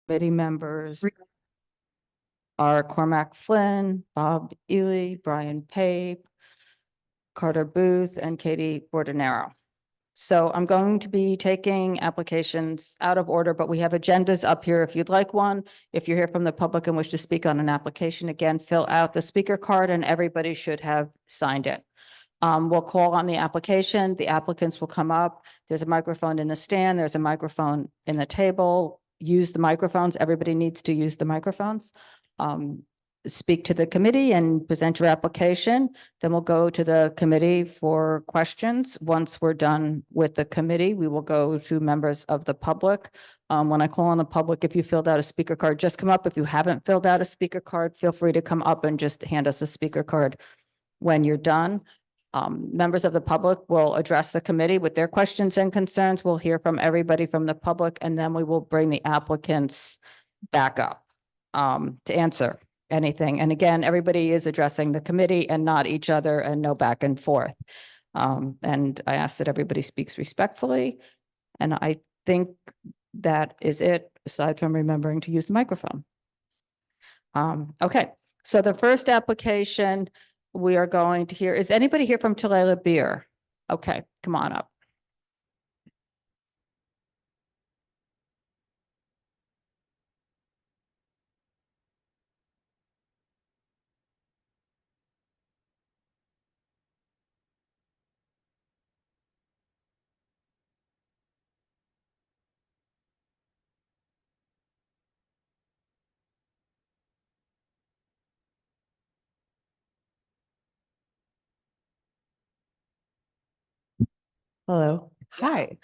committee members are Cormac Flynn, Bob Ely, Brian Pape, Carter Booth, and Katie Bordenero. So I'm going to be taking applications out of order, but we have agendas up here if you'd like one. If you're here from the public and wish to speak on an application, again, fill out the speaker card and everybody should have signed it. We'll call on the application. The applicants will come up. There's a microphone in the stand. There's a microphone in the table. Use the microphones. Everybody needs to use the microphones. Speak to the committee and present your application. Then we'll go to the committee for questions. Once we're done with the committee, we will go to members of the public. When I call on the public, if you filled out a speaker card, just come up. If you haven't filled out a speaker card, feel free to come up and just hand us a speaker card when you're done. Members of the public will address the committee with their questions and concerns. We'll hear from everybody from the public, and then we will bring the applicants back up to answer anything. And again, everybody is addressing the committee and not each other, and no back and forth. And I ask that everybody speaks respectfully. And I think that is it, aside from remembering to use the microphone. Okay, so the first application we are going to hear, is anybody here from Cellar Beer? Okay, come on up. Hello. Hi.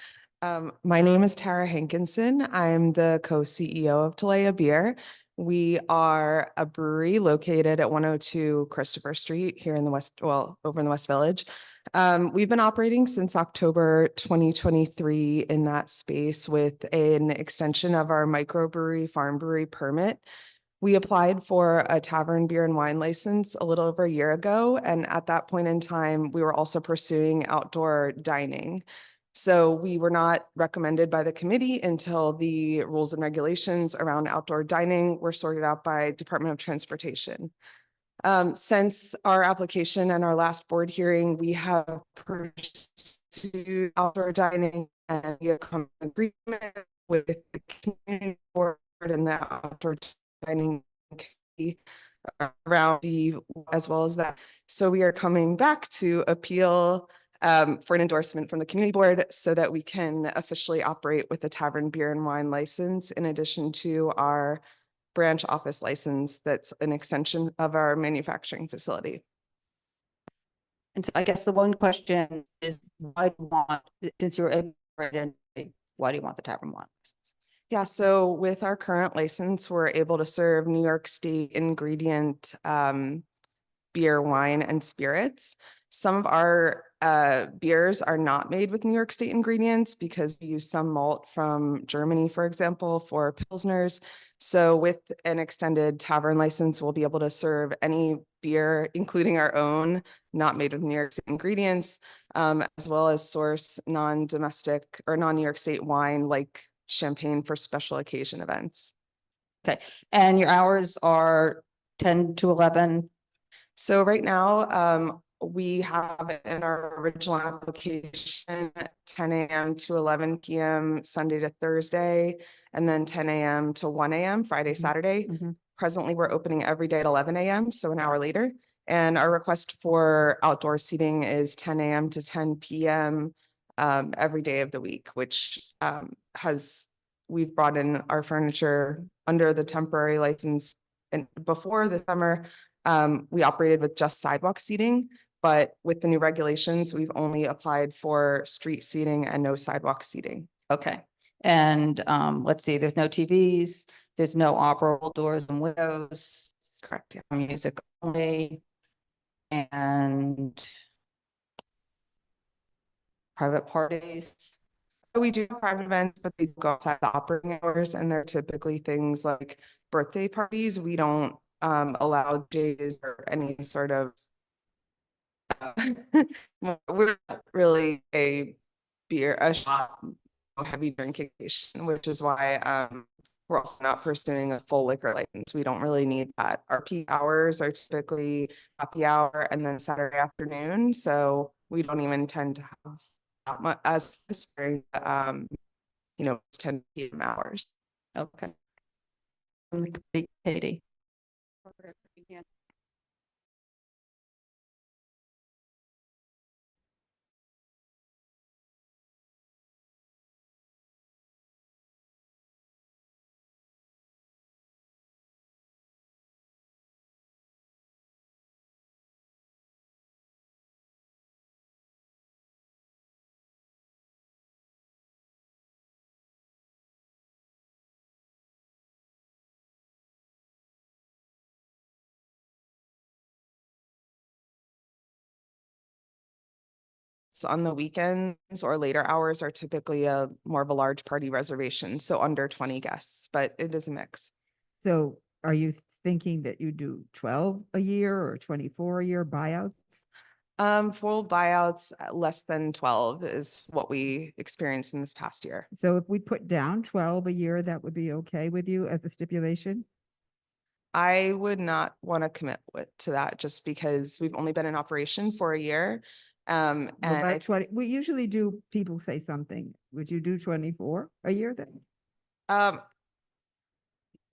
My name is Tara Hankinson. I'm the co-CEO of Talaya Beer. We are a brewery located at 102 Christopher Street here in the West, well, over in the West Village. We've been operating since October 2023 in that space with an extension of our microbrewery farm brewery permit. We applied for a tavern beer and wine license a little over a year ago, and at that point in time, we were also pursuing outdoor dining. So we were not recommended by the committee until the rules and regulations around outdoor dining were sorted out by Department of Transportation. Since our application and our last board hearing, we have pursued outdoor dining, and we have come to agreement with the community board and the outdoor dining around the, as well as that. So we are coming back to appeal for an endorsement from the community board so that we can officially operate with the tavern beer and wine license, in addition to our branch office license that's an extension of our manufacturing facility. And so I guess the one question is, why do you want, since you're able to, why do you want the tavern wine license? Yeah, so with our current license, we're able to serve New York State ingredient beer, wine, and spirits. Some of our beers are not made with New York State ingredients because we use some malt from Germany, for example, for Pilsners. So with an extended tavern license, we'll be able to serve any beer, including our own, not made with New York State ingredients, as well as source non-domestic or non-New York State wine like champagne for special occasion events. Okay, and your hours are 10 to 11? So right now, we have in our original application 10 a.m. to 11 p.m. Sunday to Thursday, and then 10 a.m. to 1 a.m. Friday, Saturday. Presently, we're opening every day at 11 a.m., so an hour later. And our request for outdoor seating is 10 a.m. to 10 p.m. Every day of the week, which we've brought in our furniture under the temporary license. And before the summer, we operated with just sidewalk seating, but with the new regulations, we've only applied for street seating and no sidewalk seating. Okay, and let's see, there's no TVs, there's no operable doors and windows. Correct. Yeah. Music only, and private parties. We do private events, but they go outside the operating hours, and they're typically things like birthday parties. We don't allow J's or any sort of we're not really a shop, heavy drinking station, which is why We're also not pursuing a full liquor license. We don't really need that. Our peak hours are typically happy hour and then Saturday afternoon. So we don't even tend to have that much as during, 10 PM hours. Okay. Katie. So on the weekends or later hours are typically more of a large party reservation, so under 20 guests, but it is a mix. So are you thinking that you do 12 a year or 24 a year buyouts? Full buyouts, less than 12 is what we experienced in this past year. So if we put down 12 a year, that would be okay with you as a stipulation? I would not want to commit to that just because we've only been in operation for a year. What And about 20? We usually do, people say something. Would you do 24 a year then?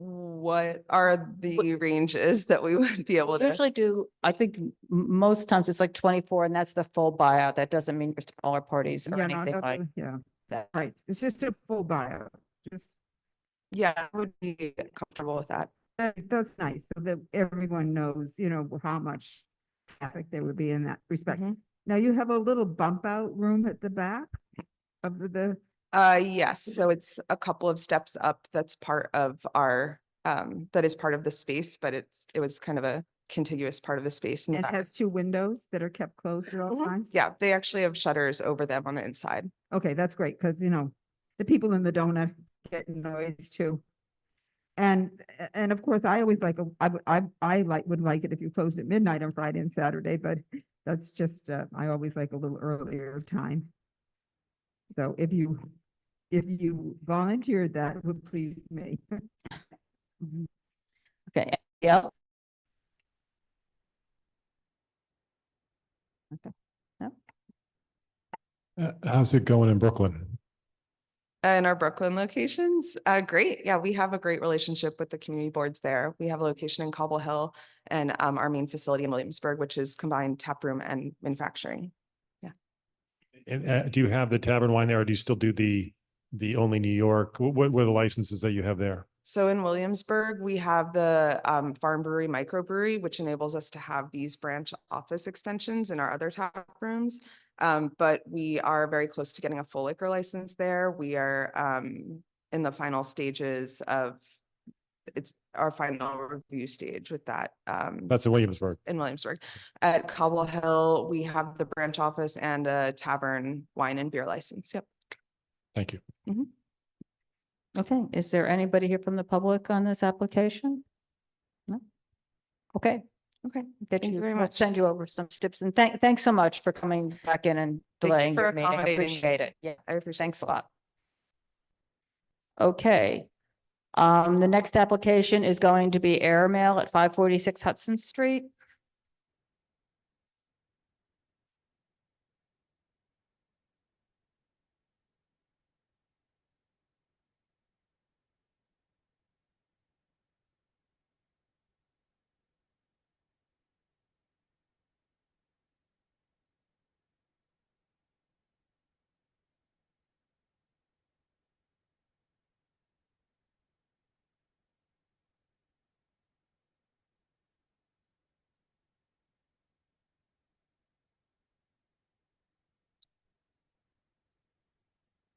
what are the ranges that we would be able to? Usually do, I think most times it's like 24 and that's the full buyout. That doesn't mean your smaller parties or Yeah, no, anything like yeah, that. right. It's just a full buyout. Just, Yeah, I would be comfortable with that. that's nice so that everyone knows, how much traffic there would be in that respect. Mhm. Now you have a little bump out room at the back of the Yes, so it's a couple of steps up. That's part of our, that is part of the space, but it was kind of a contiguous part of the space in the It back. has two windows that are kept closed at all Mhm. times? Yeah, they actually have shutters over them on the inside. Okay, that's great, because, the people in the donut get noise too. And of course, I always like, would like it if you closed at midnight on Friday and Saturday, but that's just, I always like a little earlier time. So if you volunteered, that would please me. Mhm. Okay, yeah. Okay. Yep. How's it going in Brooklyn? In our Brooklyn locations, great. Yeah, we have a great relationship with the community boards there. We have a location in Cobble Hill and our main facility in Williamsburg, which is combined tap room and manufacturing. And do you have the Tavern wine there, or do you still do the only New York? What are the licenses that you have there? So in Williamsburg, we have the Farm Brewery microbrewery, which enables us to have these branch office extensions in our other tap rooms. But we are very close to getting a full liquor license there. We are in the final stages of our final review stage with that. That's in Williamsburg. In Williamsburg. At Cobble Hill, we have the branch office and a tavern wine and beer license. Yep. Thank you. Okay, is there anybody here from the public on this application? No? Okay. Okay. Get Thank you very we'll much. send you over some tips and thanks so much for coming back in and Thank you delaying for your meeting. I accommodating me. appreciate it. Yeah, I appreciate thanks a lot. Okay. The next application is going to be Airmail at 546 Hudson Street.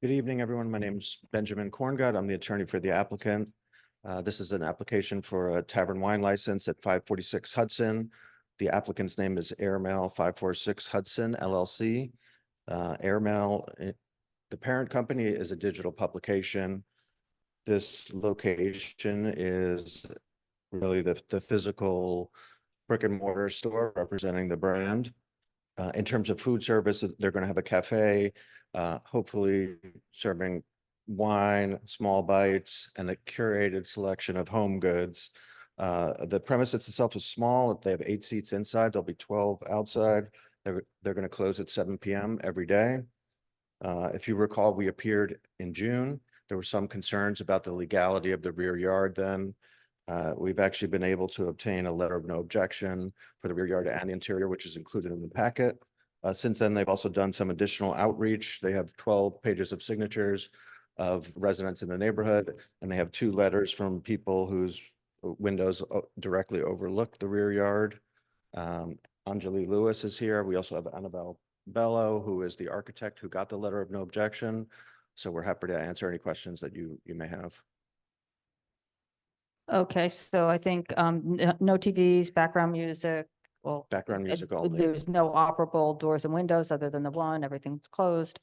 Good evening, everyone. My name is Benjamin Korngut. I'm the attorney for the applicant. This is an application for a tavern wine license at 546 Hudson. The applicant's name is Airmail 546 Hudson LLC. Airmail, the parent company, is a digital publication. This location is really the physical brick and mortar store representing the brand. In terms of food service, they're going to have a cafe, hopefully serving wine, small bites, and a curated selection of home goods. The premise itself is small. They have 8 seats inside. There'll be 12 outside. They're going to close at 7 p.m. every day. If you recall, we appeared in June. There were some concerns about the legality of the rear yard then. We've actually been able to obtain a letter of no objection for the rear yard and the interior, which is included in the packet. Since then, they've also done some additional outreach. They have 12 pages of signatures of residents in the neighborhood, and they have 2 letters from people whose windows directly overlook the rear yard. Anjali Lewis is here. We also have Annabelle Bello, who is the architect who got the letter of no objection. So we're happy to answer any questions that you may have. Okay, so I think no TVs, background music, well. Background music only. There's no operable doors and windows other than the one, everything's closed.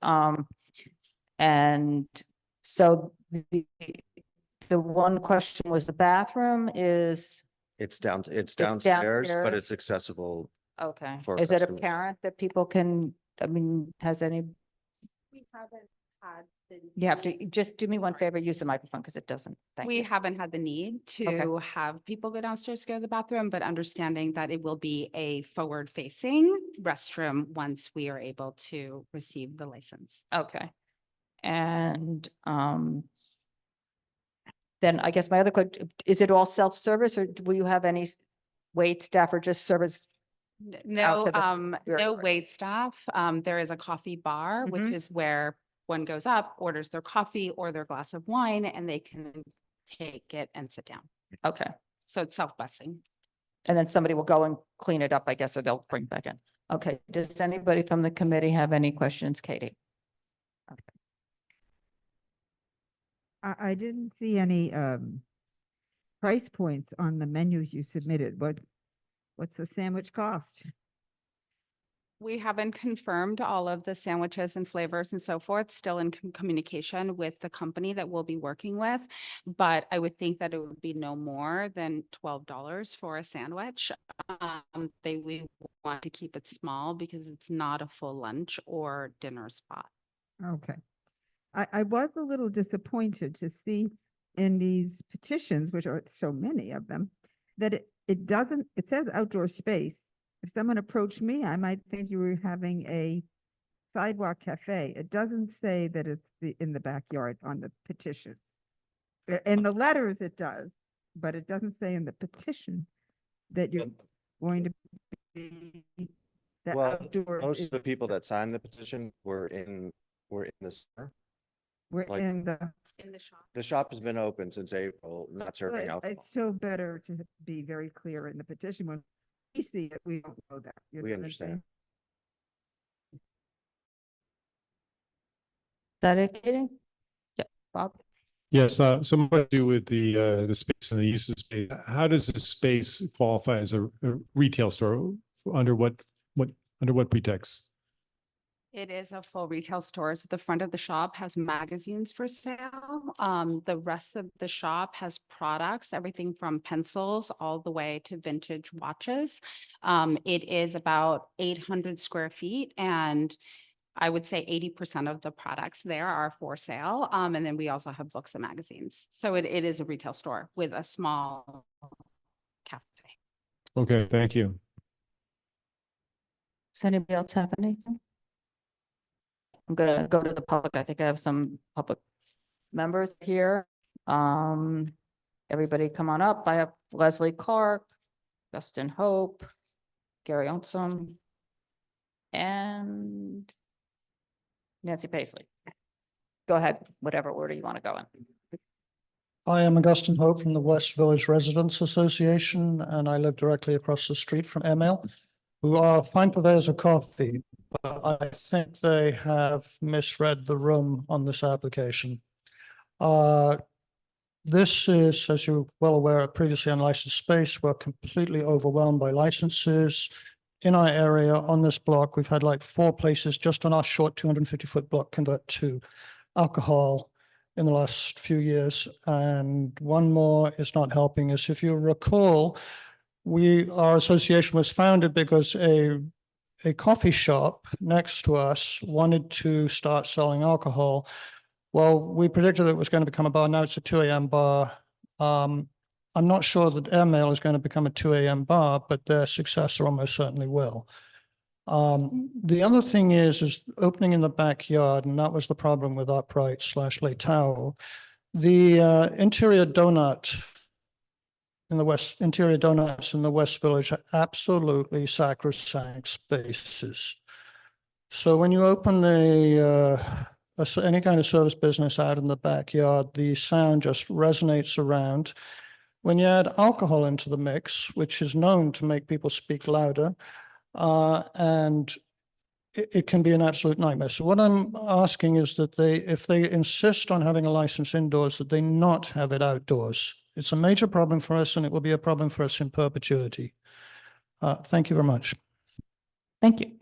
And so the one question was the bathroom is, It's downstairs, but downstairs. it's accessible. okay, For is it customers. apparent that people can, I mean, has any, We haven't had the. you have to, need- just do me one favor, use the microphone because it doesn't. Thank We you. haven't had the need to have people go downstairs to go to the bathroom, but understanding that it will be a forward-facing restroom once we are able to receive the license. Okay. And then I guess my other question, is it all self-service or will you have any wait staff or just service? No, to the rear no yard. wait staff. There is a coffee bar, which Mhm. is where one goes up, orders their coffee or their glass of wine, and they can take it and sit down. Okay. So it's self-busing. And then somebody will go and clean it up, I guess, or they'll bring back in. Okay. Does anybody from the committee have any questions, Katie? I didn't see any price points on the menus you submitted. What's the sandwich cost? We haven't confirmed all of the sandwiches and flavors and so forth, still in communication with the company that we'll be working with. But I would think that it would be no more than $12 for a sandwich. We want to keep it small because it's not a full lunch or dinner spot. Okay. I was a little disappointed to see in these petitions, which are so many of them, that it doesn't, it says outdoor space. If someone approached me, I might think you were having a sidewalk cafe. It doesn't say that it's in the backyard on the petition. In the letters it does, but it doesn't say in the petition that you're going to be. The Well, outdoors most is- of the people that signed the petition were in the center. We're like- in the. In the shop. The shop has been open since April, not serving Well, alcohol. it's still better to be very clear in the petition. When we see it, we don't know that. You We know what I'm understand. saying? Is that it, Katie? Yeah, Bob? Yes, so what to do with the space and the use of space? How does the space qualify as a retail store? Under what pretext? It is a full retail store. So the front of the shop has magazines for sale. The rest of the shop has products, everything from pencils all the way to vintage watches. It is about 800 square feet, and I would say 80% of the products there are for sale. And then we also have books and magazines. So it is a retail store with a small cafe. Okay, thank you. Does anybody else have anything? I'm gonna go to the public. I think I have some public members here. Everybody come on up. I have Leslie Clark, Justin Hope, Gary Olson, and Nancy Paisley. Go ahead, whatever order you want to go in. I am Augustine Hope from the West Village Residents Association, and I live directly across the street from ML, who are fine purveyors of coffee, but I think they have misread the room on this application. This is, as you're well aware, a previously unlicensed space. We're completely overwhelmed by licenses. In our area on this block, we've had like 4 places just on our short 250-foot block convert to alcohol in the last few years. And one more is not helping us. If you recall, our association was founded because a coffee shop next to us wanted to start selling alcohol. Well, we predicted it was going to become a bar. Now it's a 2 a.m. bar. I'm not sure that Airmail is going to become a 2 a.m. bar, but their successor almost certainly will. The other thing is opening in the backyard, and that was the problem with Upright/Les Tao. The interior donuts in the West Village are absolutely sacrosanct spaces. So when you open any kind of service business out in the backyard, the sound just resonates around. When you add alcohol into the mix, which is known to make people speak louder, and it can be an absolute nightmare. So what I'm asking is that if they insist on having a license indoors, that they not have it outdoors. It's a major problem for us, and it will be a problem for us in perpetuity. Thank you very much. Thank you.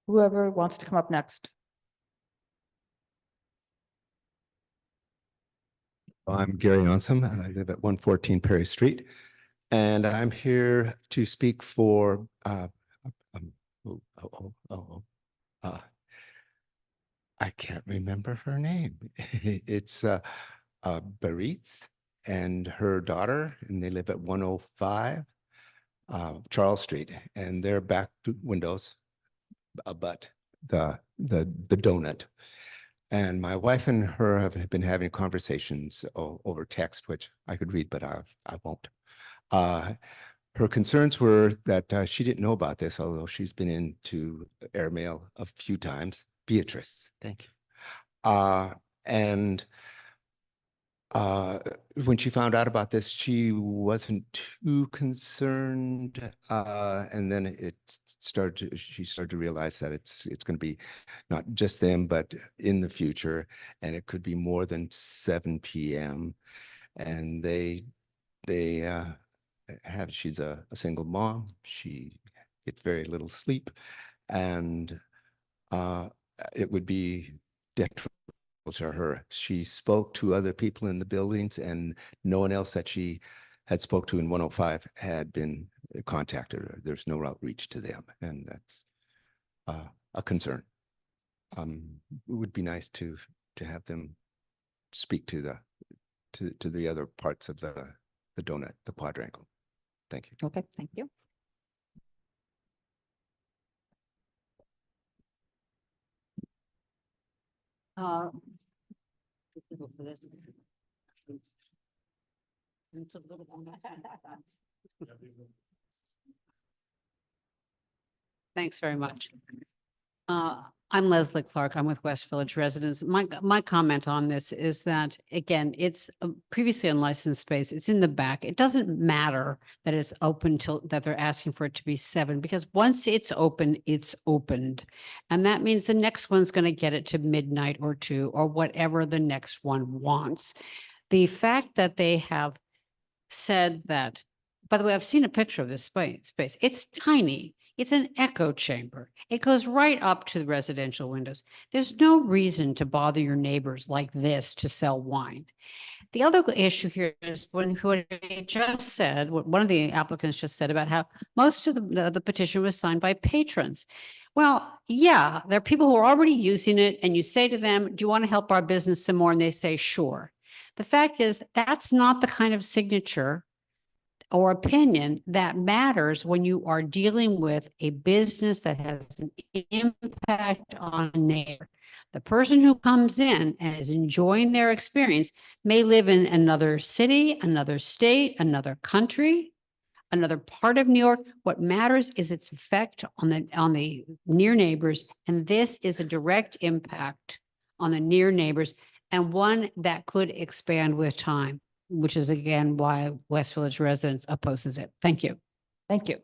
Whoever wants to come up next. I'm Gary Onsum. I live at 114 Perry Street, and I'm here to speak for I can't remember her name. It's Baritz and her daughter, and they live at 105 Charles Street, and their back windows abut the donut. And my wife and her have been having conversations over text, which I could read, but I won't. Her concerns were that she didn't know about this, although she's been into Airmail a few times. Beatrice, thank you. And when she found out about this, she wasn't too concerned. And then she started to realize that it's going to be not just them, but in the future, and it could be more than 7 p.m. And she's a single mom. She gets very little sleep, and it would be detrimental to her. She spoke to other people in the buildings, and no one else that she had spoke to in 105 had been contacted her. There's no outreach to them, and that's a concern. It would be nice to have them speak to the other parts of the donut, the quadrangle. Thank you. Okay, thank you. For this. It's a little longer. Thanks very much. I'm Leslie Clark. I'm with West Village Residents. My comment on this is that, again, it's a previously unlicensed space. It's in the back. It doesn't matter that it's open that they're asking for it to be 7, because once it's open, it's opened. And that means the next one's going to get it to midnight or 2 or whatever the next one wants. The fact that they have said that, by the way, I've seen a picture of this space. It's tiny. It's an echo chamber. It goes right up to the residential windows. There's no reason to bother your neighbors like this to sell wine. The other issue here is what he just said, what one of the applicants just said about how most of the petition was signed by patrons. Well, yeah, there are people who are already using it, and you say to them, do you want to help our business some more? And they say, sure. The fact is, that's not the kind of signature or opinion that matters when you are dealing with a business that has an impact on a neighbor. The person who comes in and is enjoying their experience may live in another city, another state, another country, another part of New York. What matters is its effect on the near neighbors, and this is a direct impact on the near neighbors, and one that could expand with time, which is again why West Village Residents opposes it. Thank you. Thank you.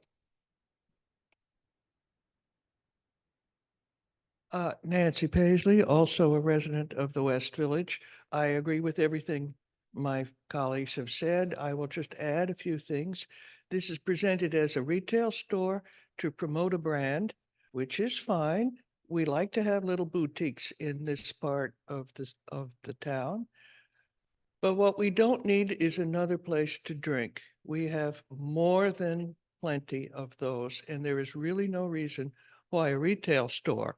Nancy Paisley, also a resident of the West Village. I agree with everything my colleagues have said. I will just add a few things. This is presented as a retail store to promote a brand, which is fine. We like to have little boutiques in this part of the town. But what we don't need is another place to drink. We have more than plenty of those, and there is really no reason why a retail store,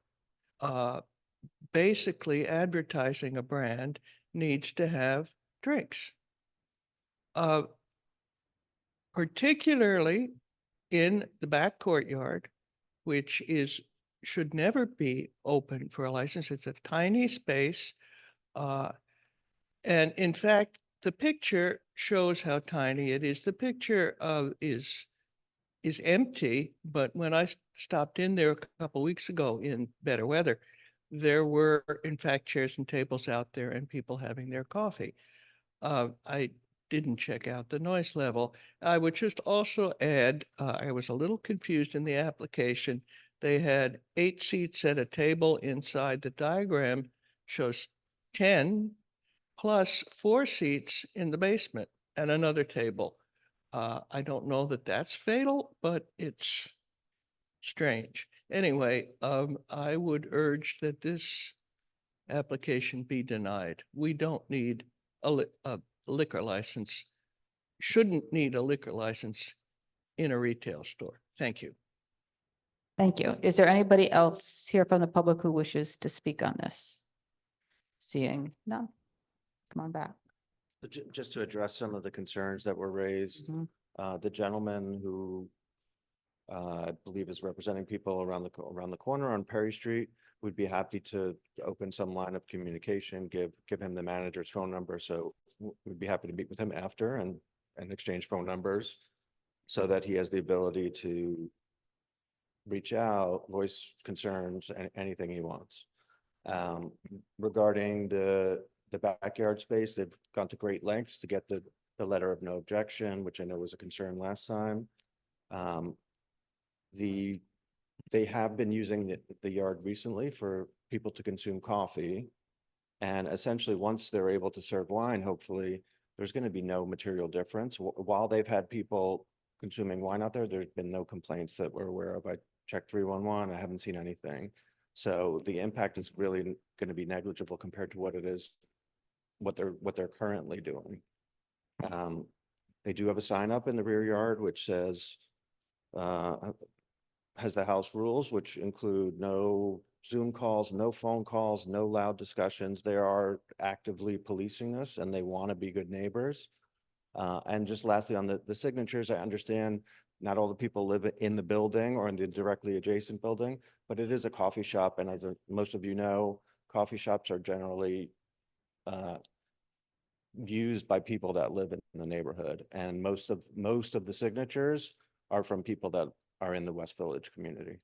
basically advertising a brand, needs to have drinks. Particularly in the back courtyard, which should never be open for a license. It's a tiny space. And in fact, the picture shows how tiny it is. The picture is empty, but when I stopped in there a couple weeks ago in better weather, there were in fact chairs and tables out there and people having their coffee. I didn't check out the noise level. I would just also add, I was a little confused in the application. They had 8 seats at a table inside. The diagram shows 10 plus 4 seats in the basement and another table. I don't know that that's fatal, but it's strange. Anyway, I would urge that this application be denied. We don't need a liquor license, shouldn't need a liquor license in a retail store. Thank you. Thank you. Is there anybody else here from the public who wishes to speak on this? Seeing none, come on back. Just to address some of the concerns that were raised, Mhm. the gentleman who I believe is representing people around the corner on Perry Street would be happy to open some line of communication, give him the manager's phone number. So we'd be happy to meet with him after and exchange phone numbers so that he has the ability to reach out, voice concerns, anything he wants. Regarding the backyard space, they've gone to great lengths to get the letter of no objection, which I know was a concern last time. They have been using the yard recently for people to consume coffee. And essentially, once they're able to serve wine, hopefully, there's going to be no material difference. While they've had people consuming wine out there, there's been no complaints that we're aware of. I checked 311, I haven't seen anything. So the impact is really going to be negligible compared to what it is, what they're currently doing. They do have a sign up in the rear yard which says, has the house rules, which include no Zoom calls, no phone calls, no loud discussions. They are actively policing this and they want to be good neighbors. And just lastly, on the signatures, I understand not all the people live in the building or in the directly adjacent building, but it is a coffee shop. And as most of you know, coffee shops are generally used by people that live in the neighborhood. And most of the signatures are from people that are in the West Village community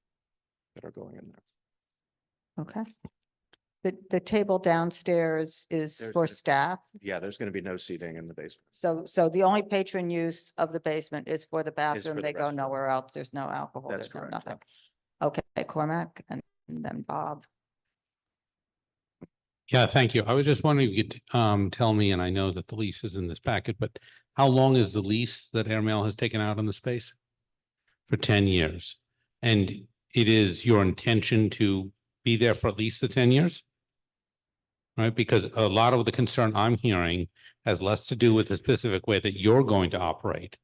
that are going in there. Okay. The table downstairs is There's for gonna- staff. Yeah, there's going to be no seating in the basement. So the only patron use of the basement is for the bathroom. the They go restroom. nowhere else. There's no alcohol. That's There's no correct. nothing. Okay, Cormac and then Bob. Yeah, thank you. I was just wondering if you could tell me, and I know that the lease is in this packet, but how long is the lease that Airmail has taken out on the space? For 10 years. And it is your intention to be there for at least the 10 years? Right, because a lot of the concern I'm hearing has less to do with the specific way that you're going to operate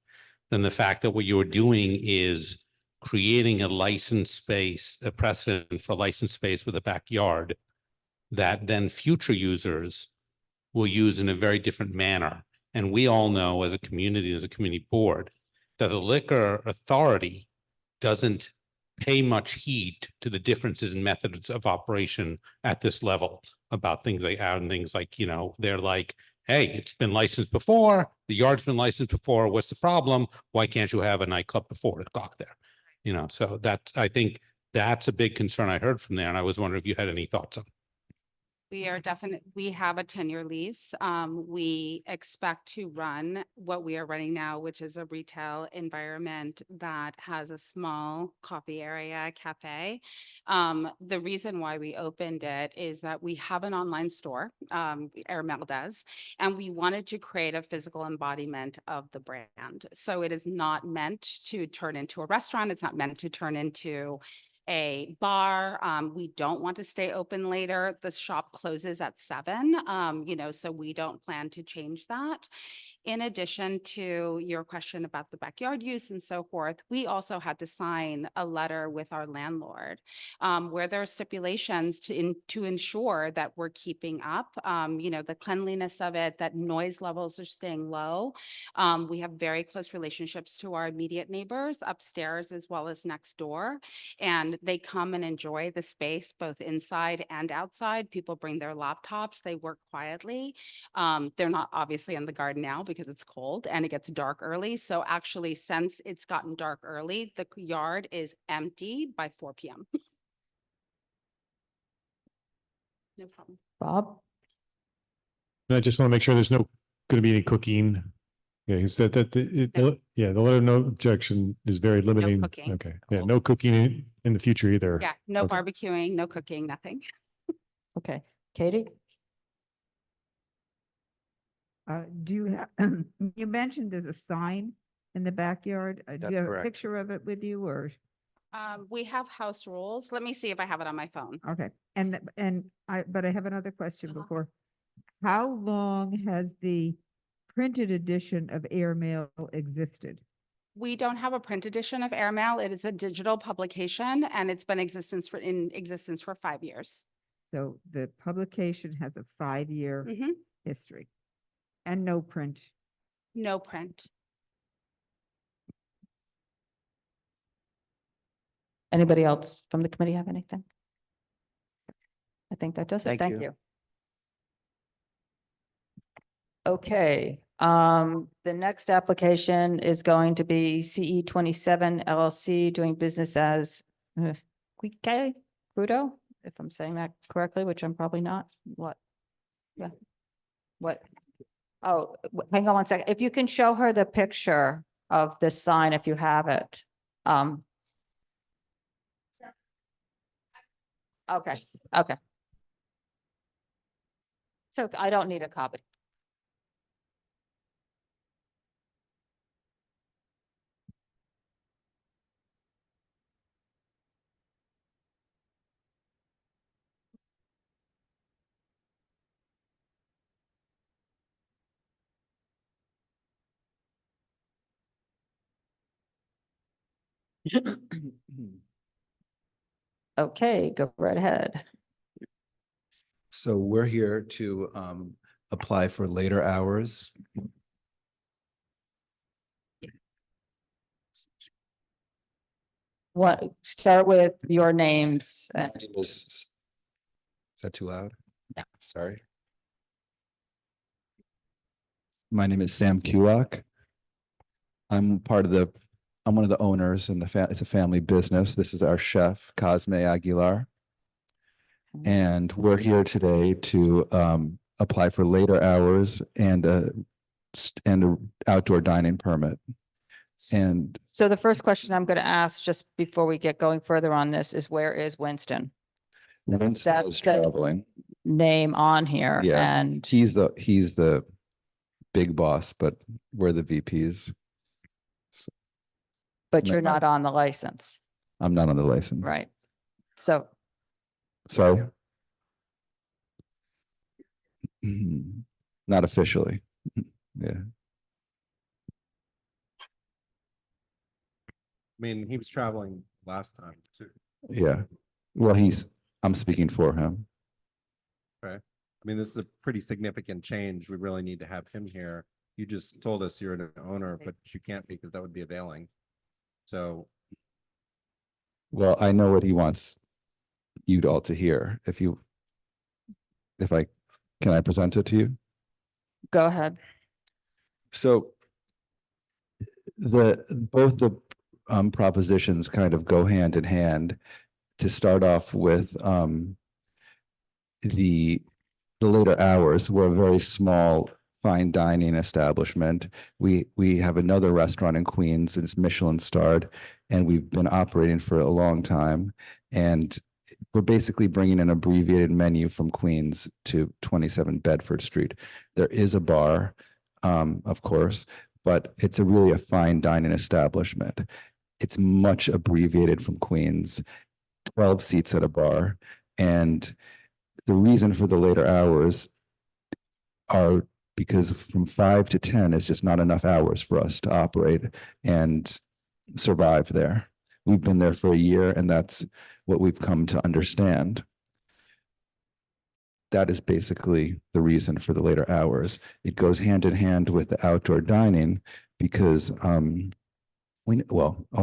than the fact that what you're doing is creating a licensed space, a precedent for licensed space with a backyard that then future users will use in a very different manner. And we all know as a community, as a community board, that the liquor authority doesn't pay much heed to the differences in methods of operation at this level about things like and things like, you know, they're like, hey, it's been licensed before, the yard's been licensed before, what's the problem? Why can't you have a nightclub before 8 o'clock there? You know, so I think that's a big concern I heard from there. And I was wondering if you had any thoughts on it. We have a 10-year lease. We expect to run what we are running now, which is a retail environment that has a small coffee area, cafe. The reason why we opened it is that we have an online store, Airmail does, and we wanted to create a physical embodiment of the brand. So it is not meant to turn into a restaurant. It's not meant to turn into a bar. We don't want to stay open later. The shop closes at 7, you know, so we don't plan to change that. In addition to your question about the backyard use and so forth, we also had to sign a letter with our landlord where there are stipulations to ensure that we're keeping up, the cleanliness of it, that noise levels are staying low. We have very close relationships to our immediate neighbors upstairs as well as next door, and they come and enjoy the space both inside and outside. People bring their laptops, they work quietly. They're not obviously in the garden now because it's cold and it gets dark early. So actually, since it's gotten dark early, the yard is empty by 4 p.m. No problem. Bob? I just want to make sure there's no going to be any cooking. Yeah, he said that No. the letter of no objection is very limiting. cooking. Okay, yeah, no cooking in the future either. Yeah, no Okay. barbecuing, no cooking, nothing. Okay, Katie? Do you have, you mentioned there's a sign in the backyard. Do That's you have a correct. picture of it with you or? We have house rules. Let me see if I have it on my phone. Okay, but I have another question Uh-huh. before. How long has the printed edition of Airmail existed? We don't have a print edition of Airmail. It is a digital publication and it's been in existence for 5 years. So the publication has a 5-year Mhm. history and no print. No print. Anybody else from the committee have anything? I think that does it. Thank Thank you. you. Okay, the next application is going to be CE27 LLC doing business as Quique, Crudo, if I'm saying that correctly, which I'm probably not. What? Yeah. What? Oh, hang on one second. If you can show her the picture of this sign, if you have it. Okay, okay. So I don't need a copy. Okay, go right ahead. So we're here to apply for later hours. What, start with your names. Is that too loud? No. Sorry. My name is Sam Kulak. I'm one of the owners and it's a family business. This is our chef, Cosme Aguilar. And we're here today to apply for later hours and a outdoor dining permit. And So the first question I'm going to ask just before we get going further on this is where is Winston? Winston That's is the traveling. name on here Yeah. and He's the big boss, but we're the VPs. but you're not on the license, I'm not on the license. right? So Sorry. Not officially. Yeah. I mean, he was traveling last time too. Yeah. Well, I'm speaking for him. Okay. I mean, this is a pretty significant change. We really need to have him here. You just told us you're an owner, but you can't because that would be availing. So. Well, I know what he wants you all to hear. Can I present it to you? go ahead. So both the propositions kind of go hand in hand. To start off with, the later hours, we're a very small fine dining establishment. We have another restaurant in Queens, it's Michelin starred, and we've been operating for a long time. And we're basically bringing an abbreviated menu from Queens to 27 Bedford Street. There is a bar, of course, but it's really a fine dining establishment. It's much abbreviated from Queens, 12 seats at a bar. And the reason for the later hours are because from 5 to 10 is just not enough hours for us to operate and survive there. We've been there for a year, and that's what we've come to understand. That is basically the reason for the later hours. It goes hand in hand with the outdoor dining because I'll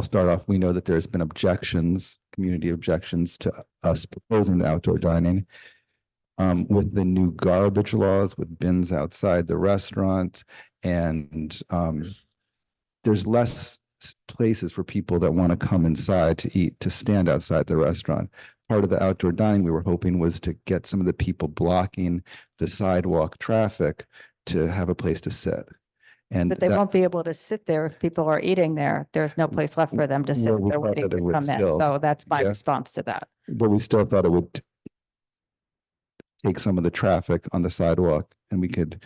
start off. We know that there's been objections, community objections to us proposing the outdoor dining. With the new garbage laws, with bins outside the restaurant, and there's less places for people that want to come inside to eat, to stand outside the restaurant. Part of the outdoor dining we were hoping was to get some of the people blocking the sidewalk traffic to have a place to sit. And But they won't be able to sit there if people are eating there. There's no place left for them to sit. Well, we They're thought waiting that it to would come in. still- So that's my yeah. response to that. But we still thought it would take some of the traffic on the sidewalk and we could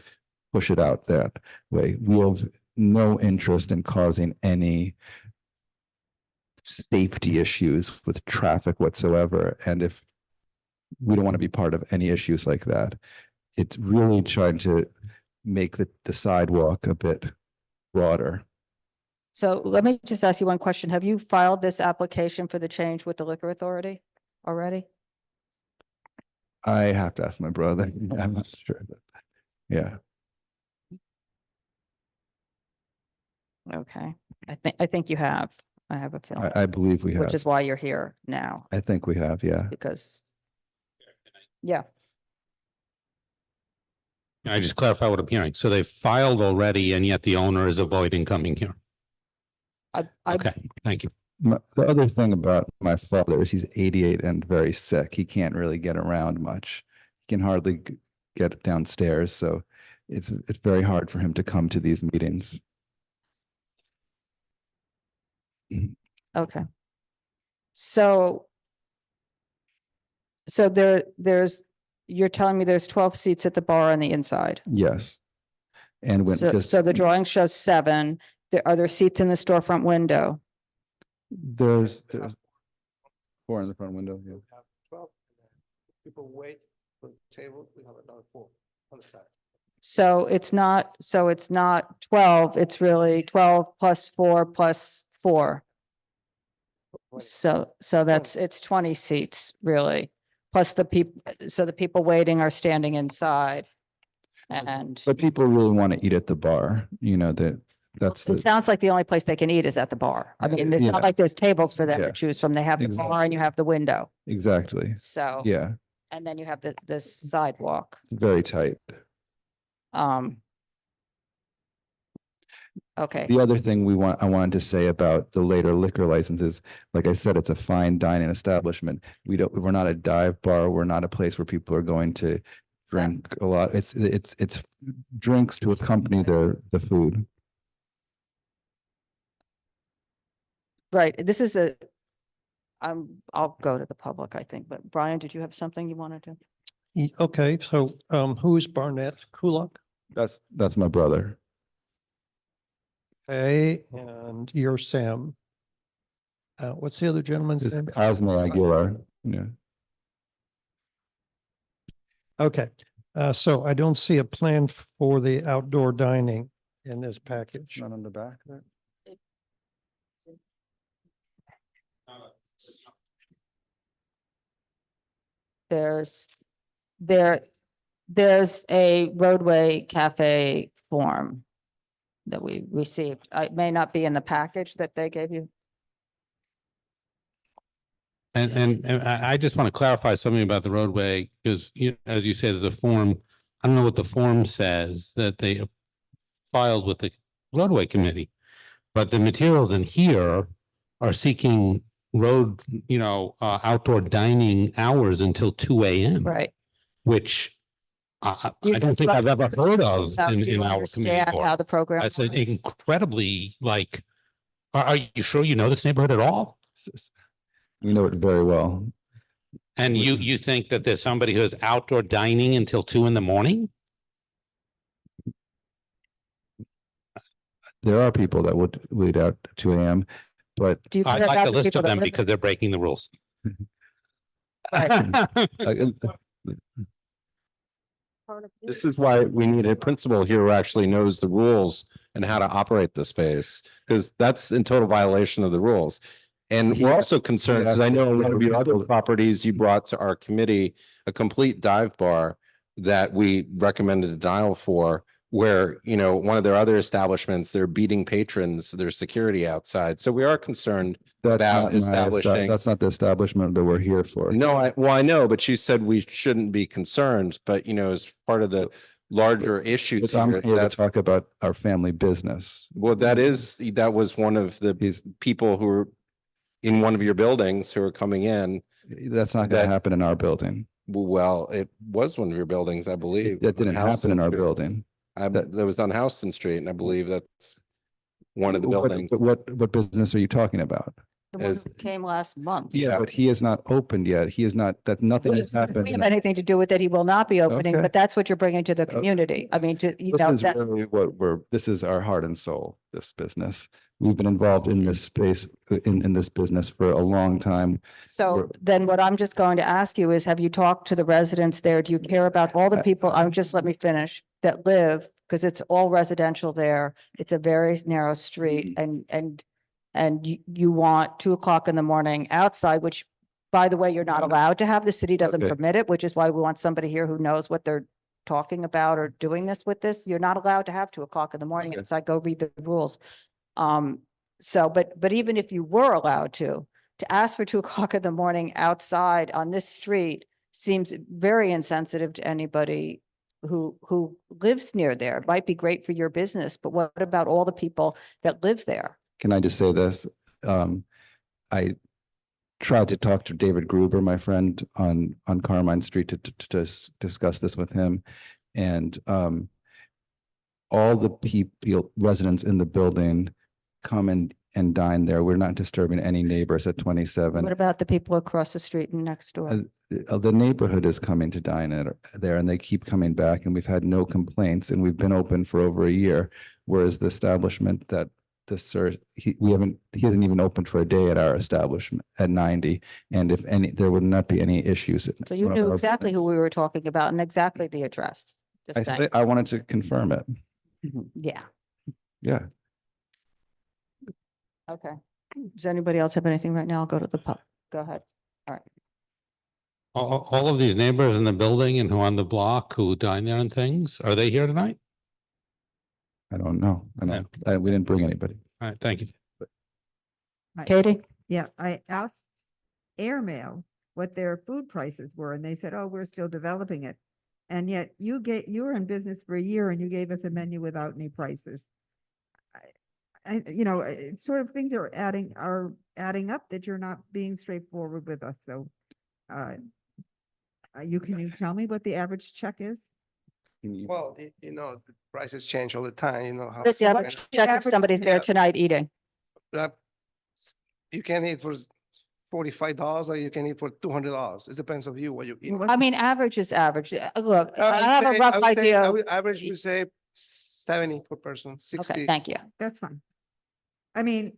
push it out that way. We have no interest in causing any safety issues with traffic whatsoever. And if we don't want to be part of any issues like that, it's really trying to make the sidewalk a bit broader. So let me just ask you one question. Have you filed this application for the change with the liquor authority already? I have to ask my brother. I'm not sure. But yeah. Okay. I think you have. I have a feeling, I believe we have. which is why you're here now, I think we have, yeah. because. Yeah, I just clarify what I'm hearing. So they filed already and yet the owner is avoiding coming here. I, Okay, thank you. The other thing about my father is he's 88 and very sick. He can't really get around much. He can hardly get downstairs. So it's very hard for him to come to these meetings. okay. So you're telling me there's 12 seats at the bar on the inside. Yes. And when So the drawing shows 7. Are there seats in the storefront window? there's 4 in the front window. Yeah. 12. People wait for the table. We have another 4 on the side. So it's not 12, it's really 12 plus 4 plus 4. So it's 20 seats really, plus the people, so the people waiting are standing inside. And But people really want to eat at the bar, that's it the, sounds like the only place they can eat is at the bar. I mean, it's Yeah. not like there's tables for them Yeah. to choose from. They have the Exactly. bar and you have the window. exactly. So, Yeah, and then you have the sidewalk. it's very tight. Okay, The other thing I wanted to say about the later liquor licenses, like I said, it's a fine dining establishment. We're not a dive bar. We're not a place where people are going to drink a lot. It's drinks to accompany the food. right. This is I'll go to the public, I think, but Brian, did you have something you wanted to? Okay, so who is Barnett Kulak? That's my brother. Okay, and you're Sam. What's the other gentleman's It's name? Cosmo Aguilar. Yeah. Okay, so I don't see a plan for the outdoor dining in this package. Not on the back there. There's a roadway cafe form that we received. It may not be in the package that they gave you. And I just want to clarify something about the roadway, because as you say, there's a form. I don't know what the form says that they filed with the roadway committee, but the materials in here are seeking outdoor dining hours until 2 a.m. Right. Which I Do you- don't think I've ever heard of Now, do in you our committee. understand board. how the program That's works? incredibly are you sure you know this neighborhood at all? We know it very well. And you think that there's somebody who has outdoor dining until 2 a.m? There are people that would wait out 2 a.m., but Do you I'd care like about a the list people of that them live because they're breaking the rules. Right. uh, This is why we need a principal here who actually knows the rules and how to operate the space, because that's in total violation of the rules. And we're also concerned, because I know in one of your other properties, you brought to our committee a complete dive bar that we recommended a denial for, where, you know, one of their other establishments, they're beating patrons, there's security outside. So we are concerned about establishing. That's not the establishment that we're here for. No, I know, but you said we shouldn't be concerned, but you know, as part of the larger issues But I'm here, here to that's, talk about our family business. well, that was one of the people who were in one of your buildings who are coming in. That's not going to happen in our building. Well, it was one of your buildings, I believe. That didn't happen in our building. That was on Houston Street, and I believe that's one of the What- buildings. What business are you talking about? The one who came last month. Yeah, but he is not opened yet. He is not, that nothing has We happened. have anything to do with it. He will not be opening, Okay. but that's what you're bringing to the community. I mean, to, you This know, is that, really this is our heart and soul, this business. We've been involved in this space, in this business for a long time. so then what I'm just going to ask you is, have you talked to the residents there? Do you care about all the people, just let me finish, that live, because it's all residential there. It's a very narrow street and you want 2 o'clock in the morning outside, which, by the way, you're not allowed to have. The city doesn't Okay. permit it, which is why we want somebody here who knows what they're talking about or doing this with this. You're not allowed to have 2 o'clock in the morning Okay. outside. Go read the rules. So, but even if you were allowed to ask for 2 o'clock in the morning outside on this street seems very insensitive to anybody who lives near there. It might be great for your business, but what about all the people that live there? Can I just say this? I tried to talk to David Gruber, my friend on Carmine Street to discuss this with him. And all the people, residents in the building come and dine there. We're not disturbing any neighbors at 27. What about the people across the street and next door? The neighborhood is coming to dine there and they keep coming back and we've had no complaints and we've been open for over a year. Whereas the establishment that he hasn't even opened for a day at our establishment at 90. And if any, there would not be any issues. So you knew exactly who we were talking about and exactly the address. Just saying. I wanted to confirm it. Yeah, Yeah. okay. Does anybody else have anything right now? I'll go to the pub. Go ahead. All right. All of these neighbors in the building and who on the block who dine there and things, are they here tonight? I don't know. We didn't bring anybody. All right, thank you. Katie? Yeah, I asked Airmail what their food prices were and they said, oh, we're still developing it. And yet you were in business for a year and you gave us a menu without any prices. You know, it's sort of things are adding up that you're not being straightforward with us. So, can you tell me what the average check is? Well, you know, the prices change all the time, you know. How Chris, you have a check if somebody's there tonight eating. You can eat for $45 or you can eat for $200. It depends on you what you eat. I mean, average is average. Look, I have a rough idea. Average, we say 70 per person, 60. Okay, thank you. That's fine. I mean,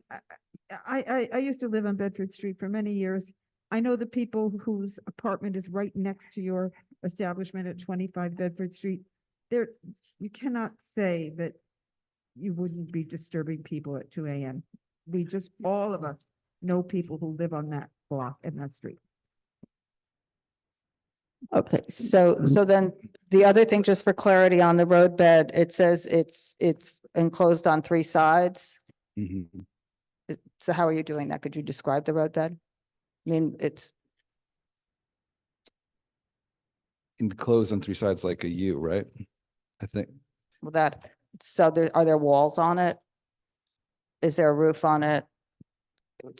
I used to live on Bedford Street for many years. I know the people whose apartment is right next to your establishment at 25 Bedford Street. You cannot say that you wouldn't be disturbing people at 2 a.m. We just, all of us know people who live on that block and that street. Okay, so then the other thing, just for clarity on the roadbed, it says it's enclosed on 3 sides. Mhm. So how are you doing that? Could you describe the roadbed? I mean, it's, Enclosed on 3 sides like a U, right? I think. well, are there walls on it? Is there a roof on it?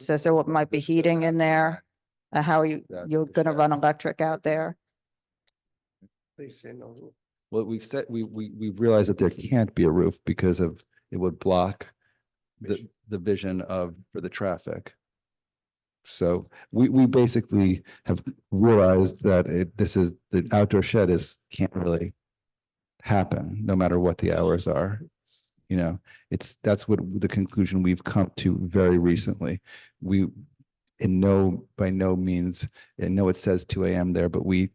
Says there might be heating in there. How are you're gonna run electric out there? They say no. Well, we realized that there can't be a roof because of, it would block the vision for the traffic. So we basically have realized that the outdoor shed can't really happen, no matter what the hours are. You know, that's what the conclusion we've come to very recently. By no means, I know it says 2 a.m. there, but we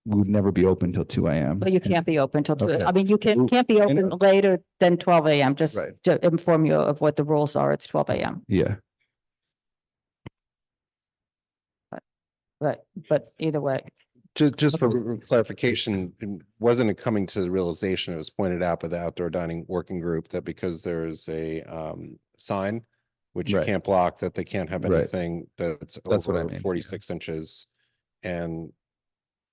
we would never be open till 2 a.m. But you can't be open till two. Okay. I mean, you Well, can't be I open know. later than 12 a.m. Just Right. to inform you of what the rules are. It's 12 a.m. Yeah. Right, but either way, Just for clarification, wasn't it coming to the realization, it was pointed out by the outdoor dining working group that because there's a sign which you Right. can't block, that they can't have Right. anything that's That's what I over mean, yeah. 46 inches. And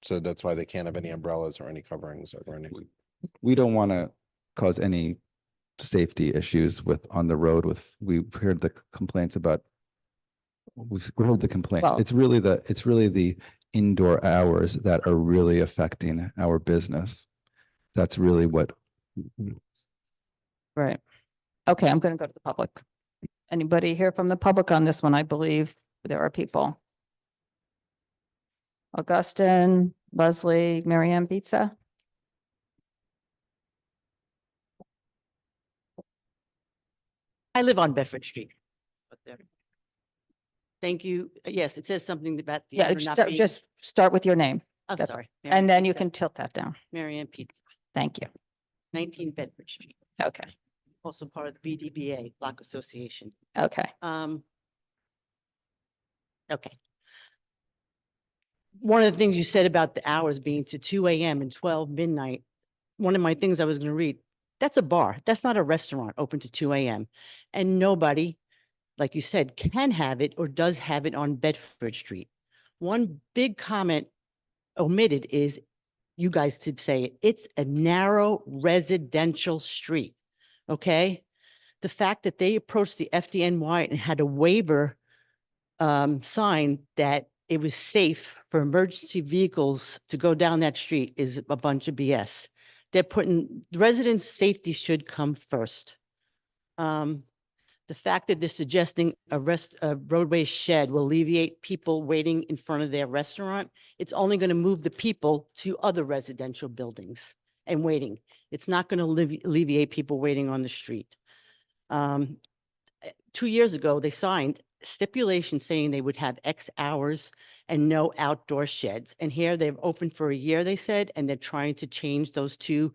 so that's why they can't have any umbrellas or any coverings or anything. We don't want to cause any safety issues with on the road with, we've heard the complaints about. We've heard the complaints. Well- It's really the indoor hours that are really affecting our business. That's really what. right. Okay, I'm going to go to the public. Anybody here from the public on this one? I believe there are people. Augustin, Leslie, Marianne Pizza. I live on Bedford Street. Up there. Thank you. Yes, it says something about the. Yeah, owner not being- just start with your name. I'm that's- sorry. And then you Pizza. can tilt that down. Marianne Pizza, Thank you. 19 Bedford Street, Okay, also part of the BDBA Block Association. okay. Okay. One of the things you said about the hours being to 2 a.m. and 12 midnight, one of my things I was going to read, that's a bar. That's not a restaurant open to 2 a.m. And nobody, like you said, can have it or does have it on Bedford Street. One big comment omitted is, you guys did say it, it's a narrow residential street, okay? The fact that they approached the FDNY and had a waiver sign that it was safe for emergency vehicles to go down that street is a bunch of BS. They're putting, residents' safety should come first. The fact that they're suggesting a roadway shed will alleviate people waiting in front of their restaurant, it's only going to move the people to other residential buildings and waiting. It's not going to alleviate people waiting on the street. 2 years ago, they signed stipulations saying they would have X hours and no outdoor sheds. And here they've opened for a year, they said, and they're trying to change those two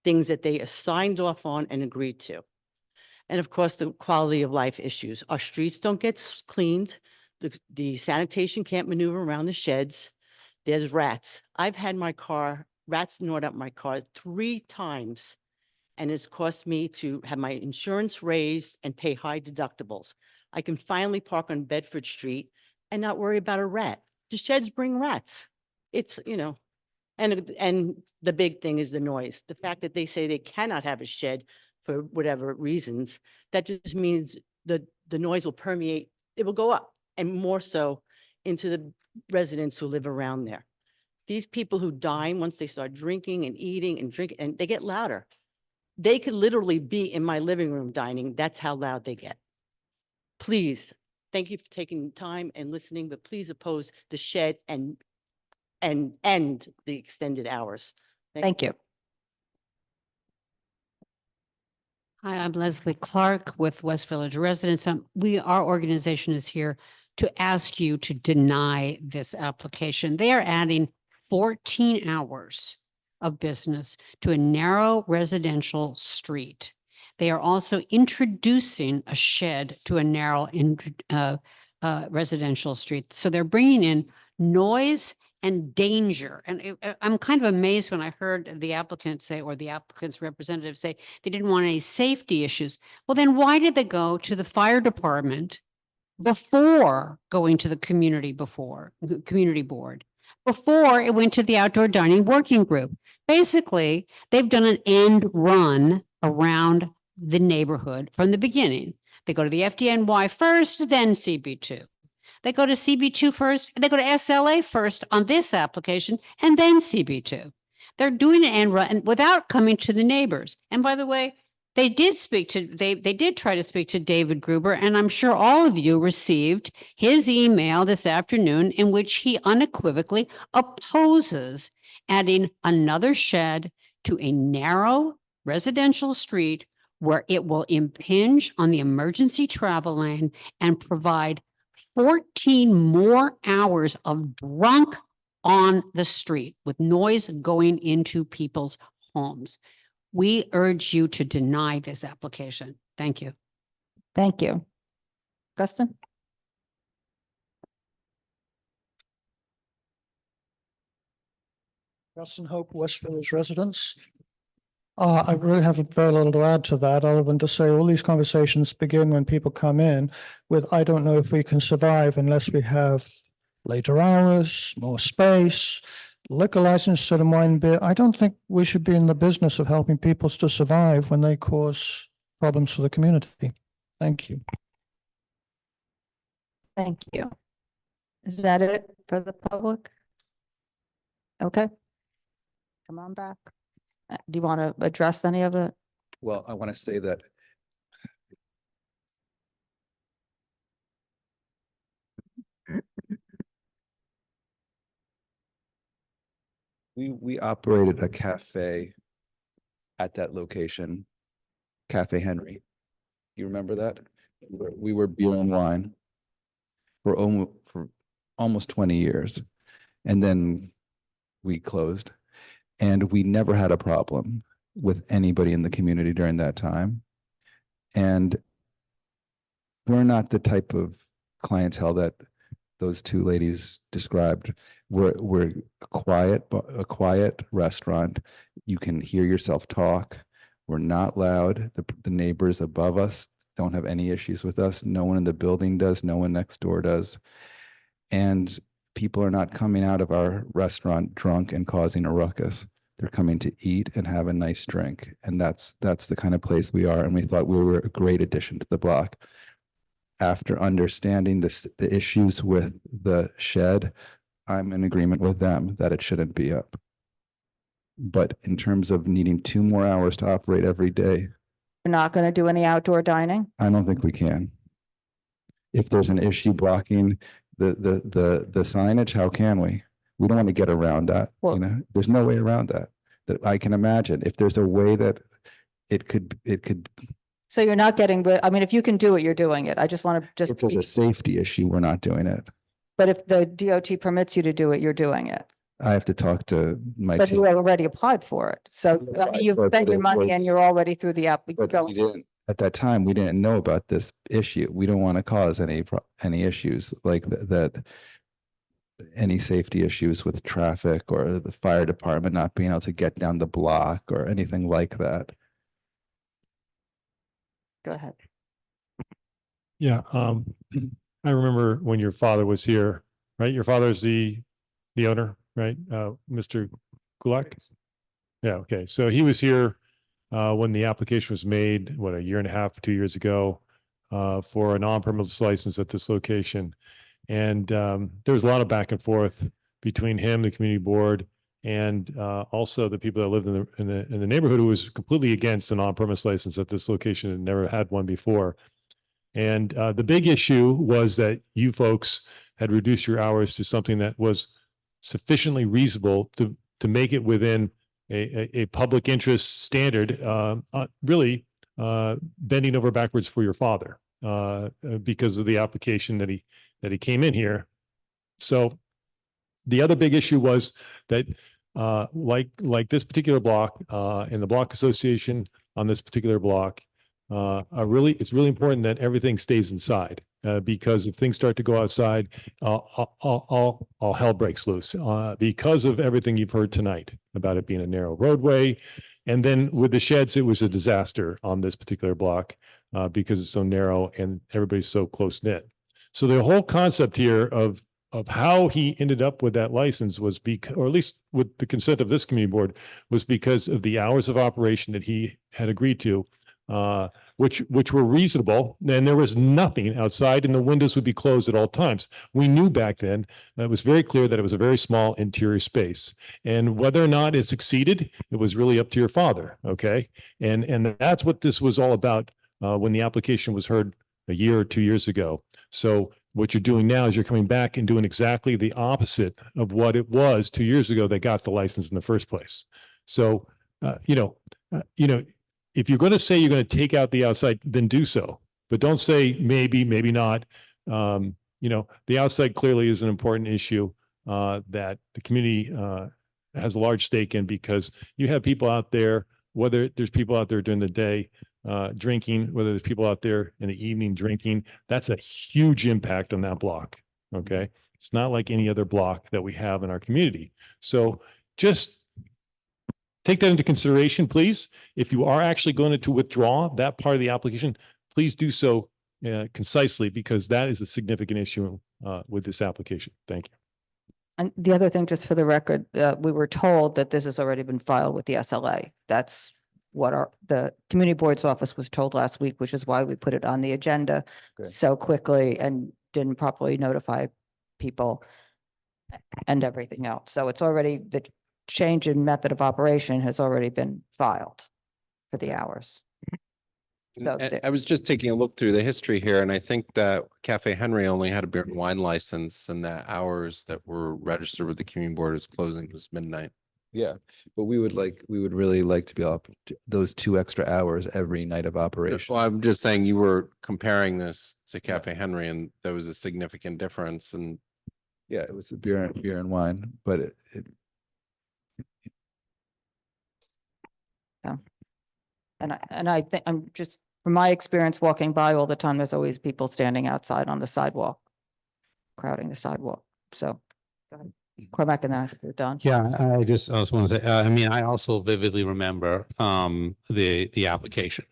things that they signed off on and agreed to. And of course, the quality of life issues. Our streets don't get cleaned. The sanitation can't maneuver around the sheds. There's rats. I've had my car, rats gnawed up my car 3 times. And it's cost me to have my insurance raised and pay high deductibles. I can finally park on Bedford Street and not worry about a rat. The sheds bring rats. It's, you know, and the big thing is the noise. The fact that they say they cannot have a shed for whatever reasons, that just means the noise will permeate, it will go up and more so into the residents who live around there. These people who dine, once they start drinking and eating and drinking, and they get louder. They could literally be in my living room dining. That's how loud they get. Please, thank you for taking time and listening, but please oppose the shed and end the extended hours. Thank you. Hi, I'm Leslie Clark with West Village Residents. Our organization is here to ask you to deny this application. They are adding 14 hours of business to a narrow residential street. They are also introducing a shed to a narrow residential street. So they're bringing in noise and danger. And I'm kind of amazed when I heard the applicant say, or the applicant's representative say, they didn't want any safety issues. Well, then why did they go to the fire department before going to the community board, before it went to the outdoor dining working group? Basically, they've done an end run around the neighborhood from the beginning. They go to the FDNY first, then CB2. They go to CB2 first, and they go to SLA first on this application, and then CB2. They're doing an end run without coming to the neighbors. And by the way, they did try to speak to David Gruber, and I'm sure all of you received his email this afternoon in which he unequivocally opposes adding another shed to a narrow residential street where it will impinge on the emergency travel lane and provide 14 more hours of drunk on the street with noise going into people's homes. We urge you to deny this application. Thank you. Thank you. Guston? Justin Hope, West Village residents. I really have very little to add to that, other than to say all these conversations begin when people come in with, I don't know if we can survive unless we have later hours, more space, liquor license to the wine and beer. I don't think we should be in the business of helping people to survive when they cause problems for the community. Thank you. Thank you. Is that it for the public? Okay. Come on back. Do you want to address any of it? Well, I want to say that we operated a cafe at that location, Cafe Henry. You remember that? We were beer and wine for almost 20 years. And then we closed, and we never had a problem with anybody in the community during that time. And we're not the type of clientele that those two ladies described. We're a quiet restaurant. You can hear yourself talk. We're not loud. The neighbors above us don't have any issues with us. No one in the building does. No one next door does. And people are not coming out of our restaurant drunk and causing a ruckus. They're coming to eat and have a nice drink. And that's the kind of place we are. And we thought we were a great addition to the block. After understanding the issues with the shed, I'm in agreement with them that it shouldn't be up. But in terms of needing 2 more hours to operate every day, We're not going to do any outdoor dining? I don't think we can. If there's an issue blocking the signage, how can we? We don't want to get around that. Well- You know, there's no way around that I can imagine. If there's a way that it could, So you're not getting, I mean, if you can do it, you're doing it. I just want to if there's a safety issue, we're not doing it. but if the DOT permits you to do it, you're doing it. I have to talk to my But team. you already applied for it. So I applied mean, you've for it, spent but your it money and was- you're already through the app. But we didn't, at that time, we didn't know about this issue. We don't want to cause any issues like that, any safety issues with traffic or the fire department not being able to get down the block or anything like that. Go ahead. Yeah, I remember when your father was here, right? Your father's the owner, right? Mr. Kulak? Yeah, okay. So he was here when the application was made, what, 1.5 to 2 years ago, for an on-premise license at this location. And there was a lot of back and forth between him, the community board, and also the people that lived in the neighborhood who was completely against an on-premise license at this location and never had one before. And the big issue was that you folks had reduced your hours to something that was sufficiently reasonable to make it within a public interest standard, really bending over backwards for your father because of the application that he came in here. So the other big issue was that like this particular block in the block association on this particular block, it's really important that everything stays inside because if things start to go outside, all hell breaks loose because of everything you've heard tonight about it being a narrow roadway. And then with the sheds, it was a disaster on this particular block because it's so narrow and everybody's so close knit. So the whole concept here of how he ended up with that license was or at least with the consent of this community board, was because of the hours of operation that he had agreed to, which were reasonable. And there was nothing outside and the windows would be closed at all times. We knew back then that it was very clear that it was a very small interior space. And whether or not it succeeded, it was really up to your father. Okay. And that's what this was all about when the application was heard 1 year or 2 years ago. So what you're doing now is you're coming back and doing exactly the opposite of what it was 2 years ago that got the license in the first place. So, if you're going to say you're going to take out the outside, then do so, but don't say maybe, maybe not. The outside clearly is an important issue. that the community has a large stake in, because you have people out there, whether there's people out there during the day drinking, whether there's people out there in the evening drinking, that's a huge impact on that block. Okay. It's not like any other block that we have in our community. So just take that into consideration, please. If you are actually going to withdraw that part of the application, please do so concisely, because that is a significant issue with this application. Thank you. And the other thing, just for the record, we were told that this has already been filed with the SLA. That's what the community board's office was told last week, which is why we put it on the agenda so quickly and didn't properly notify people and everything else. So it's already, the change in method of operation has already been filed for the hours. So I was just taking a look through the history here, and I think that Cafe Henry only had a beer and wine license, and the hours that were registered with the community board as closing was midnight. Yeah, but we would really like to be up to those 2 extra hours every night of operation. Well, I'm just saying you were comparing this to Cafe Henry, and there was a significant difference. And yeah, it was a beer and wine, but and I think I'm just, from my experience walking by all the time, there's always people standing outside on the sidewalk, crowding the sidewalk. So go ahead. Cormac, and then after you're done. Yeah, I also want to say, I mean, I also vividly remember the application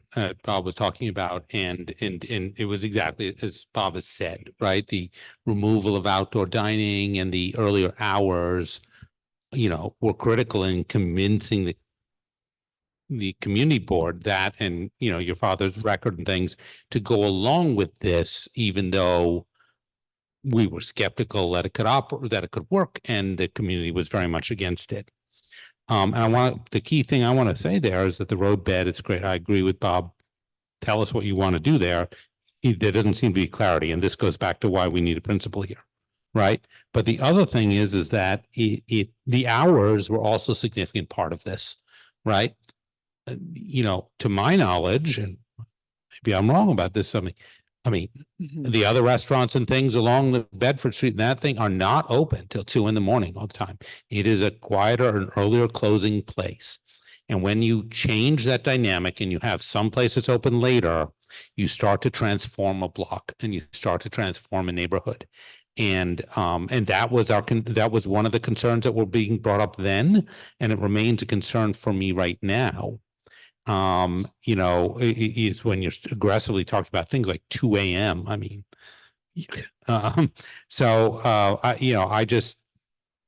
Bob was talking about, and it was exactly as Bob has said, right? The removal of outdoor dining and the earlier hours, you know, were critical in convincing the community board that, and you know, your father's record and things to go along with this, even though we were skeptical that it could operate, that it could work, and the community was very much against it. And the key thing I want to say there is that the road bed, it's great. I agree with Bob. Tell us what you want to do there. There doesn't seem to be clarity, and this goes back to why we need a principal here, right? But the other thing is that the hours were also a significant part of this, right? You know, to my knowledge, and maybe I'm wrong about this, I mean, the other restaurants and things along the Bedford Street and that thing are not open till 2 a.m. all the time. It is a quieter and earlier closing place. And when you change that dynamic and you have some places open later, you start to transform a block and you start to transform a neighborhood. And that was one of the concerns that were being brought up then, and it remains a concern for me right now. You know, is when you're aggressively talking about things like 2 a.m. I mean, I just,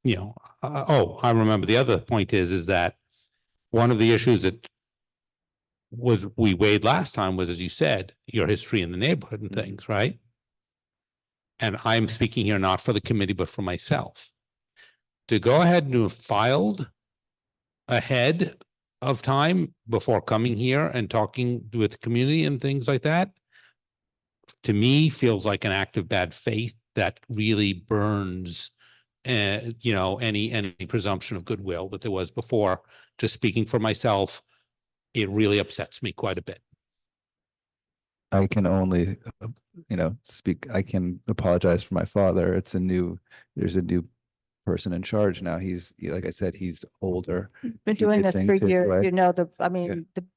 you know, I remember the other point is that one of the issues that we weighed last time was, as you said, your history in the neighborhood and things, right? And I'm speaking here not for the committee, but for myself. To go ahead and have filed ahead of time before coming here and talking with the community and things like that, to me, feels like an act of bad faith that really burns, you know, any presumption of goodwill that there was before. Just speaking for myself, it really upsets me quite a bit. I can only, I can apologize for my father. There's a new person in charge now. Like I said, he's older. Been doing this for years, you know, the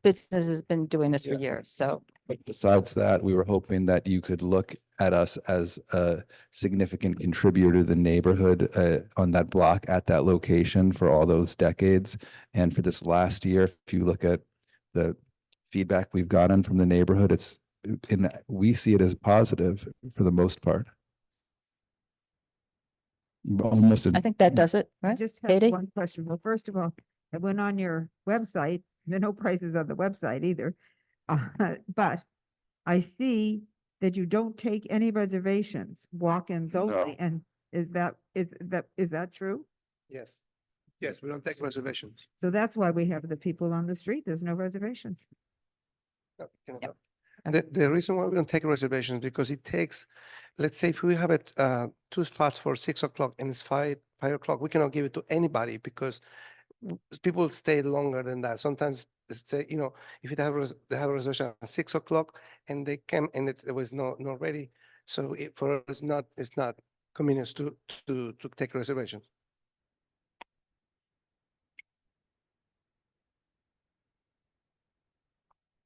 business has been doing this for years, so. But besides that, we were hoping that you could look at us as a significant contributor to the neighborhood on that block at that location for all those decades. And for this last year, if you look at the feedback we've gotten from the neighborhood, we see it as positive for the most part. I think that does it, I right? just have Katie? one question. Well, first of all, I went on your website. There are no prices on the website either. But I see that you don't take any reservations, walk-ins only. And is that true? Yes. Yes, we don't take reservations. So that's why we have the people on the street. There's no reservations. The reason why we don't take reservations because it takes, let's say if we have it 2 spots for 6 o'clock and it's 5 o'clock, we cannot give it to anybody because people stay longer than that. Sometimes say, you know, if they have a reservation at 6 o'clock and they came and it was not ready, so for us it's not convenience to take reservations.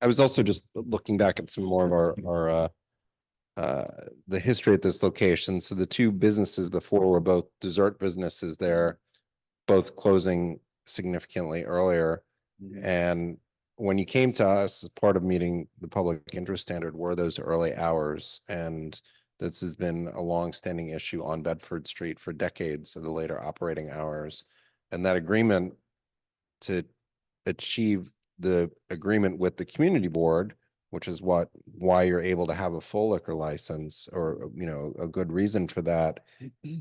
I was also just looking back at some more of the history at this location. So the two businesses before were both dessert businesses there, both closing significantly earlier. And when you came to us as part of meeting the public interest standard were those early hours. And this has been a long-standing issue on Bedford Street for decades of the later operating hours. And that agreement to achieve the agreement with the community board, which is why you're able to have a full liquor license, or, you know, a good reason for that.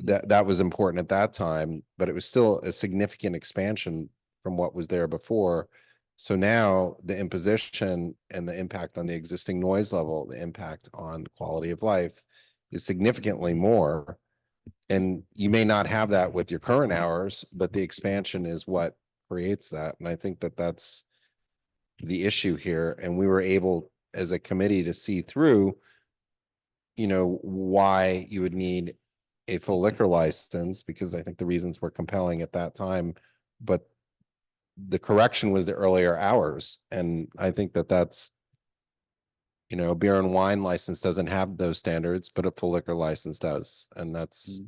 That was important at that time, but it was still a significant expansion from what was there before. So now the imposition and the impact on the existing noise level, the impact on quality of life is significantly more. And you may not have that with your current hours, but the expansion is what creates that. And I think that that's the issue here. And we were able as a committee to see through, you know, why you would need a full liquor license, because I think the reasons were compelling at that time, but the correction was the earlier hours. And I think that that's, you know, a beer and wine license doesn't have those standards, but a full liquor license does. And that's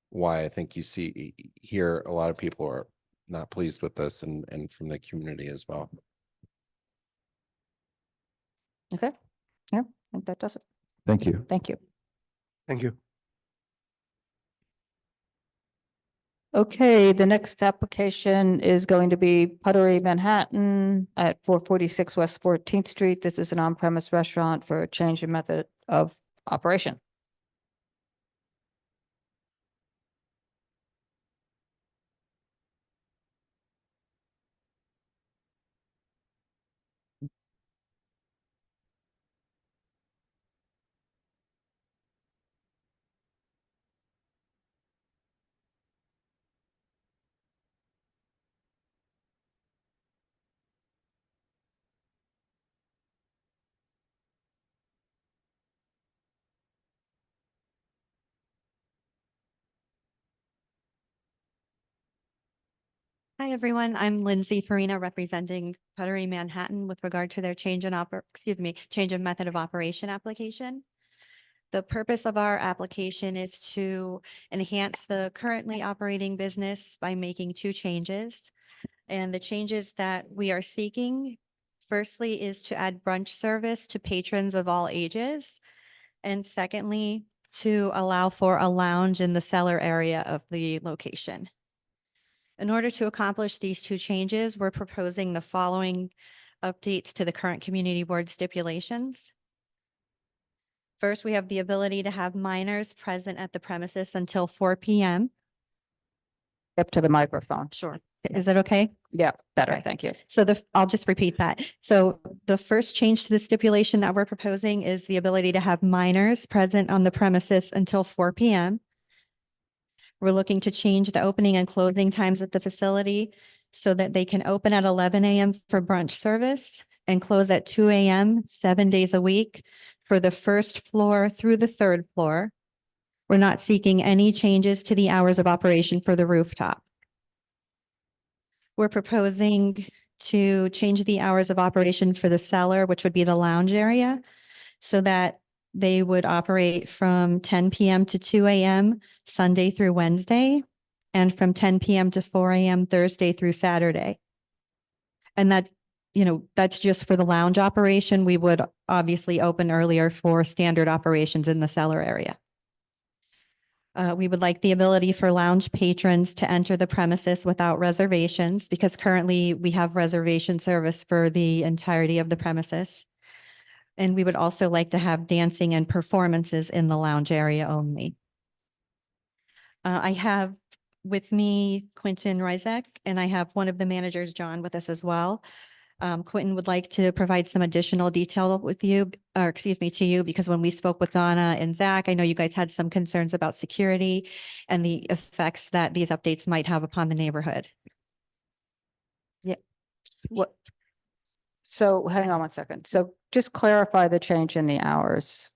why I think you see here a lot of people are not pleased with this, and from the community as well. Okay, yeah, I think that does it. Thank you. Thank you. Thank you. Okay, the next application is going to be Puttery Manhattan at 446 West 14th Street. This is an on-premise restaurant for a change in method of operation. Hi, everyone. I'm Lindsay Farina, representing Puttery Manhattan with regard to their change in method of operation application. The purpose of our application is to enhance the currently operating business by making two changes. And the changes that we are seeking, firstly, is to add brunch service to patrons of all ages. And secondly, to allow for a lounge in the cellar area of the location. In order to accomplish these two changes, we're proposing the following updates to the current community board stipulations. First, we have the ability to have minors present at the premises until 4 p.m. Up to the microphone. Sure. Is that okay? Yeah, better. Okay. Thank you. So I'll just repeat that. So the first change to the stipulation that we're proposing is the ability to have minors present on the premises until 4 p.m. We're looking to change the opening and closing times at the facility so that they can open at 11 a.m. for brunch service and close at 2 a.m. 7 days a week for the first floor through the third floor. We're not seeking any changes to the hours of operation for the rooftop. We're proposing to change the hours of operation for the cellar, which would be the lounge area, so that they would operate from 10 p.m. to 2 a.m. Sunday through Wednesday, and from 10 p.m. to 4 a.m. Thursday through Saturday. And that, that's just for the lounge operation. We would obviously open earlier for standard operations in the cellar area. We would like the ability for lounge patrons to enter the premises without reservations, because currently we have reservation service for the entirety of the premises. And we would also like to have dancing and performances in the lounge area only. I have with me Quentin Rizek, and I have one of the managers, John, with us as well. Quentin would like to provide some additional detail with you, or excuse me, to you, because when we spoke with Donna and Zach, I know you guys had some concerns about security and the effects that these updates might have upon the neighborhood. Yeah. What? So hang on one second. So just clarify the change in the hours.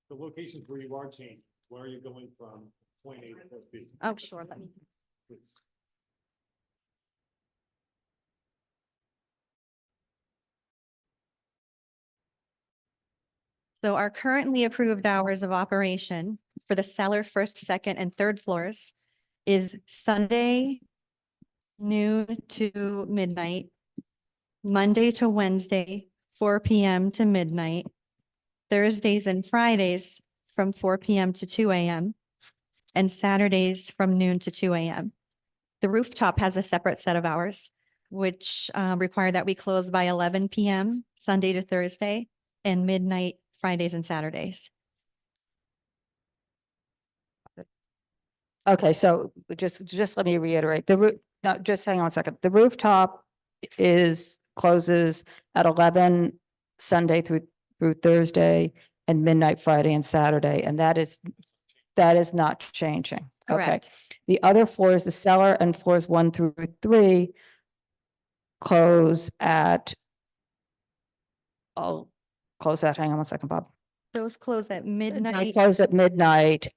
The locations where you are changing. Where are you going from 0.8 to 4 feet? Oh, sure, let me. Please. So our currently approved hours of operation for the cellar, first, second, and third floors is Sunday noon to midnight, Monday to Wednesday, 4 PM to midnight, Thursdays and Fridays from 4 PM to 2 AM, and Saturdays from noon to 2 AM. The rooftop has a separate set of hours, which require that we close by 11 PM, Sunday to Thursday, and midnight Fridays and Saturdays. Okay, so just let me reiterate, no, just hang on a second. The rooftop closes at 11 Sunday through Thursday and midnight Friday and Saturday, and that is not changing. Okay. Correct. The other floors, the cellar and floors 1 through 3 close at, I'll close that, hang on one second, Bob. Those close at They midnight close at midnight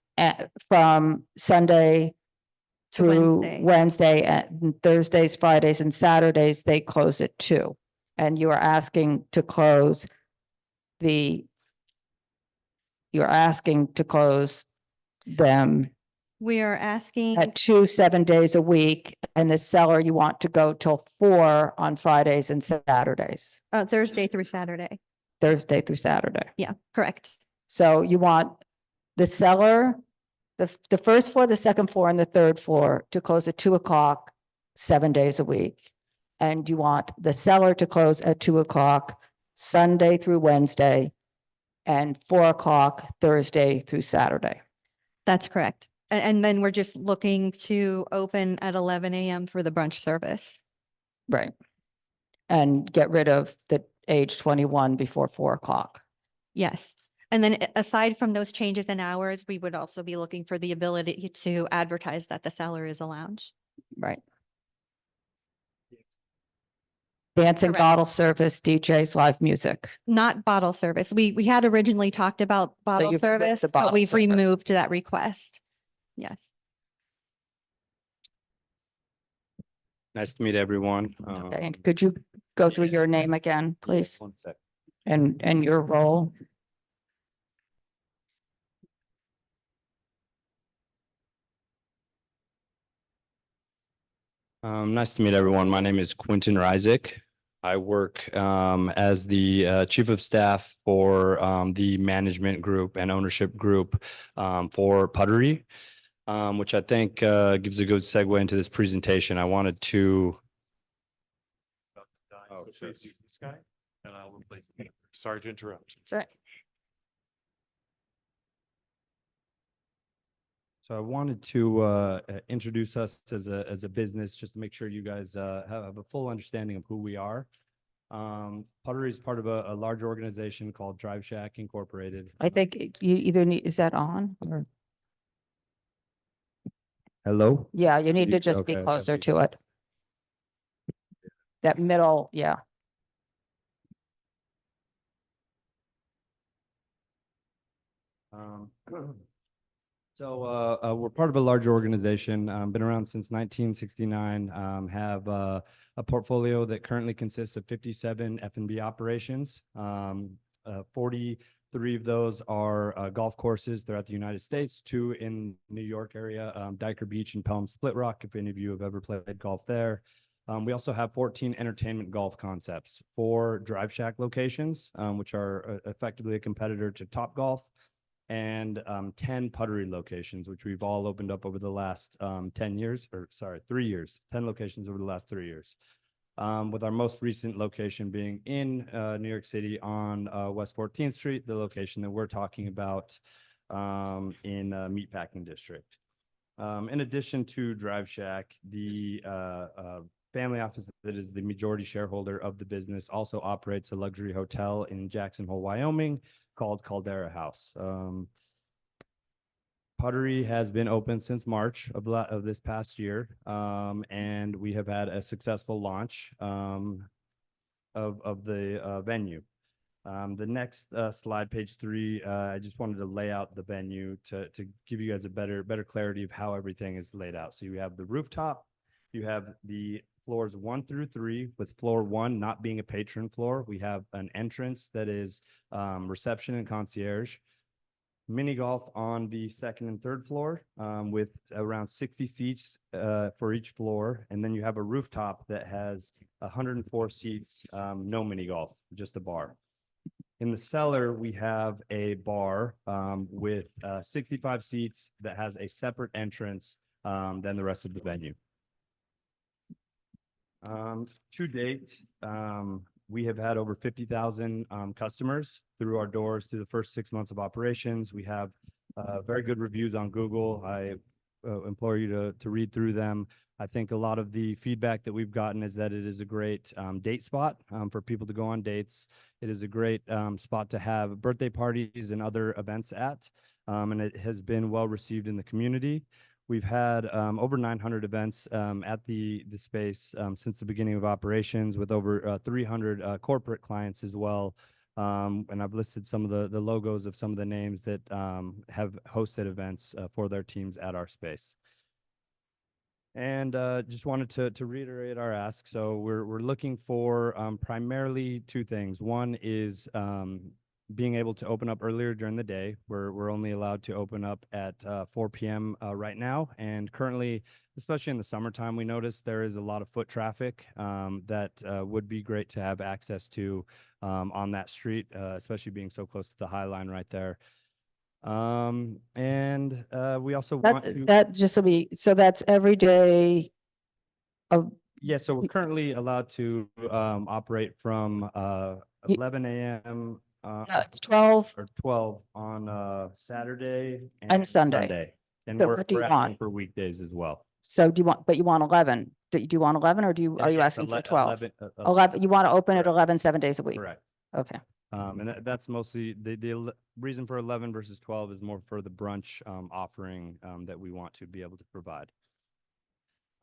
from Sunday to through Wednesday. Wednesday, and Thursdays, Fridays, and Saturdays, they close at 2. And you are asking to close them We are asking, at 2, 7 days a week, and the cellar you want to go till 4 on Fridays and Saturdays, Thursday through Saturday. Thursday through Saturday. Yeah, correct. So you want the cellar, the first floor, the second floor, and the third floor to close at 2 o'clock, 7 days a week. And you want the cellar to close at 2 o'clock, Sunday through Wednesday, and 4 o'clock, Thursday through Saturday. That's correct. And then we're just looking to open at 11 AM for the brunch service. Right. And get rid of the age 21 before 4 o'clock. Yes. And then aside from those changes in hours, we would also be looking for the ability to advertise that the cellar is a lounge. Right. Dancing, Correct. bottle service, DJs, live music. Not bottle service. We had originally talked about bottle you've ripped the service, but bottle we've service. removed that request. Yes. Nice to meet everyone. Okay, and could you go through your name again, please? 1 sec. And your role? Nice to meet everyone. My name is Quentin Reisig. I work as the chief of staff for the management group and ownership group for Puttery, which I think gives a good segue into this presentation. I wanted to. Oh, sure. This guy, and I'll replace the. Sorry to interrupt. That's right. So I wanted to introduce us as a business, just to make sure you guys have a full understanding of who we are. Puttery is part of a large organization called Drive Shack Incorporated. I think you either need, is that on? Or, Hello? yeah, you need to just be Okay, closer that'd be- to it. That middle, yeah. So we're part of a larger organization, been around since 1969, have a portfolio that currently consists of 57 F&B operations. 43 of those are golf courses throughout the United States, 2 in New York area, Diker Beach and Pelham Split Rock, if any of you have ever played golf there. We also have 14 entertainment golf concepts, 4 Drive Shack locations, which are effectively a competitor to Topgolf, and 10 Puttery locations, which we've all opened up over the last 10 years, or sorry, 3 years, 10 locations over the last 3 years. With our most recent location being in New York City on West 14th Street, the location that we're talking about in Meatpacking District. In addition to Drive Shack, the family office that is the majority shareholder of the business also operates a luxury hotel in Jackson Hole, Wyoming, called Caldera House. Puttery has been open since March of this past year, and we have had a successful launch of the venue. The next slide, page 3, I just wanted to lay out the venue to give you guys a better clarity of how everything is laid out. So you have the rooftop, you have the floors 1 through 3, with floor 1 not being a patron floor. We have an entrance that is reception and concierge. Mini golf on the 2nd and 3rd floor with around 60 seats for each floor. And then you have a rooftop that has 104 seats, no mini golf, just a bar. In the cellar, we have a bar with 65 seats that has a separate entrance than the rest of the venue. To date, we have had over 50,000 customers through our doors through the first 6 months of operations. We have very good reviews on Google. I implore you to read through them. I think a lot of the feedback that we've gotten is that it is a great date spot for people to go on dates. It is a great spot to have birthday parties and other events at, and it has been well received in the community. We've had over 900 events at the space since the beginning of operations, with over 300 corporate clients as well. And I've listed some of the logos of some of the names that have hosted events for their teams at our space. And just wanted to reiterate our ask. So we're looking for primarily 2 things. One is being able to open up earlier during the day. We're only allowed to open up at 4 p.m. Right now. And currently, especially in the summertime, we notice there is a lot of foot traffic that would be great to have access to on that street, especially being so close to the High Line right there. And we also want to, That just will be, so that's every day of, yeah, so we're currently allowed to operate from 11 a.m. no, it's 12 or 12 on Saturday and Sunday. And So we're what do you asking want? for weekdays as well. So do you want, but you want 11? Do you want 11 or are you Yes, asking for 12? 11, 11, you want to open at correct. 11, 7 days a week? Correct. Okay. And that's mostly the reason for 11 versus 12 is more for the brunch offering that we want to be able to provide.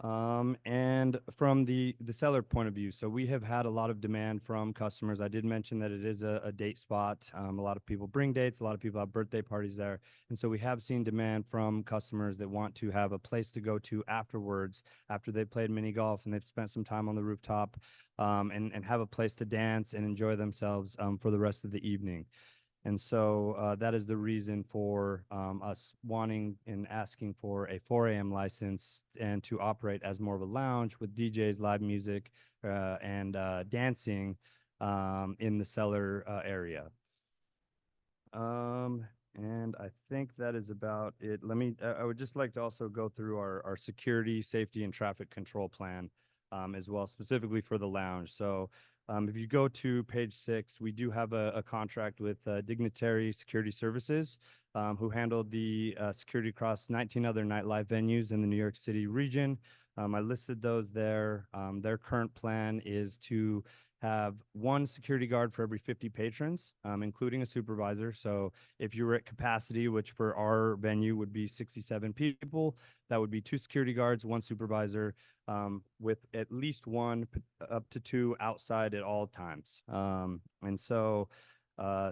And from the Cellar point of view, so we have had a lot of demand from customers. I did mention that it is a date spot. A lot of people bring dates, a lot of people have birthday parties there. And so we have seen demand from customers that want to have a place to go to afterwards, after they've played mini golf and they've spent some time on the rooftop, and have a place to dance and enjoy themselves for the rest of the evening. And so that is the reason for us wanting and asking for a 4 a.m. license and to operate as more of a lounge with DJs, live music, and dancing in the Cellar area. And I think that is about it. I would just like to also go through our security, safety, and traffic control plan as well, specifically for the lounge. So if you go to page 6, we do have a contract with Dignitary Security Services, who handled the security across 19 other nightlife venues in the New York City region. I listed those there. Their current plan is to have 1 security guard for every 50 patrons, including a supervisor. So if you were at capacity, which for our venue would be 67 people, that would be 2 security guards, 1 supervisor, with at least 1 up to 2 outside at all times. And so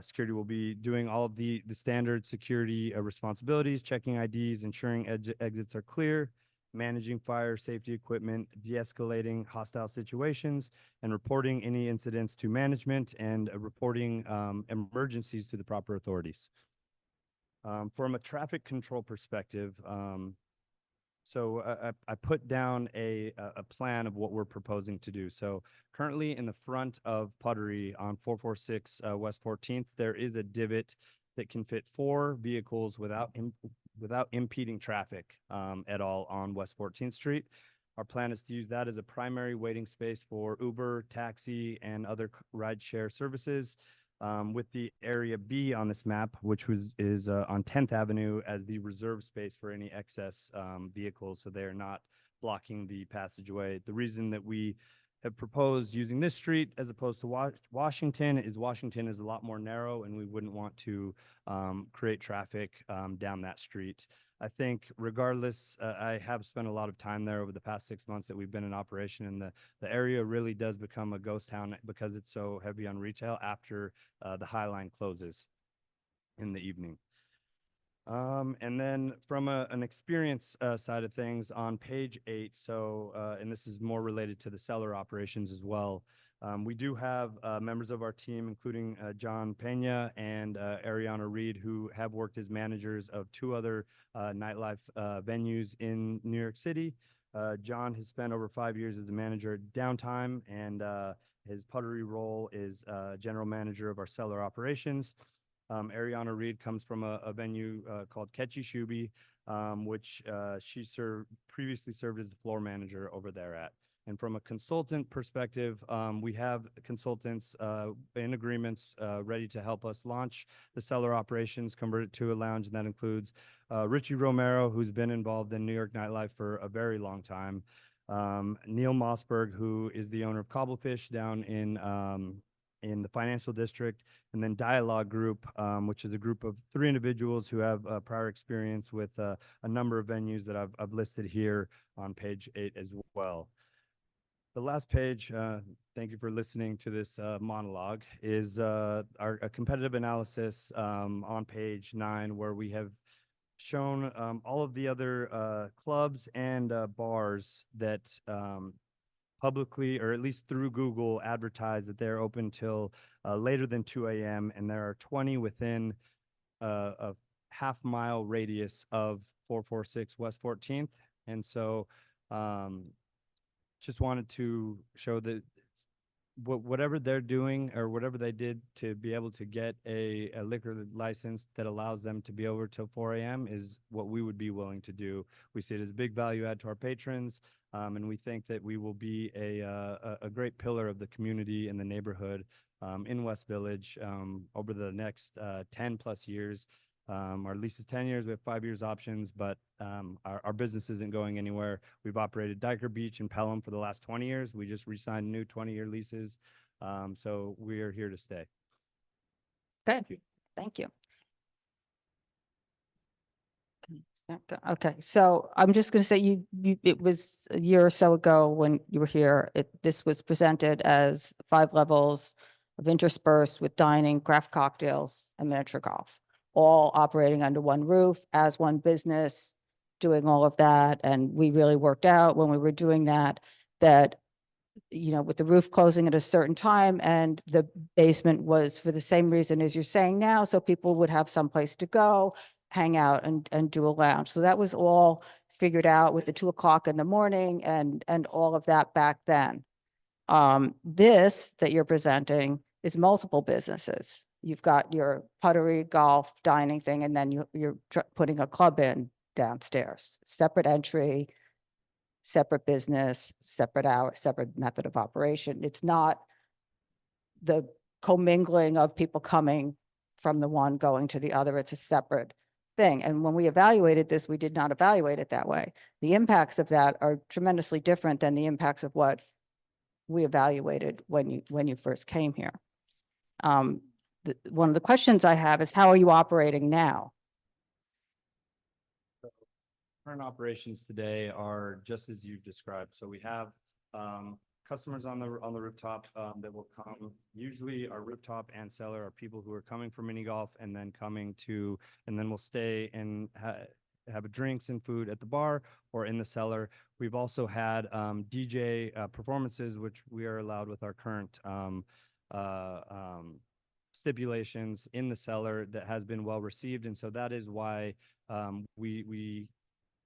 security will be doing all of the standard security responsibilities, checking IDs, ensuring exits are clear, managing fire safety equipment, de-escalating hostile situations, and reporting any incidents to management, and reporting emergencies to the proper authorities. From a traffic control perspective, so I put down a plan of what we're proposing to do. So currently in the front of Puttery on 446 West 14th, there is a divot that can fit 4 vehicles without impeding traffic at all on West 14th Street. Our plan is to use that as a primary waiting space for Uber, taxi, and other rideshare services, with the area B on this map, which is on 10th Avenue, as the reserve space for any excess vehicles, so they are not blocking the passageway. The reason that we have proposed using this street as opposed to Washington is Washington is a lot more narrow, and we wouldn't want to create traffic down that street. I think regardless, I have spent a lot of time there over the past 6 months that we've been in operation, and the area really does become a ghost town because it's so heavy on retail after the High Line closes in the evening. And then from an experience side of things on page 8, and this is more related to the cellar operations as well. We do have members of our team, including John Pena and Ariana Reed, who have worked as managers of 2 other nightlife venues in New York City. John has spent over 5 years as a manager at Downtime, and his Puttery role is general manager of our cellar operations. Ariana Reed comes from a venue called Ketchy Shuby, which she previously served as the floor manager over there at. And from a consultant perspective, we have consultants in agreements ready to help us launch the cellar operations, convert it to a lounge, and that includes Richie Romero, who's been involved in New York nightlife for a very long time, Neil Mossberg, who is the owner of Cobblefish down in the financial district, and then Dialogue Group, which is a group of 3 individuals who have prior experience with a number of venues that I've listed here on page 8 as well. The last page, thank you for listening to this monologue, is a competitive analysis on page 9, where we have shown all of the other clubs and bars that publicly, or at least through Google, advertise that they're open till later than 2 a.m. And there are 20 within a half-mile radius of 446 West 14th. And so just wanted to show that whatever they're doing or whatever they did to be able to get a liquor license that allows them to be over till 4 a.m. is what we would be willing to do. We see it as a big value add to our patrons, and we think that we will be a great pillar of the community and the neighborhood in West Village over the next 10 plus years. Our lease is 10 years. We have 5 years options, but our business isn't going anywhere. We've operated Diker Beach and Pelham for the last 20 years. We just re-signed new 20-year leases. So we are here to stay. Good. Thank you. Okay, so I'm just going to say it was a year or so ago when you were here. This was presented as 5 levels of interspersed with dining, craft cocktails, and miniature golf, all operating under one roof as one business, doing all of that. And we really worked out when we were doing that, with the roof closing at a certain time and the basement was for the same reason as you're saying now, so people would have someplace to go, hang out and do a lounge. So that was all figured out with the 2 o'clock in the morning and all of that back then. This that you're presenting is multiple businesses. You've got your Puttery, golf, dining thing, and then you're putting a club in downstairs. Separate entry, separate business, separate hour, separate method of operation. It's not the commingling of people coming from the one going to the other. It's a separate thing. And when we evaluated this, we did not evaluate it that way. The impacts of that are tremendously different than the impacts of what we evaluated when you first came here. One of the questions I have is, how are you operating now? Current operations today are just as you've described. So we have customers on the rooftop that will come. Usually our rooftop and cellar are people who are coming for mini golf and then we'll stay and have drinks and food at the bar or in the cellar. We've also had DJ performances, which we are allowed with our current stipulations in the cellar, that has been well received. And so that is why we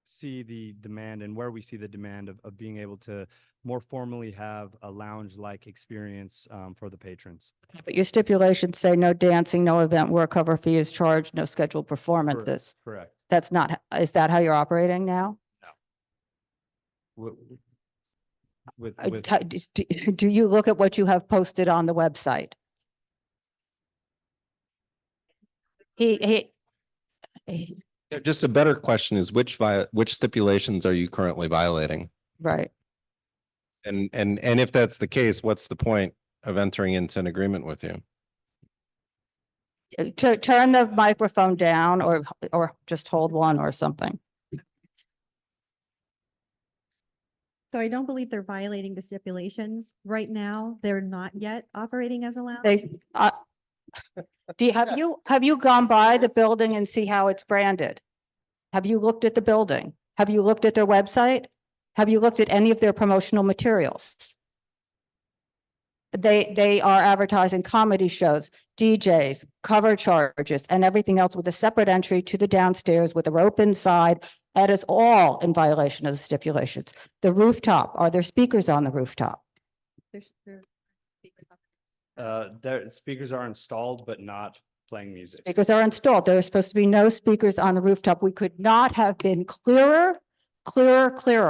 see the demand, and where we see the demand of being able to more formally have a lounge-like experience for the patrons. But your stipulations say no dancing, no event where a cover fee is charged, no scheduled performances. Correct. That's not, is that how you're operating now? No. Do you look at what you have posted on the website? Just a better question is which stipulations are you currently violating? Right. And if that's the case, what's the point of entering into an agreement with you? Turn the microphone down or just hold one or something. So I don't believe they're violating the stipulations. Right now, they're not yet operating as a lounge. They, have you gone by the building and see how it's branded? Have you looked at the building? Have you looked at their website? Have you looked at any of their promotional materials? They are advertising comedy shows, DJs, cover charges, and everything else with a separate entry to the downstairs with a rope inside. That is all in violation of the stipulations. The rooftop, are there speakers on the rooftop? Their speakers are installed, but not playing music. Speakers are installed. There are supposed to be no speakers on the rooftop. We could not have been clearer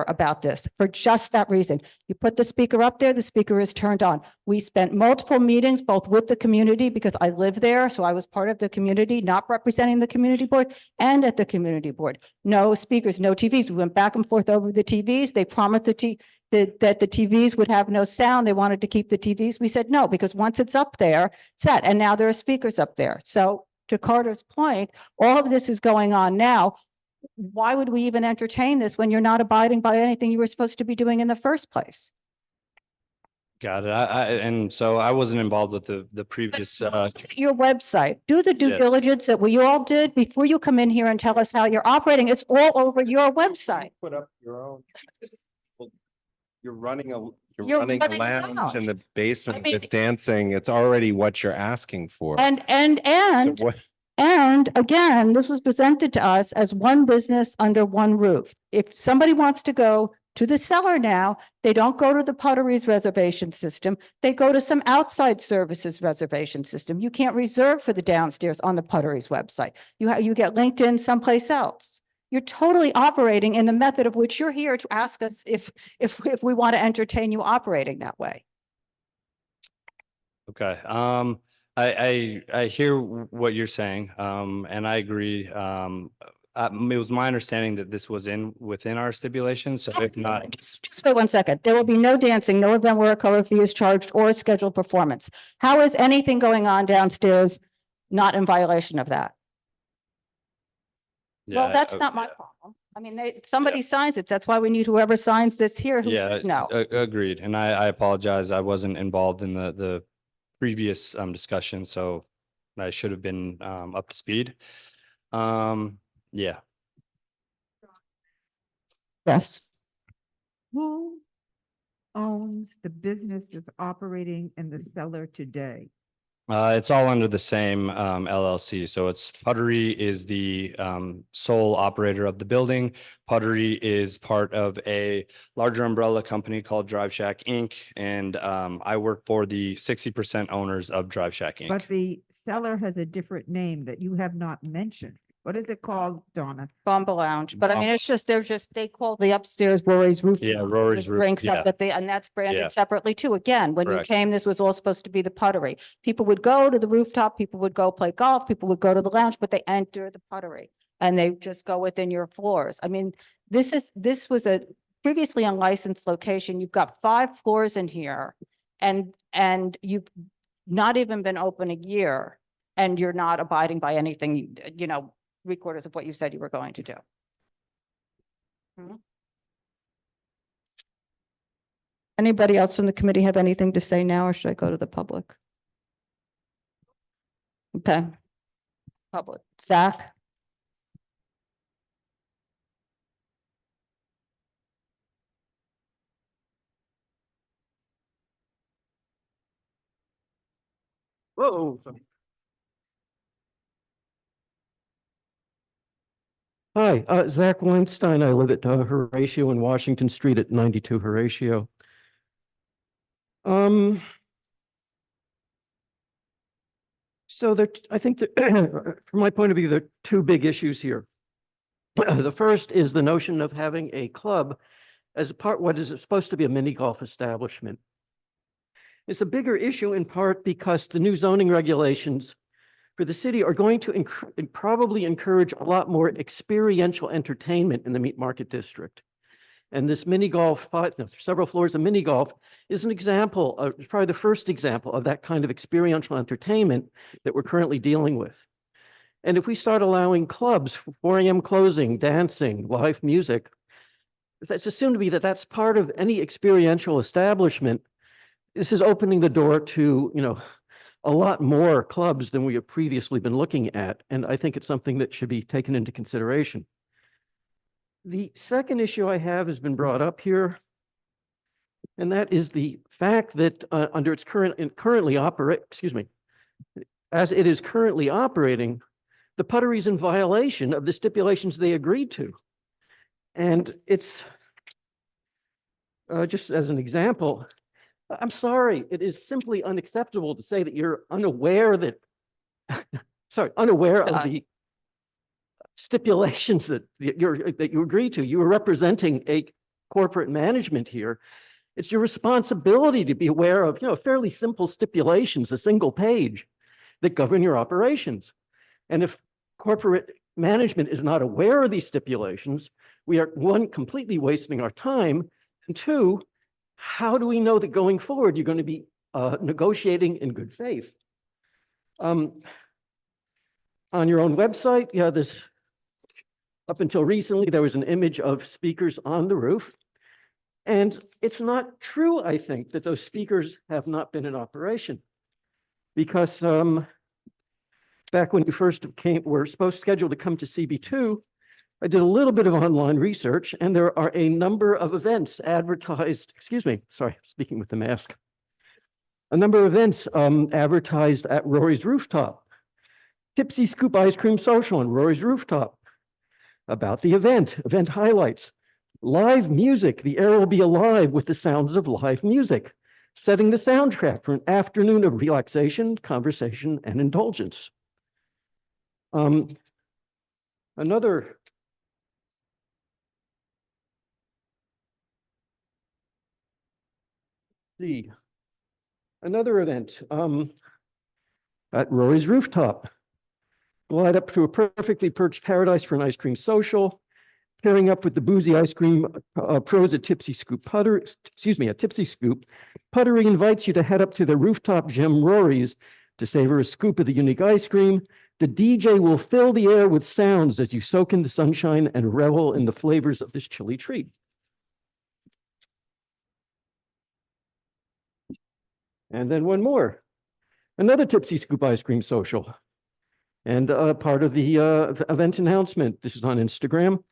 about this for just that reason. You put the speaker up there, the speaker is turned on. We spent multiple meetings, both with the community, because I live there, so I was part of the community, not representing the community board, and at the community board. No speakers, no TVs. We went back and forth over the TVs. They promised that the TVs would have no sound. They wanted to keep the TVs. We said no, because once it's up there, set, and now there are speakers up there. So to Carter's point, all of this is going on now. Why would we even entertain this when you're not abiding by anything you were supposed to be doing in the first place? Got it. And so I wasn't involved with the previous, Your website, do the due Yes. diligence that we all did before you come in here and tell us how you're operating. It's all over your website. Put up your own. You're running a You're running a lounge lounge. in the basement I mean- with dancing. It's already what you're asking for. And So what? And again, this was presented to us as one business under one roof. If somebody wants to go to the Cellar now, they don't go to the Puttery's reservation system. They go to some outside services reservation system. You can't reserve for the downstairs on the Puttery's website. You get linked in someplace else. You're totally operating in the method of which you're here to ask us if we want to entertain you operating that way. okay. I hear what you're saying, and I agree. It was my understanding that this was within our stipulations, so if not. Just wait one second. There will be no dancing, no event where a cover fee is charged or a scheduled performance. How is anything going on downstairs not in violation of that? Well, Yeah, that's not my problem. I mean, somebody signs it. That's why we need whoever signs this here. Yeah, No. agreed. And I apologize. I wasn't involved in the previous discussion, so I should have been up to speed. Yeah. Yes. Who owns the business that's operating in the Cellar today? It's all under the same LLC. So it's Puttery is the sole operator of the building. Puttery is part of a larger umbrella company called Drive Shack Inc. And I work for the 60% owners of Drive Shack Inc. But the Cellar has a different name that you have not mentioned. What is it called, Donna? Bomba Lounge, but I mean, it's just, they call the upstairs Rory's Roof. Yeah, Rory's Roof, Drinks yeah. up at and that's Yeah. branded separately too. Again, when you Correct. came, this was all supposed to be the Puttery. People would go to the rooftop, people would go play golf, people would go to the lounge, but they enter the Puttery and they just go within your floors. I mean, this was a previously unlicensed location. You've got 5 floors in here and you've not even been open a year and you're not abiding by anything, 3/4 of what you said you were going to do. Anybody else from the committee have anything to say now, or should I go to the public? Okay. Public. Zach? Whoa. Hi, Zach Weinstein. I live at Horatio in Washington Street at 92 Horatio. So I think that from my point of view, there are 2 big issues here. The first is the notion of having a club as a part, what is supposed to be a mini golf establishment. It's a bigger issue in part because the new zoning regulations for the city are going to probably encourage a lot more experiential entertainment in the Meat Market District. And this mini golf, several floors of mini golf, is an example, probably the first example of that kind of experiential entertainment that we're currently dealing with. And if we start allowing clubs, 4 a.m. closing, dancing, live music, that's assumed to be that that's part of any experiential establishment. This is opening the door to, a lot more clubs than we have previously been looking at. And I think it's something that should be taken into consideration. The second issue I have has been brought up here, and that is the fact that under its as it is currently operating, the Puttery is in violation of the stipulations they agreed to. And it's just as an example, I'm sorry, it is simply unacceptable to say that you're unaware that, unaware of the stipulations that you agreed to. You were representing a corporate management here. It's your responsibility to be aware of, fairly simple stipulations, a single page that govern your operations. And if corporate management is not aware of these stipulations, we are, one, completely wasting our time, and two, how do we know that going forward you're going to be negotiating in good faith? On your own website, this, up until recently, there was an image of speakers on the roof. And it's not true, I think, that those speakers have not been in operation. Because back when you first were scheduled to come to CB2, I did a little bit of online research, and there are a number of events advertised, speaking with the mask. A number of events advertised at Rory's Rooftop. Tipsy Scoop Ice Cream Social on Rory's Rooftop. About the event highlights. Live music, the air will be alive with the sounds of live music, setting the soundtrack for an afternoon of relaxation, conversation, and indulgence. Another event at Rory's Rooftop. Glide up to a perfectly perched paradise for an ice cream social. Pairing up with the boozy ice cream pros at Tipsy Scoop. Puttery invites you to head up to the rooftop gem Rory's to savor a scoop of the unique ice cream. The DJ will fill the air with sounds as you soak in the sunshine and revel in the flavors of this chilly treat. And then one more, another Tipsy Scoop ice cream social. And part of the event announcement, this is on Instagram.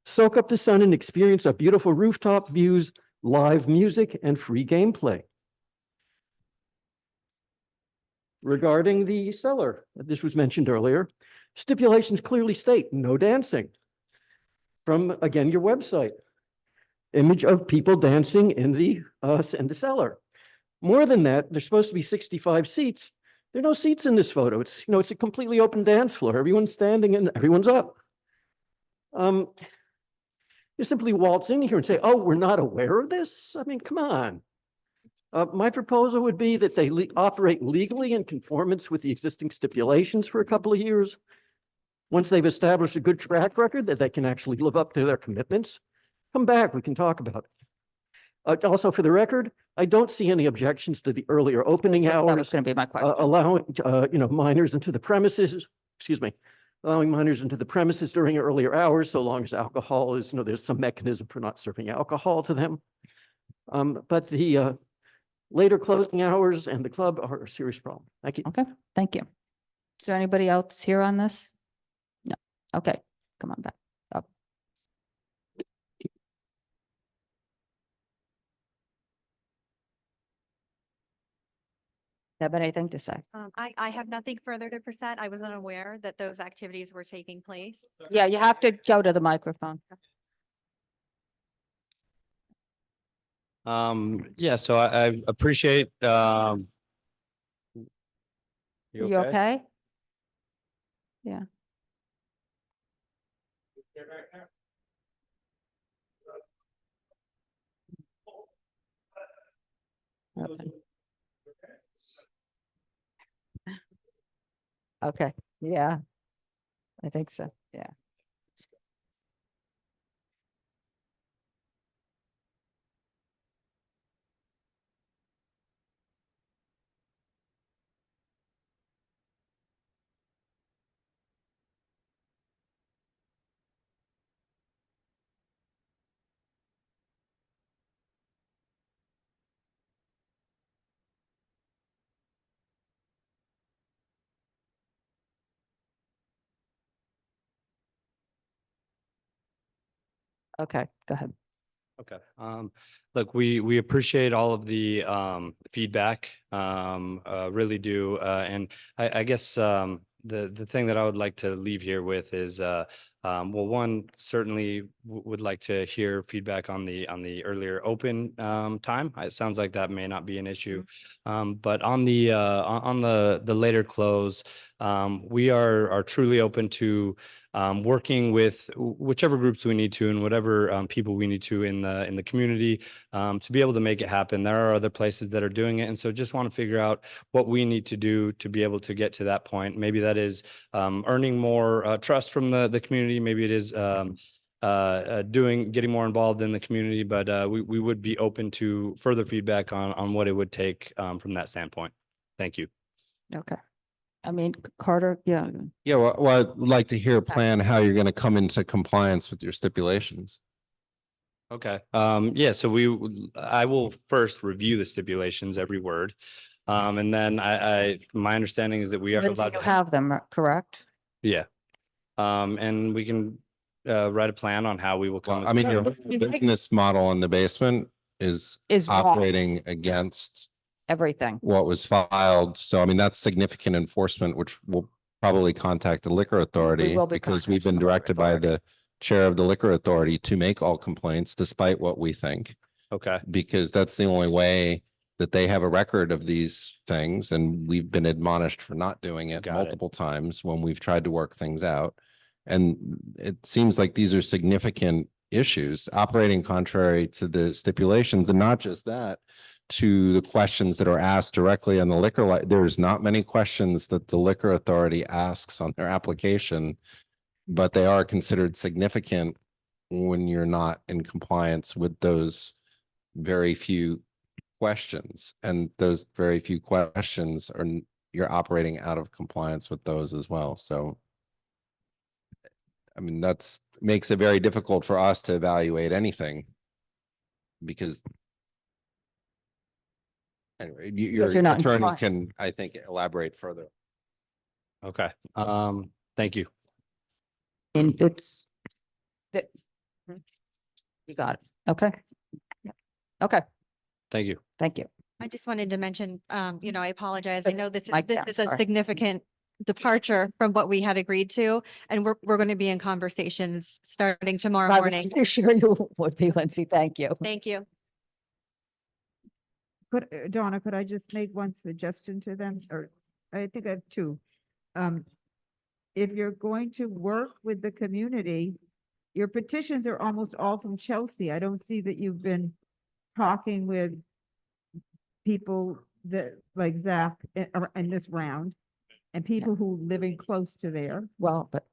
Soak up the sun and experience our beautiful rooftop views, live music, and free gameplay. Regarding the cellar, this was mentioned earlier, stipulations clearly state no dancing. From, again, your website, image of people dancing in the cellar. More than that, there's supposed to be 65 seats. There are no seats in this photo. It's, it's a completely open dance floor. Everyone's standing and everyone's up. You simply waltz in here and say, oh, we're not aware of this? I mean, come on. My proposal would be that they operate legally in conformance with the existing stipulations for a couple of years. Once they've established a good track record that they can actually live up to their commitments, come back, we can talk about it. Also, for the record, I don't see any objections to the earlier opening hours. That was going to be my question. Allowing, minors into the premises, allowing minors into the premises during earlier hours, so long as alcohol is, there's some mechanism for not serving alcohol to them. But the later closing hours and the club are a serious problem. Thank you. Okay, thank you. Is there anybody else here on this? No. Okay, come on back up. Have anything to say? I have nothing further to present. I was unaware that those activities were taking place. Yeah, you have to go to the microphone. Yeah, so I appreciate, You okay? Yeah. Okay. Okay, yeah, I think so, yeah. Okay, go ahead. Okay, look, we appreciate all of the feedback, really do. And I guess the thing that I would like to leave here with is well, one, certainly would like to hear feedback on the earlier open time. It sounds like that may not be an issue. But on the later close, we are truly open to working with whichever groups we need to and whatever people we need to in the community to be able to make it happen. There are other places that are doing it, and so just want to figure out what we need to do to be able to get to that point. Maybe that is earning more trust from the community. Maybe it is getting more involved in the community. But we would be open to further feedback on what it would take from that standpoint. Thank you. Okay. I mean, Carter, yeah. Yeah, well, I'd like to hear a plan how you're going to come into compliance with your stipulations. Okay, yeah, so I will first review the stipulations, every word. And then my understanding is that we are Lindsay, allowed you to. have them, correct? Yeah. And we can write a plan on how we will come. Well, I mean, your business model in the basement is wrong. operating against Everything. what was filed. So, I mean, that's significant enforcement, which will probably contact the liquor authority will be because we've contacting been the liquor directed by the chair of the liquor authority to make all complaints despite what we think, Okay, because that's the only way that they have a record of these things. And we've been admonished for not doing it Got it. multiple times when we've tried to work things out. And it seems like these are significant issues operating contrary to the stipulations, and not just that, to the questions that are asked directly on the there's not many questions that the liquor authority asks on their application, but they are considered significant when you're not in compliance with those very few questions. And those very few questions are, you're operating out of compliance with those as well. So I mean, that's makes it very difficult for us to evaluate anything because anyway, your you're not in attorney compliance. can, I think, elaborate further. okay. Thank you. And it's that you got it. Okay. Yeah. Okay. Thank you. Thank you. I just wanted to mention, I apologize. I know this Mike, this yeah, is a sorry. significant departure from what we had agreed to, and we're going to be in conversations starting tomorrow I was morning. pretty sure you would be, Lindsay. Thank you. Thank you. Donna, could I just make one suggestion to them? Or I think I have two. If you're going to work with the community, your petitions are almost all from Chelsea. I don't see that you've been talking with people that like Zach in this round and people who living close to there. Well, but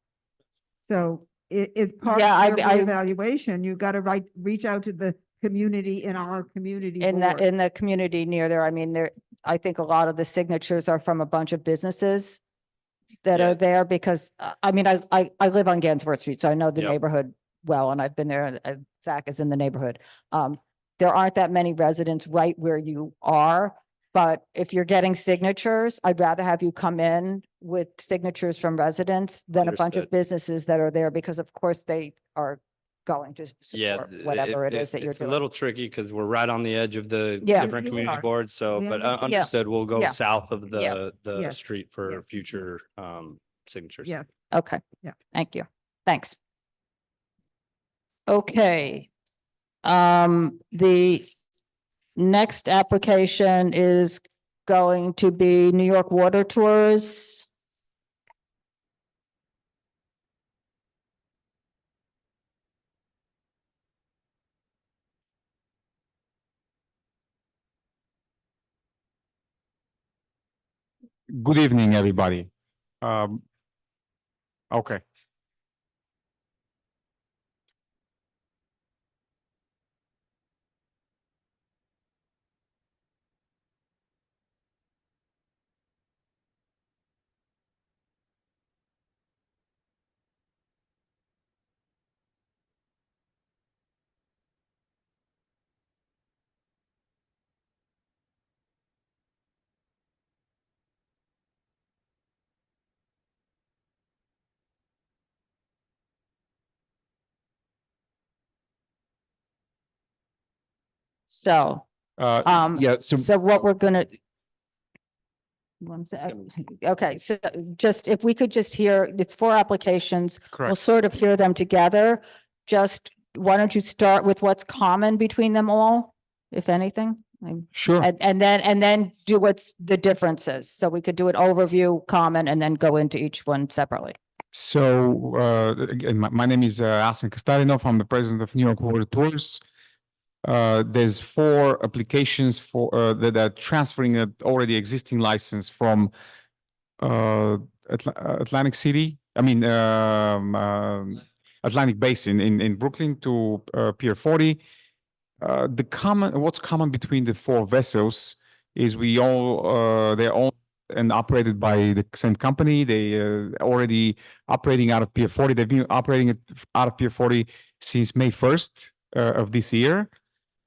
So it is part Yeah, of your evaluation. You got to reach out to the community in our community. in board. the community near there, I mean, I think a lot of the signatures are from a bunch of businesses that Yeah. are there because, I mean, I live on Gansworth Street, so I know the Yep. neighborhood well, and I've been there, Zach is in the neighborhood. There aren't that many residents right where you are, but if you're getting signatures, I'd rather have you come in with signatures from residents than a bunch of Understood. businesses that are there, because of course they are going to Yeah, support whatever it is that you're it's a doing. little tricky because we're right on the edge of the Yeah. different We community are. boards. So, We but understand. Yeah. understood, we'll go Yeah. south of Yeah. the Yes. street for Yes. future signatures. Yes. Okay. Yeah. Thank you. Thanks. Okay. The next application is going to be New York Water Tours. Good evening, everybody. Okay. So, Yeah, so so what we're gonna. One sec. Okay, so just, if we could just hear, it's 4 applications. We'll correct. sort of hear them together. Just, why don't you start with what's common between them all, if anything? Sure. And then do what's the differences. So we could do an overview, common, and then go into each one separately. So, again, my name is Asen Kastarinov. I'm the president of New York World Tours. There's 4 applications for that are transferring an already existing license from Atlantic City. I mean, Atlantic Basin in Brooklyn to Pier 40. What's common between the 4 vessels is they're all and operated by the same company. They already operating out of Pier 40. They've been operating out of Pier 40 since May 1st of this year.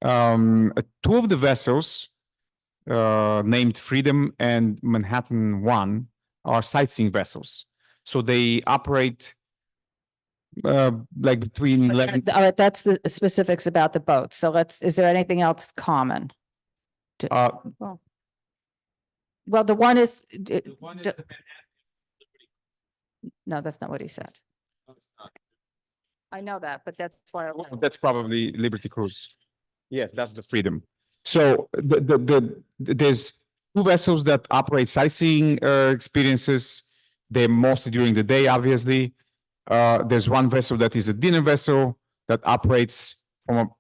2 of the vessels, named Freedom and Manhattan 1, are sightseeing vessels. So they operate like between 11. All right, that's the specifics about the boat. So is there anything else common? Well, the one is. No, that's not what he said. I know that, but that's why. That's probably Liberty Cruise. Yes, that's the Freedom. So there's 2 vessels that operate sightseeing experiences. They're mostly during the day, obviously. There's 1 vessel that is a dinner vessel that operates from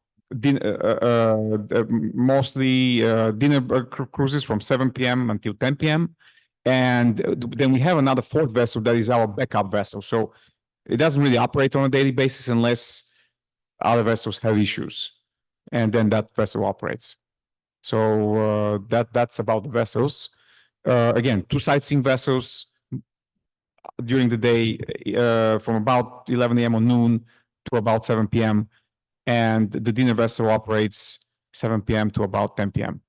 mostly dinner cruises from 7 p.m. until 10 p.m. And then we have another 4th vessel that is our backup vessel. So it doesn't really operate on a daily basis unless other vessels have issues. And then that vessel operates. So that's about the vessels. Again, 2 sightseeing vessels during the day from about 11 a.m. or noon to about 7 p.m. And the dinner vessel operates 7 p.m. to about 10 p.m.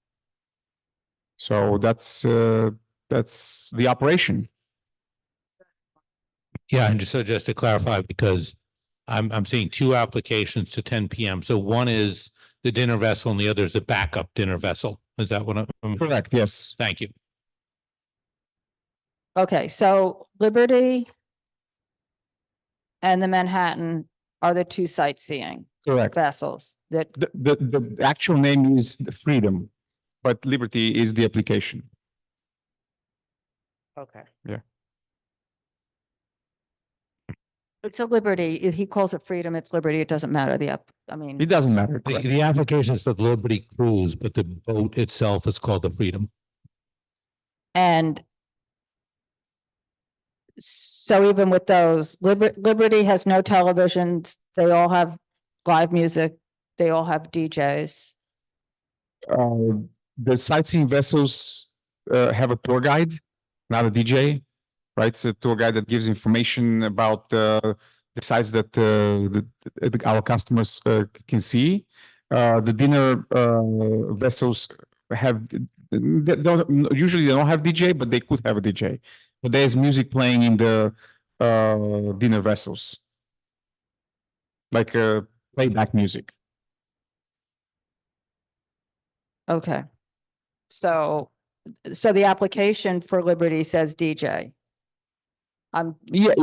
So that's the operation. Yeah, and just to clarify, because I'm seeing 2 applications to 10 p.m. So one is the dinner vessel and the other is a backup dinner vessel. Is that what I'm? Correct, yes. Thank you. Okay, so Liberty and the Manhattan are the 2 sightseeing Correct. vessels that. The actual name is Freedom, but Liberty is the application. Okay. Yeah. It's a Liberty. He calls it Freedom. It's Liberty. It doesn't matter. I mean. It doesn't matter. The application is the Liberty Cruise, but the boat itself is called the Freedom. And so even with those, Liberty has no televisions. They all have live music. They all have DJs. The sightseeing vessels have a tour guide, not a DJ, right? It's a tour guide that gives information about the sites that our customers can see. The dinner vessels usually they don't have DJ, but they could have a DJ. But there's music playing in the dinner vessels, like playback music. Okay. So the application for Liberty says DJ. Yeah,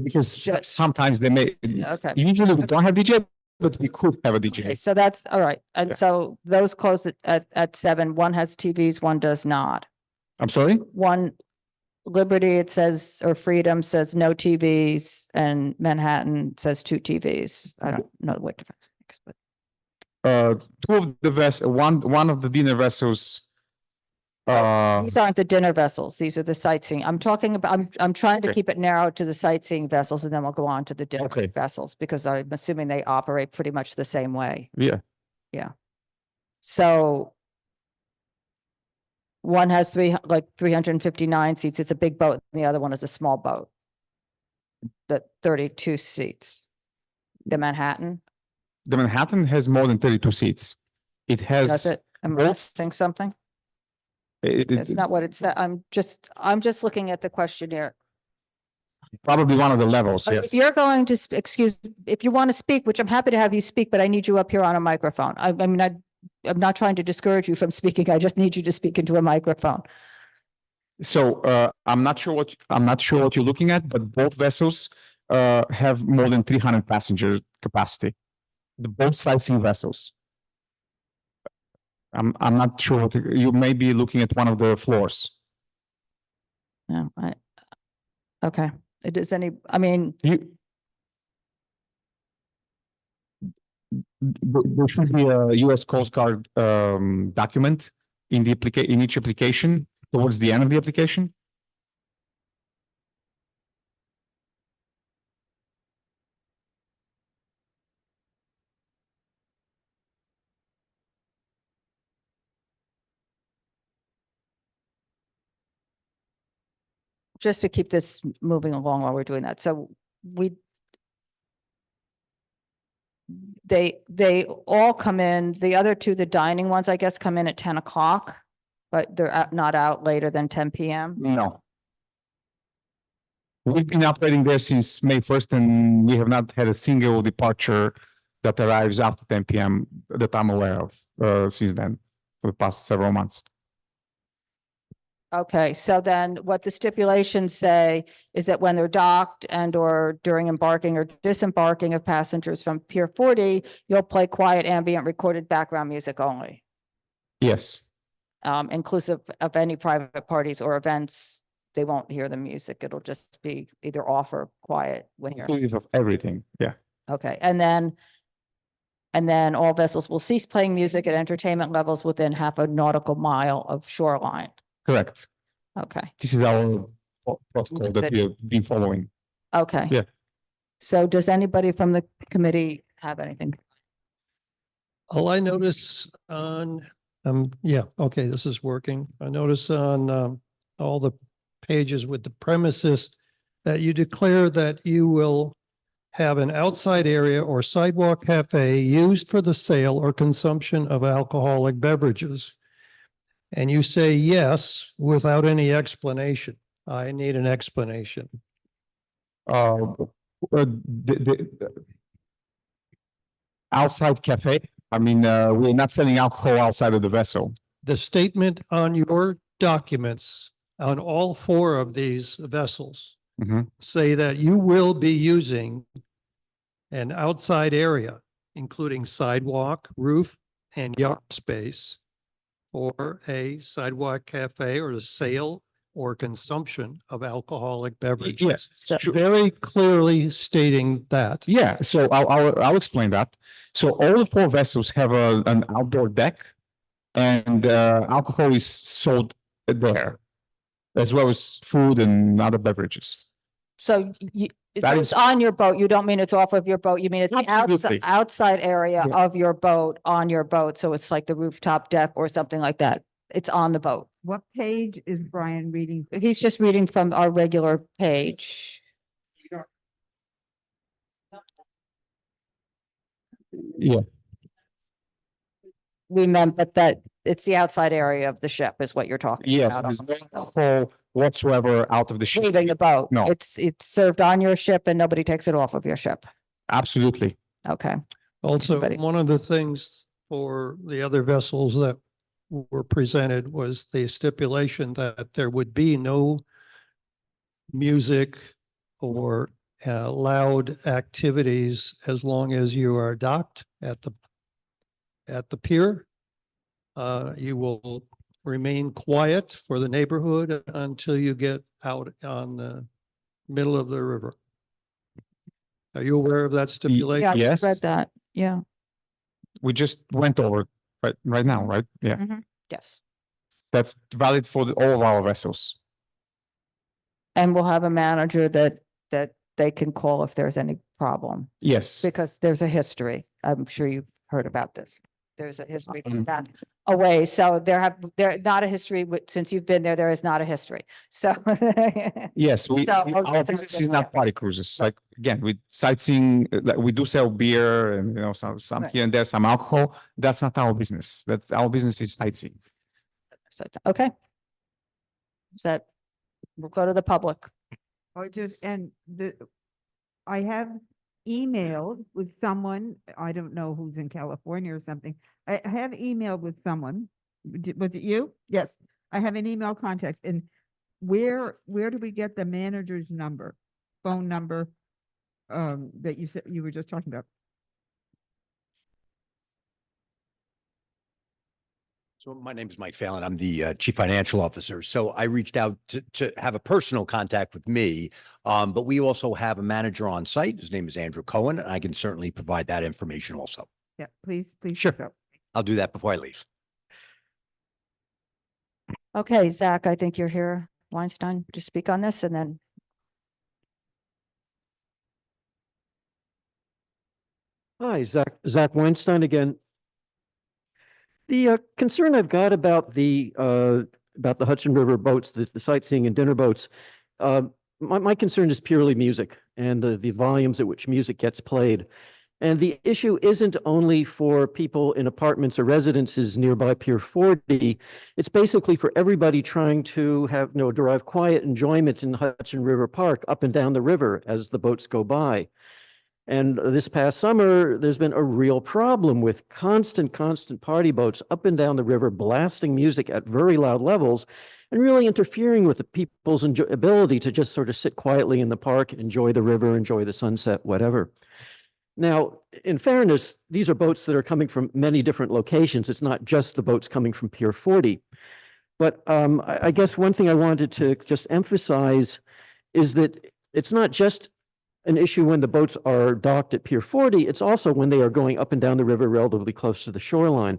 because sometimes they may. Okay. Usually we don't have DJ, but we could have a DJ. Okay, so that's all right. And Yeah. so those close at 7. One has TVs, one does not. I'm sorry? One, Liberty, it says, or Freedom says no TVs, and Manhattan says 2 TVs. I don't know what difference it makes, but. 2 of the one of the dinner vessels. These aren't the dinner vessels. These are the sightseeing. I'm talking about, I'm trying to Okay. keep it narrow to the sightseeing vessels, and then we'll go on to the dinner Okay. vessels, because I'm assuming they operate pretty much the same way. Yeah. So one has 359 seats. It's a big boat. And the other one is a small boat. The 32 seats. The Manhattan, The Manhattan has more than 32 seats. It has. does it? Am I both- missing something? it- It's not what it said. I'm just looking at the questionnaire. Probably one of the levels, If yes. you're going to, if you want to speak, which I'm happy to have you speak, but I need you up here on a microphone. I mean, I'm not trying to discourage you from speaking. I just need you to speak into a microphone. So I'm not sure what you're looking at, but both vessels have more than 300 passenger capacity. The both sightseeing vessels. I'm not sure you may be looking at one of the floors. No, okay. Does I mean, there should be a US Coast Guard document in the in each application towards the end of the application. just to keep this moving along while we're doing that. So they all come in, the other two, the dining ones, I guess, come in at 10 o'clock, but they're not out later than 10 PM. No. We've been operating there since May 1st, and we have not had a single departure that arrives after 10 PM that I'm aware of since then, for the past several months. Okay, so then what the stipulations say is that when they're docked and or during embarking or disembarking of passengers from Pier 40, you'll play quiet ambient recorded background music only, Yes, inclusive of any private parties or events. They won't hear the music. It'll just be either off or quiet when you're. inclusive of everything, yeah. Okay, and then all vessels will cease playing music at entertainment levels within half a nautical mile of shoreline. Correct. Okay, This is our protocol that we have been following. okay. Yeah. So does anybody from the committee have anything? All I notice on, yeah, okay, this is working. I notice on all the pages with the premises that you declare that you will have an outside area or sidewalk cafe used for the sale or consumption of alcoholic beverages. And you say yes without any explanation. I need an explanation. The outside cafe, I mean, we're not selling alcohol outside of the vessel. The statement on your documents on all four of these vessels say that you will be using an outside area, including sidewalk, roof, and yard space for a sidewalk cafe or the sale or consumption of alcoholic beverages. Yes, sure. Very clearly stating that. Yeah, so I'll explain that. So all the four vessels have an outdoor deck, and alcohol is sold there, as well as food and other beverages. So That it's is- on your boat. You don't mean it's off of your boat. You mean it's the Absolutely. outside area Yeah. of your boat, on your boat. So it's like the rooftop deck or something like that. It's on the boat. What page is Brian reading? He's just reading from our regular page. Yeah, We meant, but that it's the outside area of the ship is what you're talking yes, about. there's no alcohol whatsoever out of the ship. Leaving the boat. No. It's served on your ship and nobody takes it off of your ship. Absolutely. Okay. Also, Anybody? one of the things for the other vessels that were presented was the stipulation that there would be no music or loud activities as long as you are docked at the pier. You will remain quiet for the neighborhood until you get out on the middle of the river. Are you aware of that stipulation? Yeah, I Yes. read that. Yeah. We just went over it right now, right? Yeah, Mhm. Yes. that's valid for all of our vessels. And we'll have a manager that they can call if there's any problem, Yes, because there's a history. I'm sure you've heard about this. There's a history from that away. So there not a history since you've been there, there is not a history. So. yes, So, our business is not party cruises. Like, again, we sightseeing, like, we do sell beer and, some Right. here and there, some alcohol. That's not our business. Our business is sightseeing. So okay. Is that, we'll go to the public. Or just, and I have emailed with someone, I don't know who's in California or something. I have emailed with someone. Was it you? Yes, I have an email contact. And where do we get the manager's number, phone number, that you said you were just talking about? So my name is Mike Fallon. I'm the Chief Financial Officer. So I reached out to have a personal contact with me, but we also have a manager on site. His name is Andrew Cohen, and I can certainly provide that information also. Yeah, please. Sure. do so. I'll do that before I leave. Okay, Zach, I think you're here, Weinstein, to speak on this, and then Hi, Zach Weinstein again. The concern I've got about the Hudson River boats, the sightseeing and dinner boats, my concern is purely music and the volumes at which music gets played. And the issue isn't only for people in apartments or residences nearby Pier 40. It's basically for everybody trying to derive quiet enjoyment in Hudson River Park up and down the river as the boats go by. And this past summer, there's been a real problem with constant party boats up and down the river, blasting music at very loud levels and really interfering with the people's ability to just sort of sit quietly in the park, enjoy the river, enjoy the sunset, whatever. Now, in fairness, these are boats that are coming from many different locations. It's not just the boats coming from Pier 40. But I guess one thing I wanted to just emphasize is that it's not just an issue when the boats are docked at Pier 40, it's also when they are going up and down the river relatively close to the shoreline.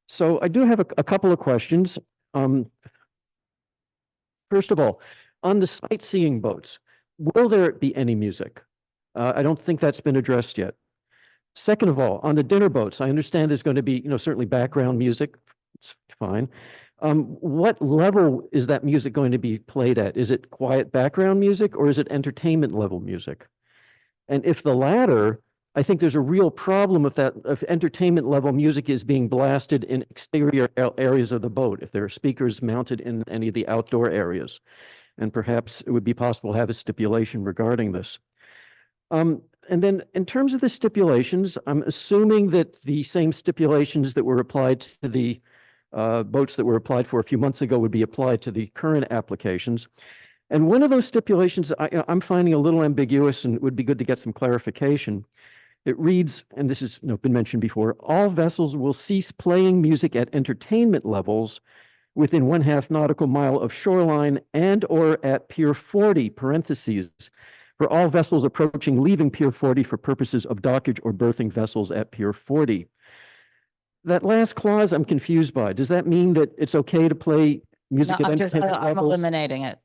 So I do have a couple of questions. First of all, on the sightseeing boats, will there be any music? I don't think that's been addressed yet. Second of all, on the dinner boats, I understand there's going to be, certainly background music. It's fine. What level is that music going to be played at? Is it quiet background music or is it entertainment level music? And if the latter, I think there's a real problem if entertainment level music is being blasted in exterior areas of the boat, if there are speakers mounted in any of the outdoor areas. And perhaps it would be possible to have a stipulation regarding this. And then in terms of the stipulations, I'm assuming that the same stipulations that were applied to the boats that were applied for a few months ago would be applied to the current applications. And one of those stipulations I'm finding a little ambiguous, and it would be good to get some clarification. It reads, and this has been mentioned before, all vessels will cease playing music at entertainment levels within 1/2 nautical mile of shoreline and or at Pier 40, parentheses, for all vessels approaching leaving Pier 40 for purposes of dockage or berthing vessels at Pier 40. That last clause I'm confused by. Does that mean that it's okay to play music no, at entertainment I'm levels? eliminating it.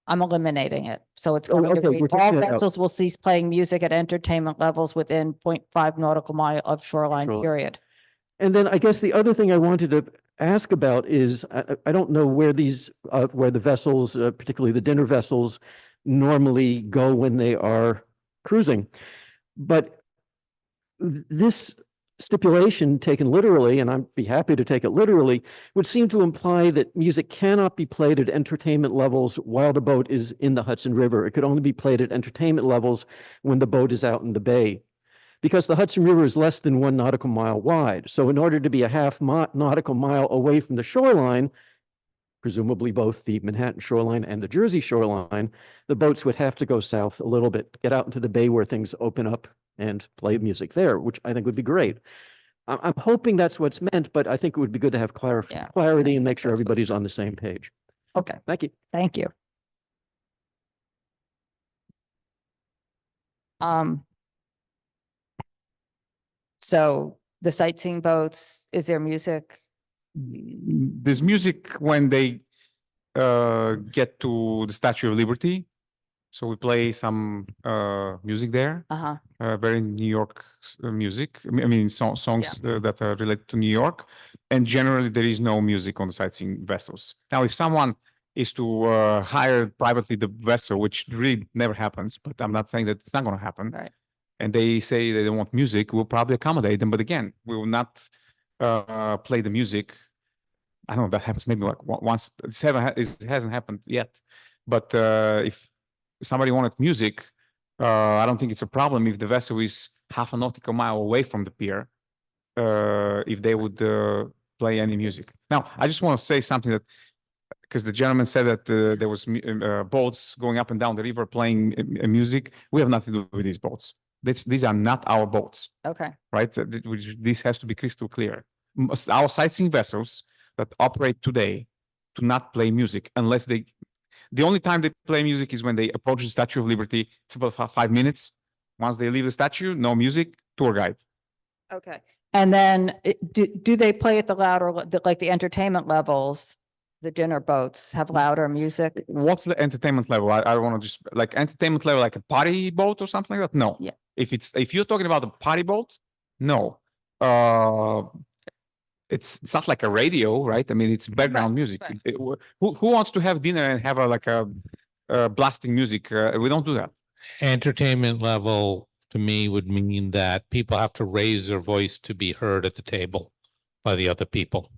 I'm eliminating it. So it's Oh, going to okay, read, we're all taking it out. vessels will cease playing music at entertainment levels within 0.5 nautical mile of shoreline, period. And then I guess the other thing I wanted to ask about is, I don't know where where the vessels, particularly the dinner vessels, normally go when they are cruising. But this stipulation taken literally, and I'd be happy to take it literally, would seem to imply that music cannot be played at entertainment levels while the boat is in the Hudson River. It could only be played at entertainment levels when the boat is out in the bay. Because the Hudson River is less than 1 nautical mile wide. So in order to be a 1/2 nautical mile away from the shoreline, presumably both the Manhattan shoreline and the Jersey shoreline, the boats would have to go south a little bit, get out into the bay where things open up and play music there, which I think would be great. I'm hoping that's what's meant, but I think it would be good to have clarity and make sure everybody's on the same page. Okay. Thank you. Thank you. So the sightseeing boats, is there music? There's music when they get to the Statue of Liberty. So we play some music there. Very New York music. I mean songs that are related to New York. And generally there is no music on the sightseeing vessels. Now, if someone is to hire privately the vessel, which really never happens, but I'm not saying that it's not going to happen. Right. And they say they don't want music, we'll probably accommodate them. But again, we will not play the music. I don't know, that happens maybe like once. It hasn't happened yet. But if somebody wanted music, I don't think it's a problem if the vessel is half a nautical mile away from the pier. If they would play any music. Now, I just want to say something that because the gentleman said that there was boats going up and down the river playing music. We have nothing to do with these boats. These are not our boats, Okay, right? This has to be crystal clear. Our sightseeing vessels that operate today do not play music unless the only time they play music is when they approach the Statue of Liberty. It's about 5 minutes. Once they leave the statue, no music, tour guide. okay. And then do they play at the louder, like the entertainment levels? The dinner boats have louder music? What's the entertainment level? I want to just like entertainment level, like a party boat or something like that. No. Yeah. If you're talking about a party boat, no. It's not like a radio, right? I mean, it's background music. right. Who wants to have dinner and have a blasting music? We don't do that. Entertainment level to me would mean that people have to raise their voice to be heard at the table by the other people.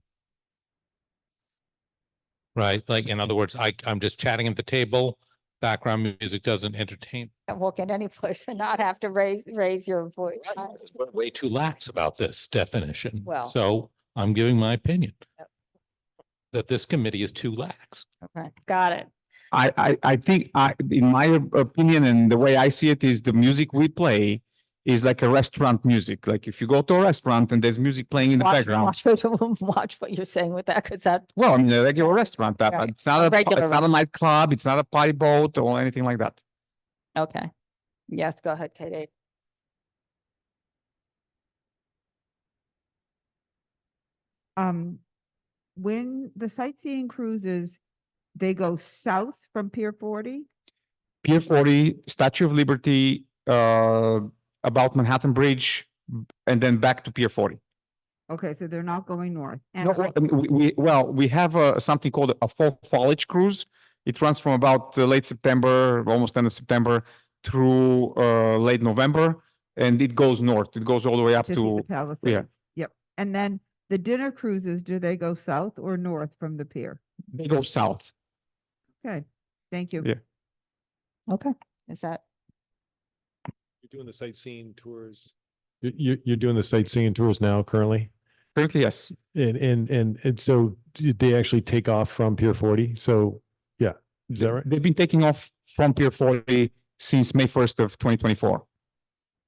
Right? Like, in other words, I'm just chatting at the table. Background music doesn't entertain. Can't walk in any place and not have to raise your voice. We're way too lax about this definition. Well. So I'm giving my opinion that this committee is too lax. Okay, got it. I think in my opinion and the way I see it is the music we play is like a restaurant music. Like if you go to a restaurant and there's music playing in the background. Watch what you're saying with that, because that. Well, I mean, a regular restaurant, Right. it's not Regular it's not a nightclub, it's not a party boat or anything like that. Okay. Yes, go ahead, Katie. When the sightseeing cruises, they go south from Pier 40? Pier 40, Statue of Liberty, about Manhattan Bridge, and then back to Pier 40. Okay, so they're not going north. No, And we have something called a fall foliage cruise. It runs from about late September, almost end of September, through late November, and it goes north. It goes all the way up to see the to Palisades. Yep. And then the dinner cruises, do they go south or north from the pier? they go south. Okay, thank you. Yeah. Okay, is that? You're doing the sightseeing tours. You're doing the sightseeing tours now currently? Currently, yes. And so did they actually take off from Pier 40? So, yeah, is that right? They've been taking off from Pier 40 since May 1st of 2024.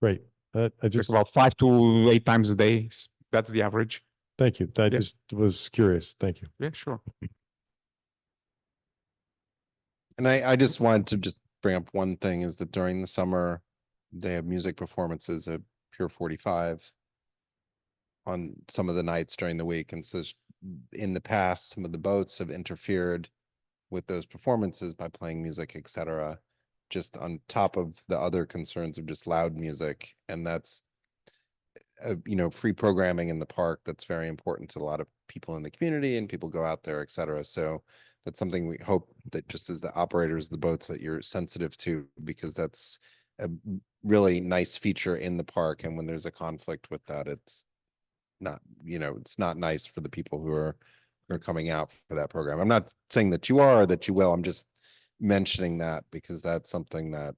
Right. I Just just, about 5 to 8 times a day. That's the average. thank you. I Yeah. just was curious. Thank you. Yeah, sure. And I just wanted to just bring up one thing is that during the summer, they have music performances at Pier 45 on some of the nights during the week. And so in the past, some of the boats have interfered with those performances by playing music, etc. Just on top of the other concerns of just loud music. And that's, free programming in the park. That's very important to a lot of people in the community and people go out there, etc. So that's something we hope that just as the operators of the boats that you're sensitive to, because that's a really nice feature in the park. And when there's a conflict with that, it's not, it's not nice for the people who are coming out for that program. I'm not saying that you are or that you will. I'm just mentioning that because that's something that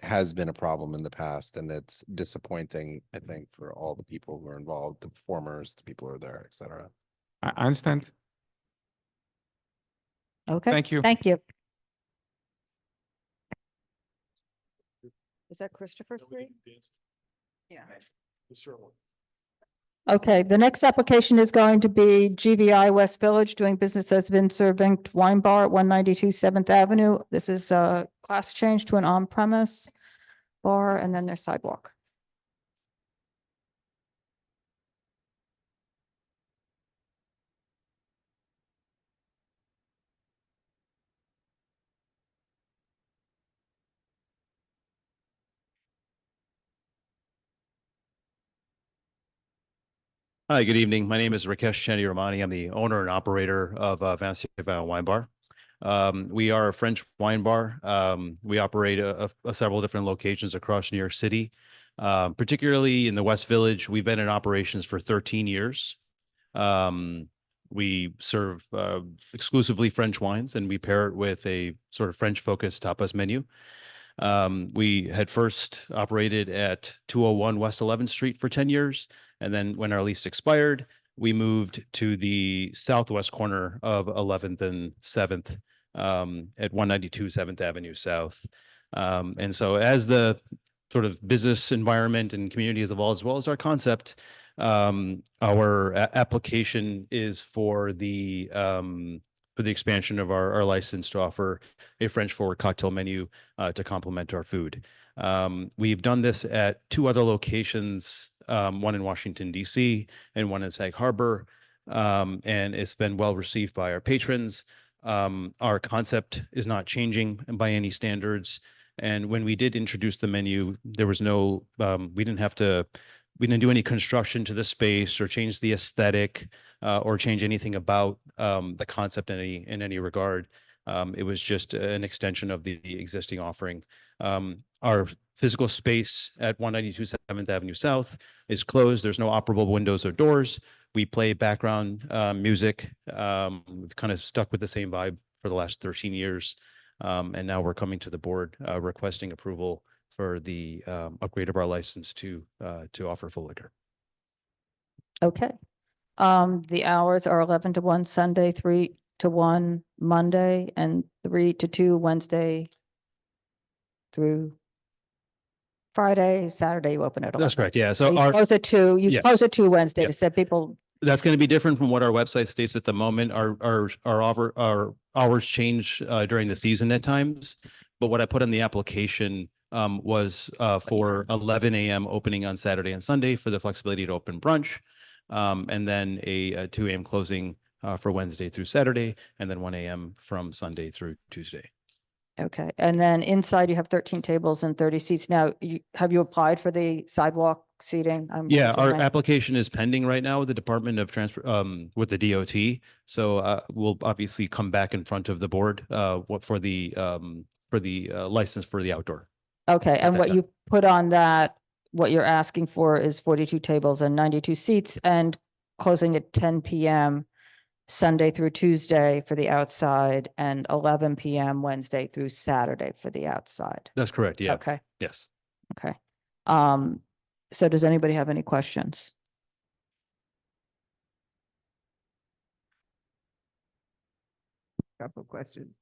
has been a problem in the past, and it's disappointing, I think, for all the people who are involved, the performers, the people who are there, etc. I understand. Okay. Thank you. Thank you. Is that Christopher Street? Yeah. Okay, the next application is going to be GVI West Village doing business as Vingt Wine Bar at 192 7th Avenue. This is a class change to an on-premise bar and then their sidewalk. Hi, good evening. My name is Rakesh Chandiramani. I'm the owner and operator of Vingt Wine Bar. We are a French wine bar. We operate several different locations across New York City, particularly in the West Village. We've been in operations for 13 years. We serve exclusively French wines, and we pair it with a sort of French-focused tapas menu. We had first operated at 201 West 11th Street for 10 years. And then when our lease expired, we moved to the southwest corner of 11th and 7th at 192 7th Avenue South. And so as the sort of business environment and community has evolved, as well as our concept, our application is for the expansion of our license to offer a French forward cocktail menu to complement our food. We've done this at two other locations, one in Washington, D.C. and one in Sag Harbor, and it's been well received by our patrons. Our concept is not changing by any standards. And when we did introduce the menu, there was no, we didn't do any construction to the space or change the aesthetic or change anything about the concept in any regard. It was just an extension of the existing offering. Our physical space at 192 7th Avenue South is closed. There's no operable windows or doors. We play background music. We've kind of stuck with the same vibe for the last 13 years. And now we're coming to the board requesting approval for the upgrade of our license to offer full liquor. Okay. The hours are 11 to 1 Sunday, 3 to 1 Monday, and 3 to 2 Wednesday through Friday. Saturday you open at 11. That's correct. Yeah. So You our close at 2, you Yeah. close at 2 Wednesday Yeah. to set people. That's going to be different from what our website states at the moment. Our hours change during the season at times. But what I put in the application was for 11 a.m. opening on Saturday and Sunday for the flexibility to open brunch, and then a 2 a.m. closing for Wednesday through Saturday, and then 1 a.m. from Sunday through Tuesday. Okay. And then inside you have 13 tables and 30 seats. Now, have you applied for the sidewalk seating? Yeah, our assuming? application is pending right now with the Department of Transport, with the DOT. So we'll obviously come back in front of the board for the license for the outdoor. Okay. And that what done. you put on that, what you're asking for is 42 tables and 92 seats and closing at 10 p.m. Sunday through Tuesday for the outside and 11 p.m. Wednesday through Saturday for the outside. That's correct. Yeah. Okay. Yes. Okay. So does anybody have any questions? Couple of questions.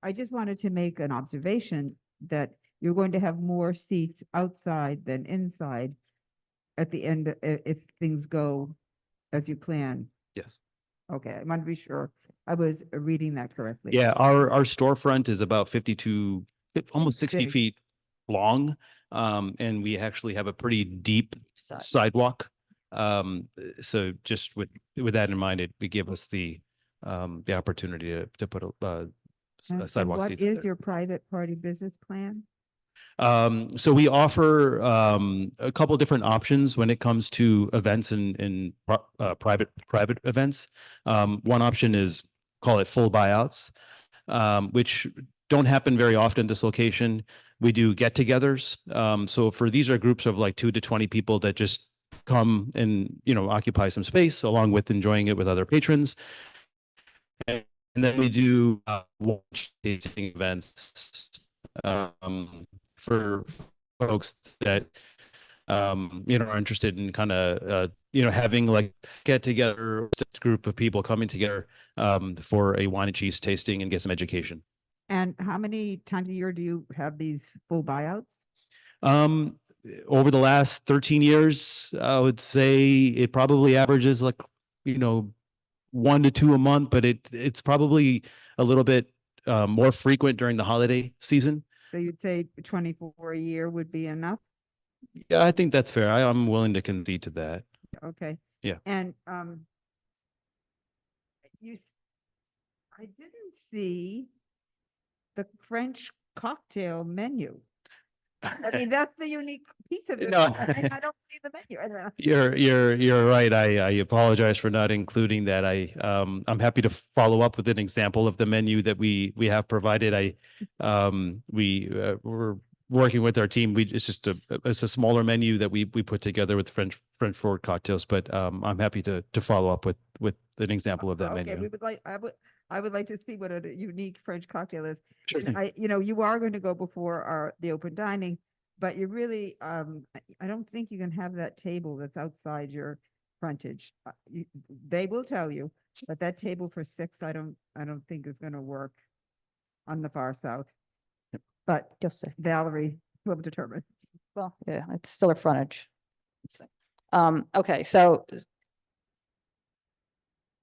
I just wanted to make an observation that you're going to have more seats outside than inside at the end, if things go as you plan. Yes. Okay, I want to be sure I was reading that correctly. Yeah, our storefront is about 52, almost 60 Big. feet long. And we actually have a pretty deep sidewalk. So just with that in mind, it would give us the opportunity to put And sidewalk what seats. is your private party business plan? So we offer a couple different options when it comes to events and private events. One option is, call it full buyouts, which don't happen very often at this location. We do get-togethers. So these are groups of like 2 to 20 people that just come and occupy some space along with enjoying it with other patrons. And then we do watch tasting events for folks that are interested in kind of having like get together group of people coming together for a wine and cheese tasting and get some education. And how many times a year do you have these full buyouts? Over the last 13 years, I would say it probably averages like 1 to 2 a month, but it's probably a little bit more frequent during the holiday season. So you'd say 24 a year would be enough? Yeah, I think that's fair. I'm willing to concede to that. Okay. Yeah. And I didn't see the French cocktail menu. I mean, that's the unique piece of it. No. And I don't see the menu. I don't know. You're right. I apologize for not including that. I'm happy to follow up with an example of the menu that we have provided. We're working with our team. It's a smaller menu that we put together with French forward cocktails, but I'm happy to follow up with an example of that Okay, menu. we would like, I would like to see what a unique French cocktail is. Sure And thing. you are going to go before the open dining, but you really, I don't think you can have that table that's outside your frontage. They will tell you, but that table for six, I don't think is gonna work on the far south. But You'll see. Valerie will determine. Well, yeah, it's still a frontage. Okay, so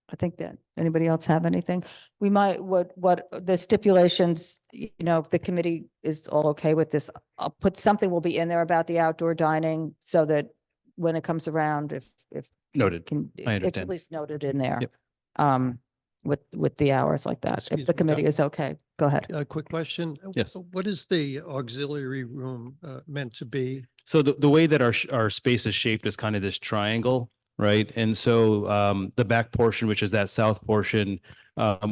I think that, anybody else have anything? We might, what the stipulations, if the committee is all okay with this, I'll put something will be in there about the outdoor dining so that when it comes around, if Noted. can, I it's understand. at least noted in there. Yep. With the hours like that, Excuse if the me, committee Doc. is okay, go ahead. A quick question. Yes. What is the auxiliary room meant to be? So the way that our space is shaped is kind of this triangle, right? And so the back portion, which is that south portion,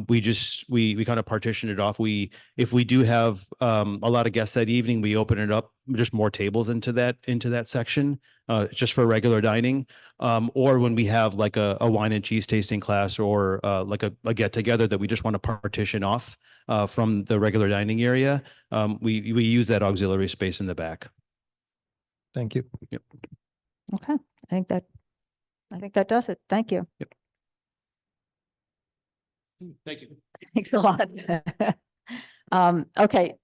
we kind of partition it off. If we do have a lot of guests that evening, we open it up, just more tables into that section, just for regular dining. Or when we have like a wine and cheese tasting class or like a get together that we just want to partition off from the regular dining area, we use that auxiliary space in the back. Thank you. Yep. Okay, I think that does it. Thank you. Yep. Thank you. Thanks a lot. Okay,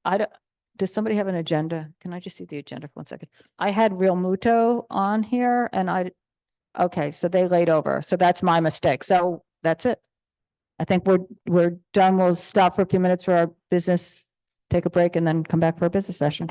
does somebody have an agenda? Can I just see the agenda for 1 second? I had Realmuto on here and okay, so they laid over. So that's my mistake. So that's it. I think we're done. We'll stop for a few minutes for our business, take a break and then come back for a business session.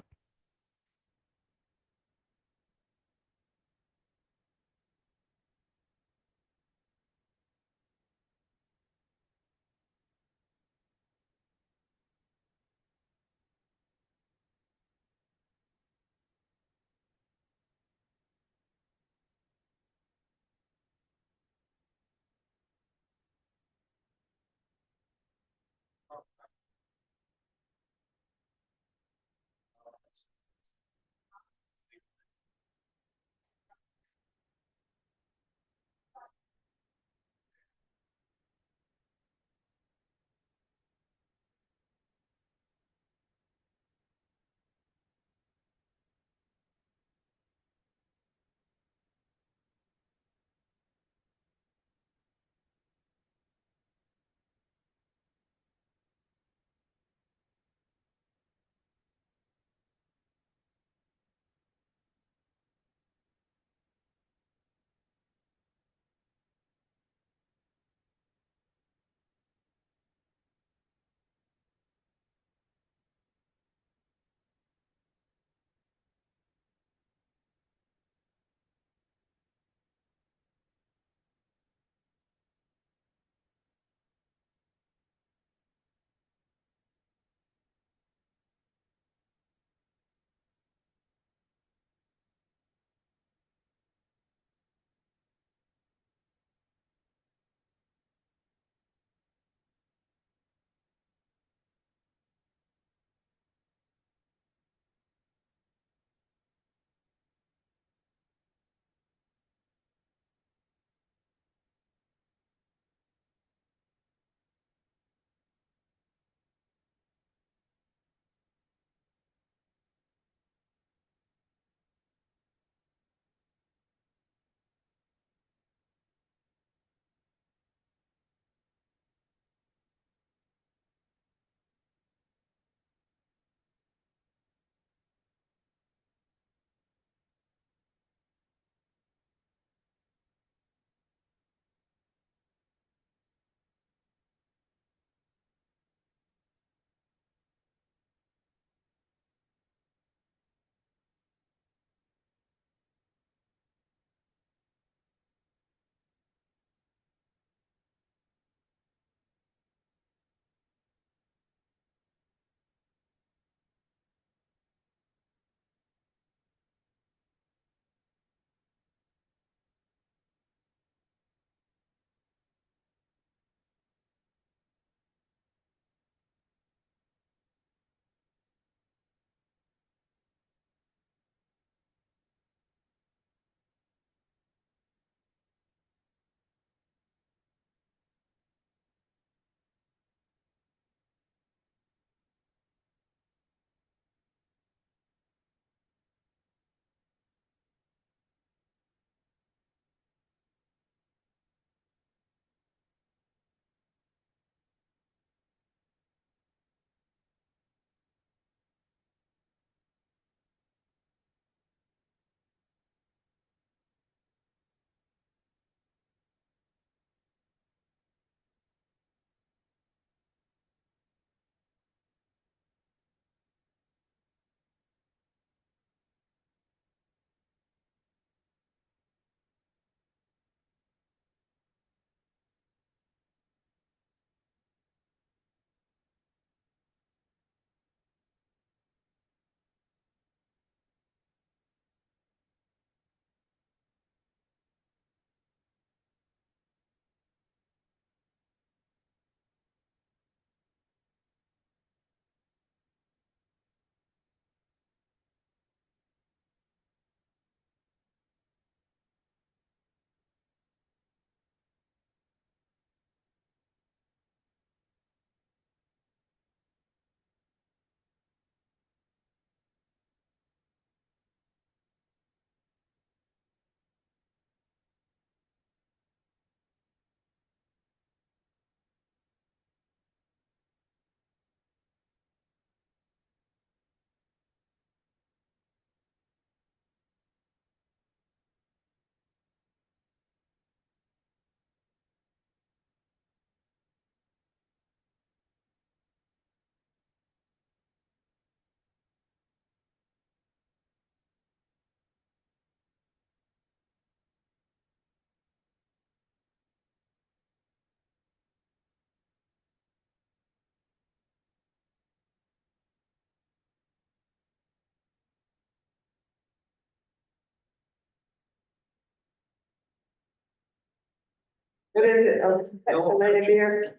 What is it? Oh, it's a beer.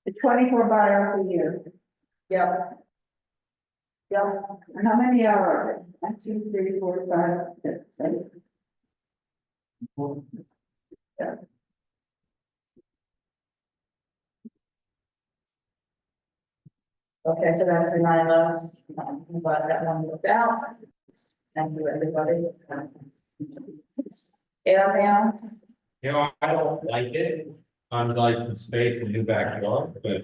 It's 24 bottles a year. Yep. Yep. And how many are it? 1, 2, 3, 4, 5, 6, 7. Yeah. Okay, so that's the 9 lots. I'm glad that one worked out. Thank you, everybody. Airmail. You know, I don't like it, unlicensed space in your backyard, but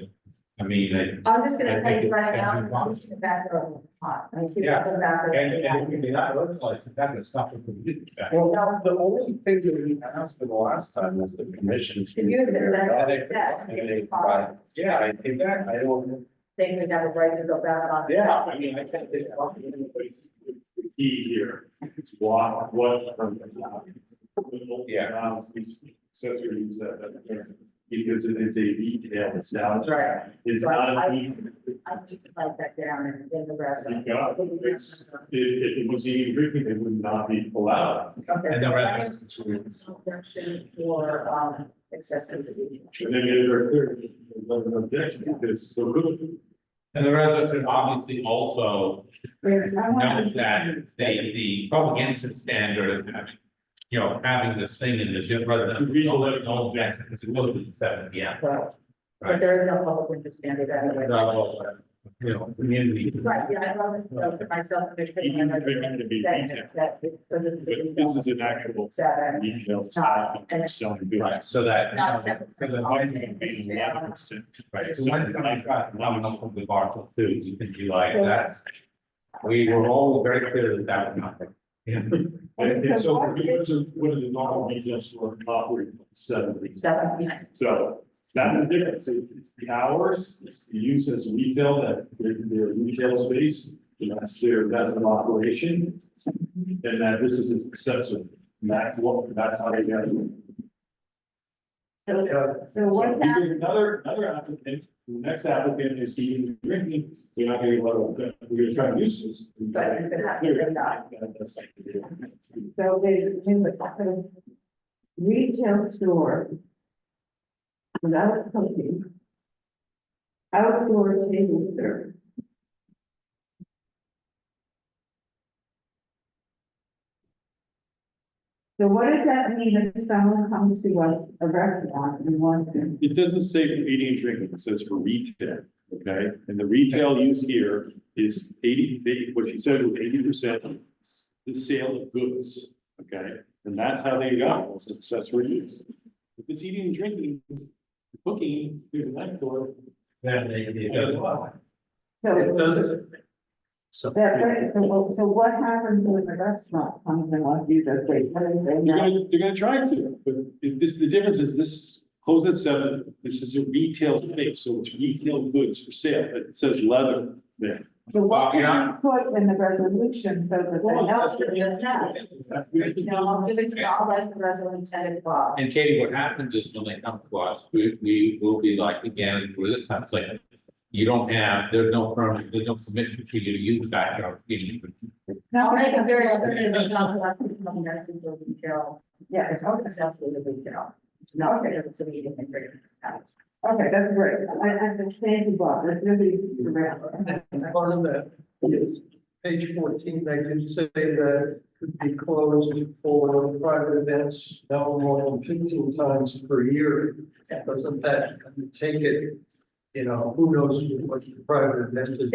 I mean, I'm just I gonna tell think you right it's now, every I'm just gonna back it up. I'm keeping Yeah. it back there. and it can be not localized, it's not gonna stop it from getting back. Well, now, the only thing that we asked for the last time was the permission. To use it, that's- Yeah, I think that, I don't. They would have a right to go back on. Yeah, I mean, I think that the key here is what. Yeah. So to use that, because it's a retail establishment. It's not a. I need to write that down in the rest. Yeah, it's, if it was eating drinking, it would not be allowed. Okay. And the so residents. no objection for, accessory. And then there's an objection because it's so good. And the residents should obviously also note that the propaganda standard, you know, having this thing in the gym, rather than don't let it go back, because it will be 7 p.m. But there is no public interest standard anyway. You know, community. Right, yeah, I love this, to myself. This is an actual retail style of selling goods. Right, so that. Not separate. Because the noise can be 11%. Right, so one time I got, now I'm up with the bar till 2, you can be like, that's, we were all very clear that was nothing. And so because of what is the normal retail store operating 7. So that's the difference. It's the hours, it's the use as retail, that their retail space, that's their method of operation. And that this is excessive. And that's how they get it. So what happened? Another applicant, the next applicant is eating and drinking, you're not gonna be able to, we're gonna try to use this. But you could have to say that. That's like- So they, in the retail store. Without cooking. Outdoor table service. So what does that mean if someone comes to a restaurant and wants to? It doesn't say for eating and drinking, it says for retail, okay? And the retail use here is 80, what you said was 80% the sale of goods, okay? And that's how they got it, it's accessory use. If it's eating and drinking, cooking, through the next door, then it does well. So what happens when the restaurant comes and wants to use that place? What do they know? They're gonna try to, but the difference is this closed at 7, this is a retail space, so it's retail goods for sale, but it says leather there. So what can you put in the resolution so that they know that it's not? You know, I'll give it, I'll let the resolution send it to. And Katie, what happens is when they come to us, we will be like, again, for this time, it's like, you don't have, there's no permit, there's no permission for you to use backyard. I'll make it very clear that not elected from nursing to retail. Yeah, it's all essentially the retail. No, okay, it's a meeting and figuring this out. Okay, that's great. I understand you, Bob. That's really. Part of that is page 14, they do say that could be closed for private events no more than 15 times per year. Doesn't that take it, you know, who knows what the private event is?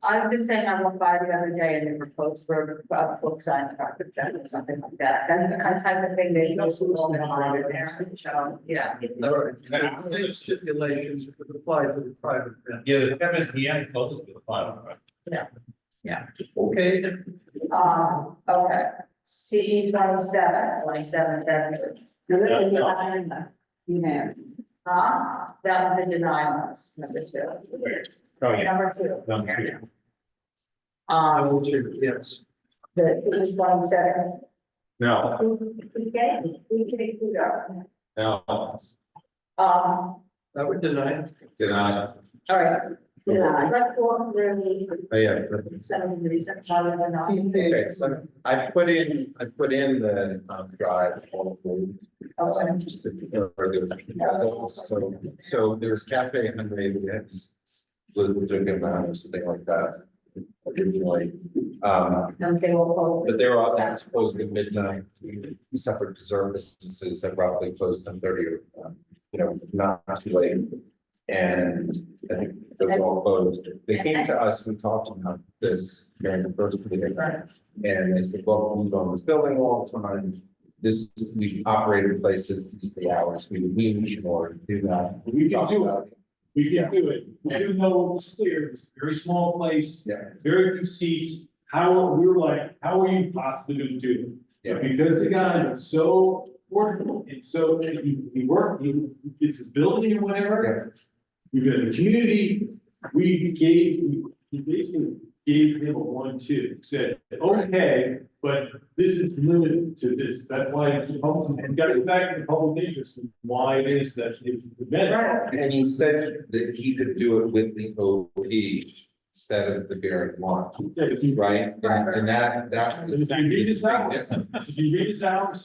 I'm just saying, I went by the other day and they were posted for books on carpet or something like that. That's the kind of type of thing they use. Yeah. There are stipulations that would apply to the private event. Yeah, the 7 p.m. closes to the 5, right? Yeah. Yeah. Okay. Okay. C 27. That was the denial, number 2. Oh, yeah. Number 2. Number 2. Yes. The C 27. No, no. I would deny it. Did I? All right, Yeah, that's what really. Oh, yeah. Okay, so I put in the drive. Just to, for the, so there's Cafe Henry, we had or something like that. Originally, but they're all that's closed at midnight. Separate dessert businesses that roughly close 10:30 or not too late. And I think they're all closed. They came to us, we talked about this during the first meeting. And they said, well, we've owned this building all the time. We operated places, these are the hours, we or do that. We can do it. We can do it. Even though it was clear, it's a very small place, very few seats. We were like, how are you possibly going to do it? Yeah. Because the guy was so affordable and so he worked, it's his building or whatever. We got a community, he basically gave him a 1-2, said, okay, but this is limited to this. That's why it's a public, and got it back to the public interest, and why it is that it's event. And he said that he could do it with the OP instead of the beer and wine. Right? And that was. If you read his hours,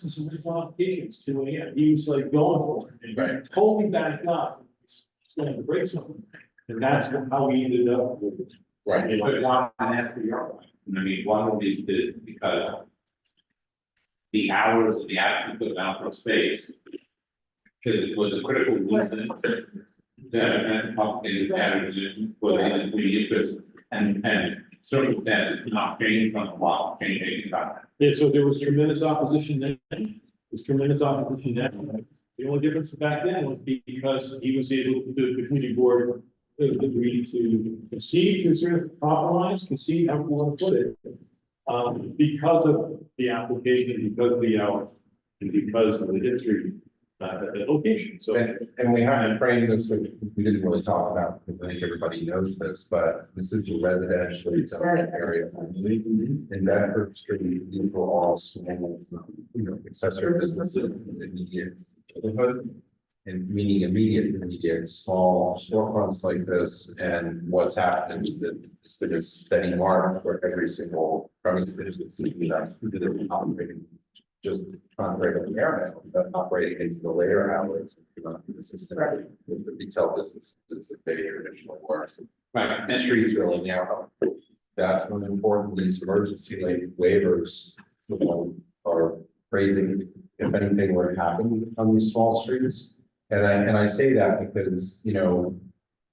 and some of his qualifications, 2 a.m., he was like going for it, and totally backed up. It's going to break something, and that's how we ended up with it. Right. But one ask for your point. I mean, one of these is because the hours of the absence of outdoor space, because it was a critical reason that complicated matters for the interest and circumstances not changed from the law, changing about that. Yeah, so there was tremendous opposition then. There's tremendous opposition then. The only difference back then was because he was able to, the community board agreed to concede, consider compromise, concede, how we want to put it. Because of the application, because of the hours, and because of the history, the location, so. And we haven't framed this, which we didn't really talk about, because I think everybody knows this, but this is a residential zoned area. In Bedford Street, these were all small, accessory businesses in the immediate neighborhood. And meaning immediate, small storefronts like this, and what's happened is that it's been a steady mark for every single premise that is operating just contrary to the airmail, but operating into the later hours, consistent with the retail businesses that they traditionally were. Right. The streets really narrow. That's when important these emergency lane waivers are raising, if anything were to happen on these small streets. And I say that because,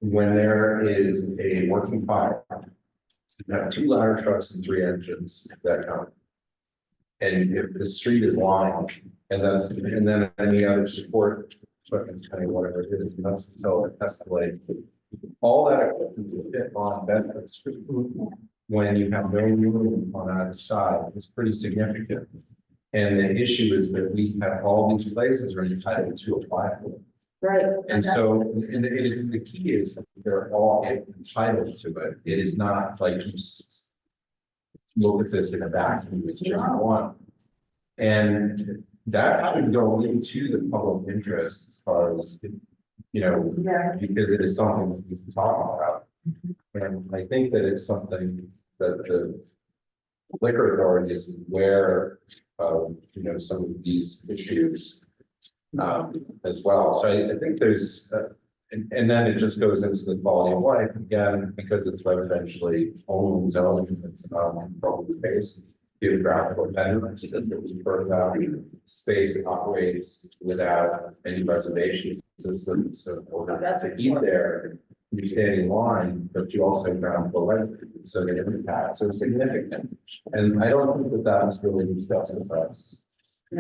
when there is a working fire, you have 2 ladder trucks and 3 engines that come. And if the street is lined, and then any other support equipment, whatever it is, and that's until it escalates. All that equipment will fit on Bedford Street when you have no room on either side. It's pretty significant. And the issue is that we have all these places where you're entitled to apply for them. Right. And so, and it's the key is that they're all entitled to it. It is not like you look at this in a vacuum, it's just one. And that happens only to the public interest as far as, because it is something that we can talk about. And I think that it's something that the liquor authority is aware of, some of these issues as well. So I think there's, and then it just goes into the quality of life again, because it's residentially owned zone, it's probably space, geographical tenants that we heard about, space operates without any reservation system. So in order to eat there, you stand in line, but you also ground for rent, so they impact, so it's significant. And I don't think that was really discussed with us. So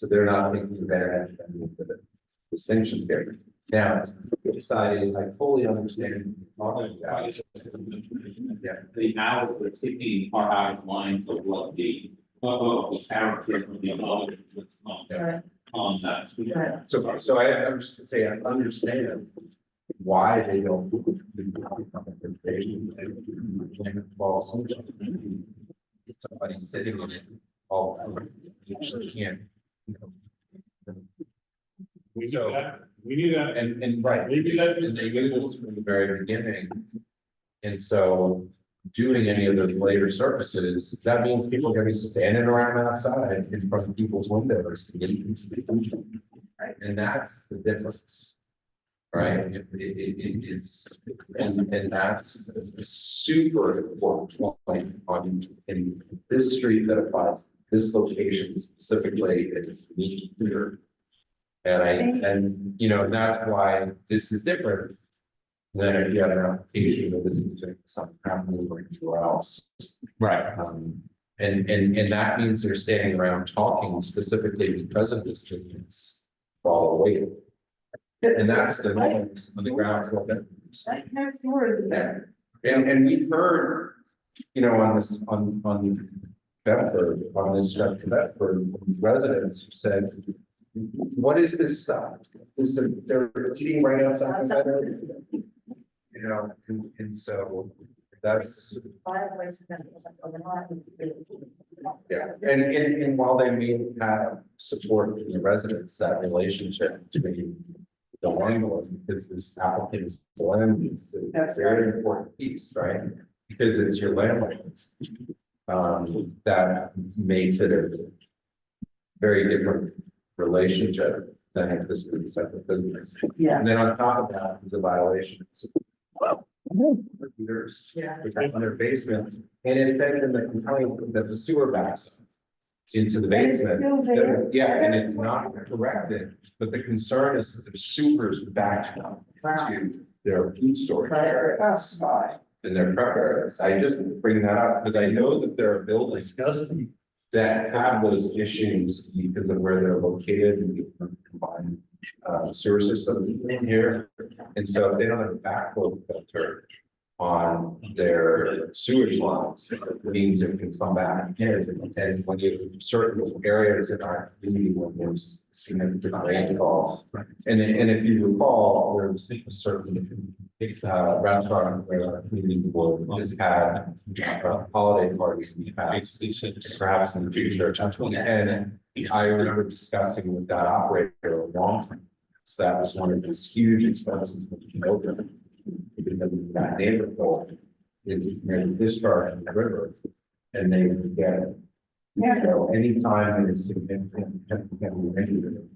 they're not thinking advantage of the distinctions there. Now, the other side is I fully understand. The hours we're seeking are out of line of what the character of the other on that. So I'm just gonna say, I understand why they don't. Somebody sitting in it all the time. You can't. We do that, we do that. And right, We do that. and they knew this from the very beginning. And so doing any of those later services, that means people are gonna be standing around outside in front of people's windows to get into the kitchen. Right, and that's the difference. Right, it's, and that's a super important point on, in this street that applies, this location specifically, it is unique here. And you know, that's why this is different than if you had an application that is something happening or anywhere else. Right. And that means they're standing around talking specifically because of this business all the way. And that's the norms on the ground floor. That next door is there. And we've heard, you know, on this, on Bedford, on this stretch of Bedford, residents who said, what is this stuff? Is it, they're eating right outside the center? You know, and so that's. Yeah, and while they may have support from the residents, that relationship between the landlord, because this applicant is the landlord, it's a very important piece, right? Because it's your landlord. That makes it a very different relationship than if this was a separate business. Yeah. And then on top of that, there's a violation. Years. Yeah. Which are under basement, and it said in the complaint that the sewer backs into the basement. still there? Yeah, and it's not corrected, but the concern is that the sewers back up to their food storage areas. And their prep areas. I just bring that up because I know that there are buildings that have those issues because of where they're located and the combined sewer system in here. And so if they don't have a backflow filter on their sewage lines, it means it can come back in. And when you certain areas in our community when there's significant rainfall. And if you recall, there was a certain restaurant where our community board has had holiday parties in the past, perhaps in the future. And I remember discussing with that operator a long time. So that was one of those huge expenses when you can open. Because that neighborhood is near the discharge in the river. And they would get, you know, anytime there's significant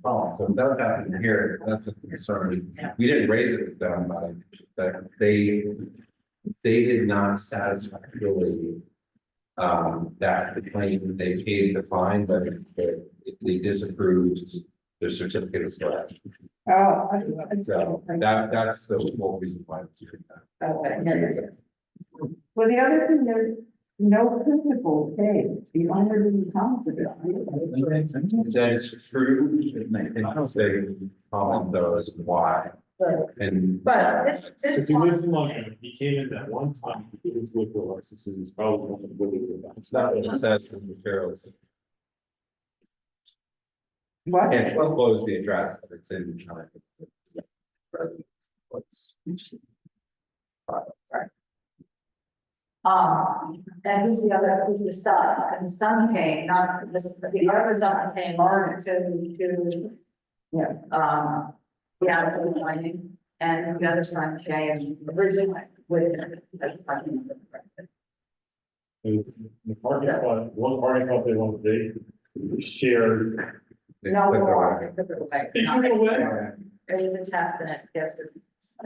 problem. So if that happened here, that's a concern. We didn't raise it with them, but that they did not satisfactorily that the claim that they paid the fine, but they disapproved their certificate of storage. Oh. So that's the whole reason why. It's doing that. Okay. Well, the other thing, there's no principal paid, the owner didn't come to it. That is true. I don't say comment though is why. And. But this. If he lives in London, he came in that one time, he was with the licenses, he's probably not really good. It's not what it says from the materials. What? Can't disclose the address, but it's in. What's. And who's the other, who's the son, because the son came, not the other son came on to. Yeah. Yeah, the finding, and the other son came originally with him. The parking lot, one parking lot they want to share. No more, they took it away. They took it away? It was a test and it, yes.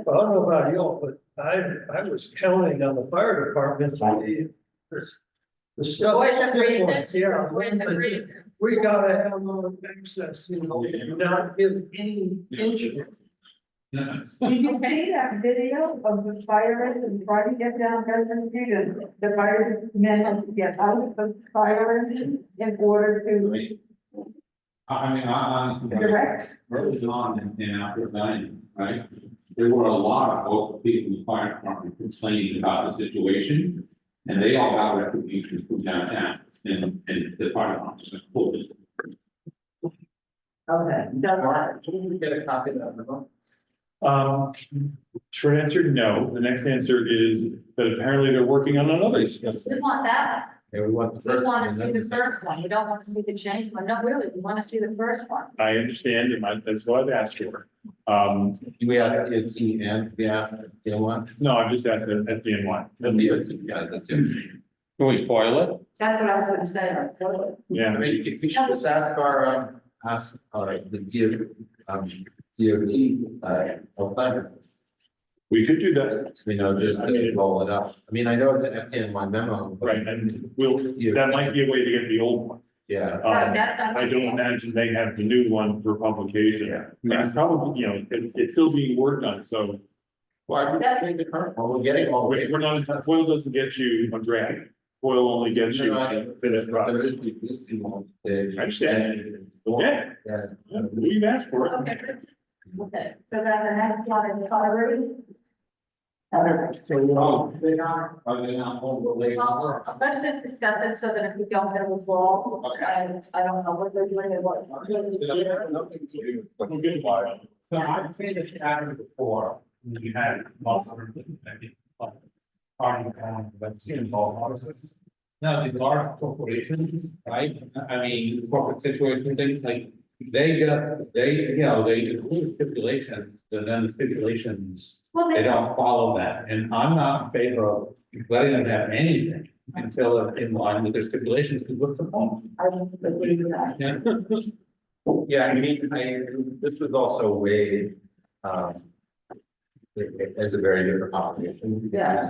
Well, I don't know about you, but I was counting on the fire department. The stuff. Boys and breathing. Yeah. Boys and breathing. We gotta have more access, you know, not give any inches. Did you see that video of the fire engine trying to get down Bedford Street and the firemen have to get out of the fire engine in order to I mean, direct? early on in after dining, right? There were a lot of local people in the fire department complaining about the situation. And they all got recognition from downtown and the fire department was pulled it. Okay. Can we get a copy of that? Short answer, no. The next answer is that apparently they're working on another. We want that. Okay, we want the We first. want to and see then the the second. first one. We don't want to see the change one. No, really, we want to see the first one. I understand, and that's what I've asked for. We have TNT and we have one. No, I'm just asking at the end one. And the other two guys, that's it. Can we spoil it? That's what I was gonna say. Yeah. I mean, we should just ask our, the DOT, plan. We could do that. You know, just to roll it up. I mean, I know it's an FDNY memo. But Right, and that might be a way to get the old one. Yeah. I don't imagine they have the new one for publication. It's probably, it's still being worked on, so. Why would that change the current? Well, we're getting all. We're not, foil doesn't get you a draft. Foil only gets you finished product. There is the existing one. I understand. Yeah. We've asked for it. Okay, okay, so then the next one is Puttery. Are they not home the way? Well, let's just discuss it so that if we don't hit a wall, I don't know what they're doing and what. Nothing to do. So I've seen this pattern before, you had multiple. But seen all houses. Now, the large corporations, right, I mean, corporate situation, things like, they include stipulations, and then the stipulations, they don't follow that, and I'm not in favor of letting them have anything until they're in line with their stipulations, because what's the point? I don't agree with that. Yeah, I mean, this was also way, as a very different operation. Yeah.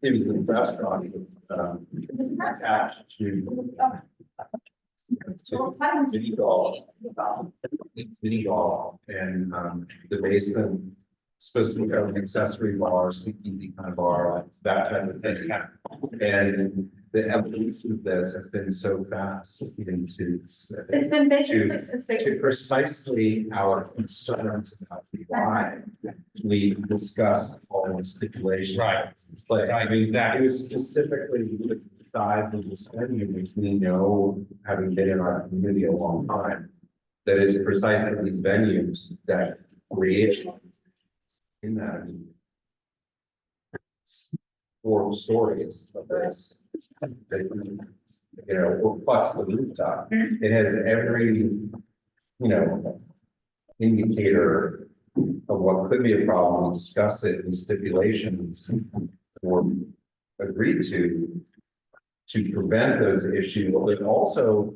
It was the restaurant, attached to. Mini golf, and, the basement, supposed to be an accessory bar, speakeasy kind of bar, that type of thing. And the evolution of this has been so fast into. It's been basically since they. To precisely our concerns about why we discussed all the stipulations. Right. But I mean, it was specifically the size of this venue, which we know, having been in our community a long time, that is precisely these venues that create in that. It's 4 stories of this, plus the rooftop. It has every, indicator of what could be a problem. We discuss it in stipulations or agreed to prevent those issues, but also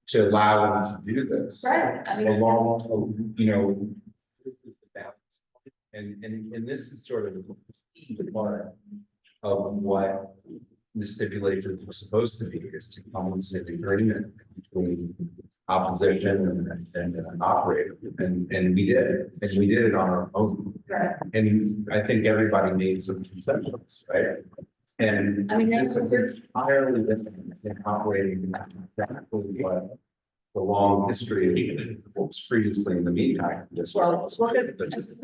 to allow them to do this. Right, I mean. Along, and this is sort of the part of what the stipulations were supposed to be, is to come into an agreement between opposition and an operator, and we did, it on our own. Right. And I think everybody made some concessions, right? And I mean, this is entirely different in operating exactly what the long history of what was previously in the meantime. Well, look at, previously,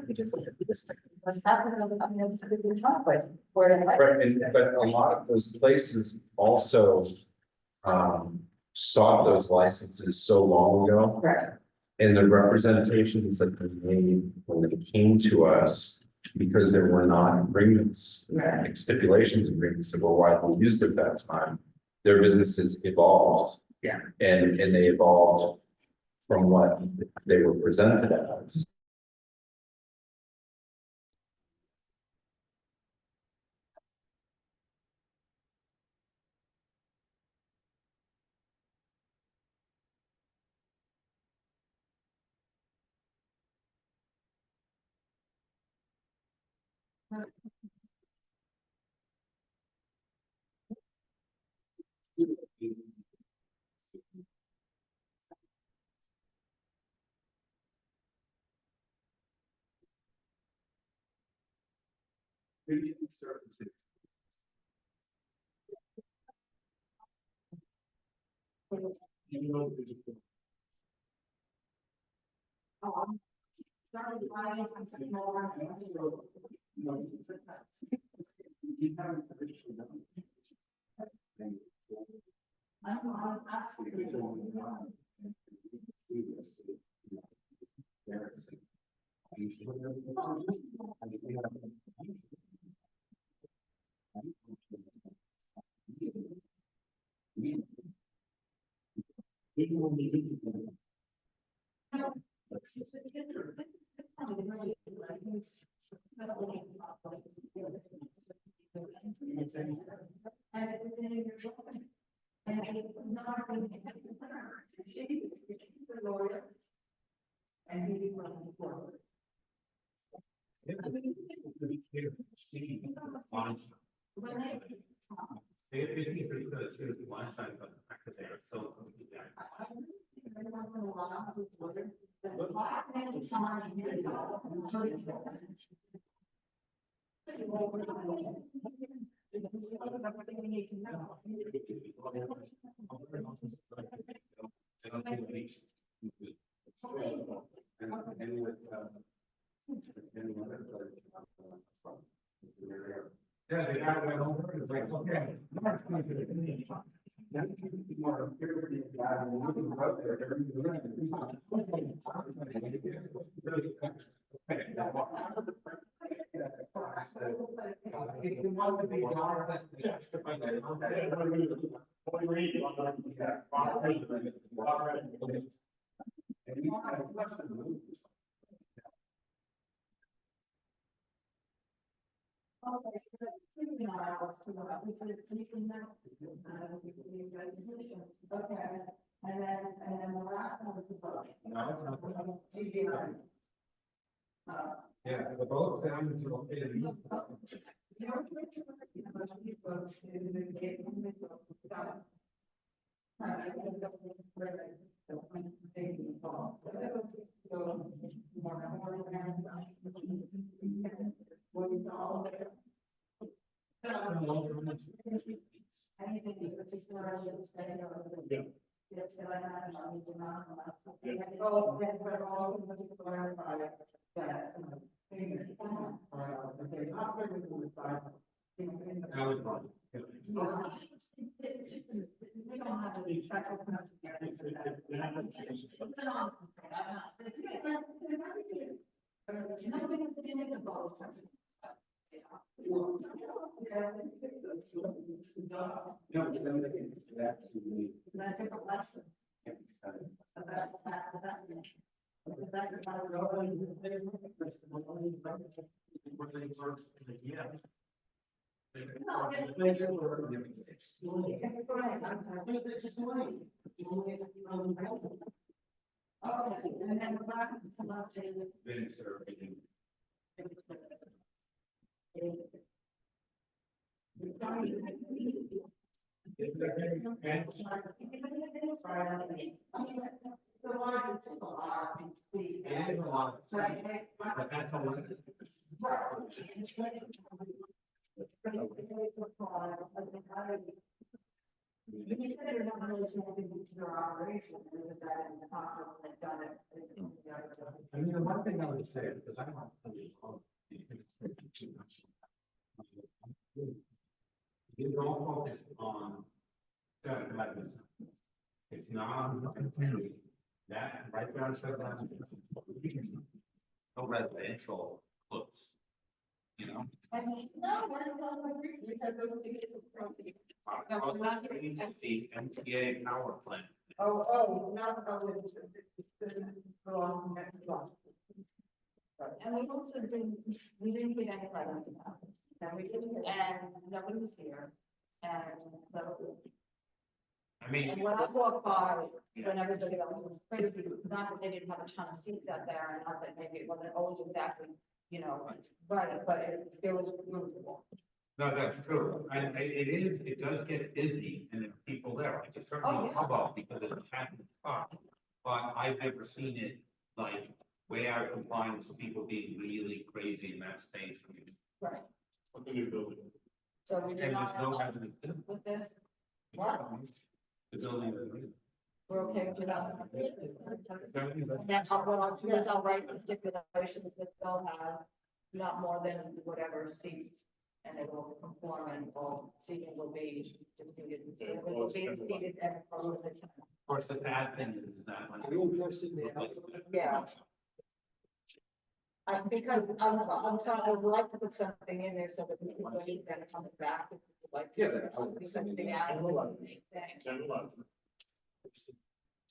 we just looked at this, what's happening, I mean, it's a big place where. Right, but a lot of those places also sought those licenses so long ago. Right. And the representations that they made when they came to us, because there were not agreements, like stipulations agreements that were widely used at that time, their businesses evolved. Yeah. And they evolved from what they were presented as. Yeah, the guy went over and was like, okay. Yeah, the boat down is located. I mean, the one thing I would say, because I don't really too much. These are all focused on 7-Eleven. It's not on that right there on 7-Eleven. No residential close, you know? No, we're not, because The MTA power plant. not probably. And we also didn't get any letters about it, and we didn't, and nobody was here, and so. I mean. And when I walked by, when everybody else was crazy, not that they didn't have a ton of seats out there, and not that maybe it wasn't always exactly, right, but there was room for more. No, that's true. And it does get busy and there are people there. Like it's certainly Oh, yeah. hubbub because it's a packed spot. But I've never seen it like way out of compliance with people being really crazy in that space. I mean, Right. what the new building? So we did And not there's no have evidence. with this. What? The building. We're okay with that. Then what I'll do is I'll write the stipulations that they'll have, not more than whatever seats. And it will conform and all seating will be seated. It will be seated and follows it. Of course, the bad thing is that when. Yeah. Because I'm trying, I would like to put something in there so that people don't need that coming back. If people like to. Yeah. Because the animal thing.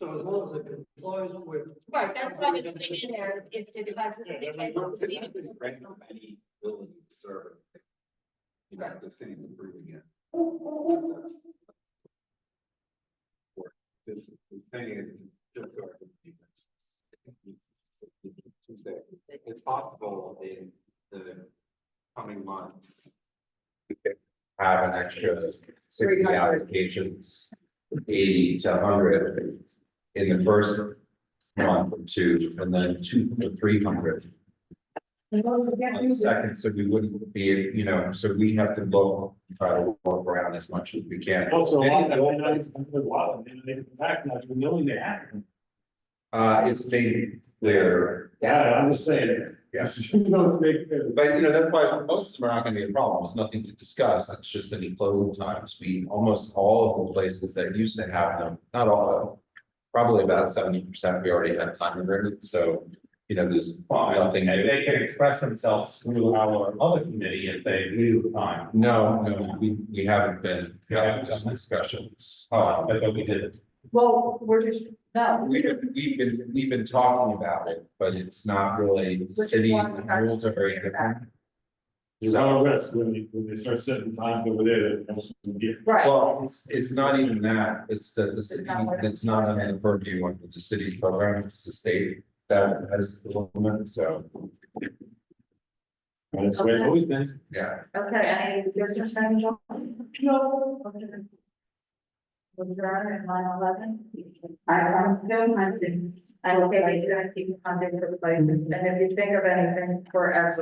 So as long as it complies with. Right, that's why they're putting in there, it's the devices. Any building served. You know, the city's approving it. This thing is just so I can keep it. It's possible in the coming months. We could have an extra 60 applications, 80 to 100 in the first month or two, and then 200 to 300. On the second, so we wouldn't be, you know, so we have to look, try to work around as much as we can. Also, a lot of that, back, not knowing they have. It's made clear. Yeah, I'm just saying. Yes. You know, it's made clear. But you know, that's why most of them are not gonna be a problem. It's nothing to discuss. It's just any closing times. We, almost all of the places that used to have them, not all of them, probably about 70%, we already have time agreement, so. You know, there's nothing. And they can express themselves through our other committee if they need time. No, we haven't been having those discussions. I thought we did. Well, we're just, no. We've been talking about it, but it's not really, the city's rules are very different. There's no risk when they start setting times over there. Right. Well, it's not even that, it's that the city, it's not on the purview of the city's program, it's the state that has the limit, so. That's the way it's always been. Yeah. Okay, any business manager? No. Was there at 9/11? I'm doing my thing. I'm okay, we're gonna keep contact with the places, and if you think of anything for us.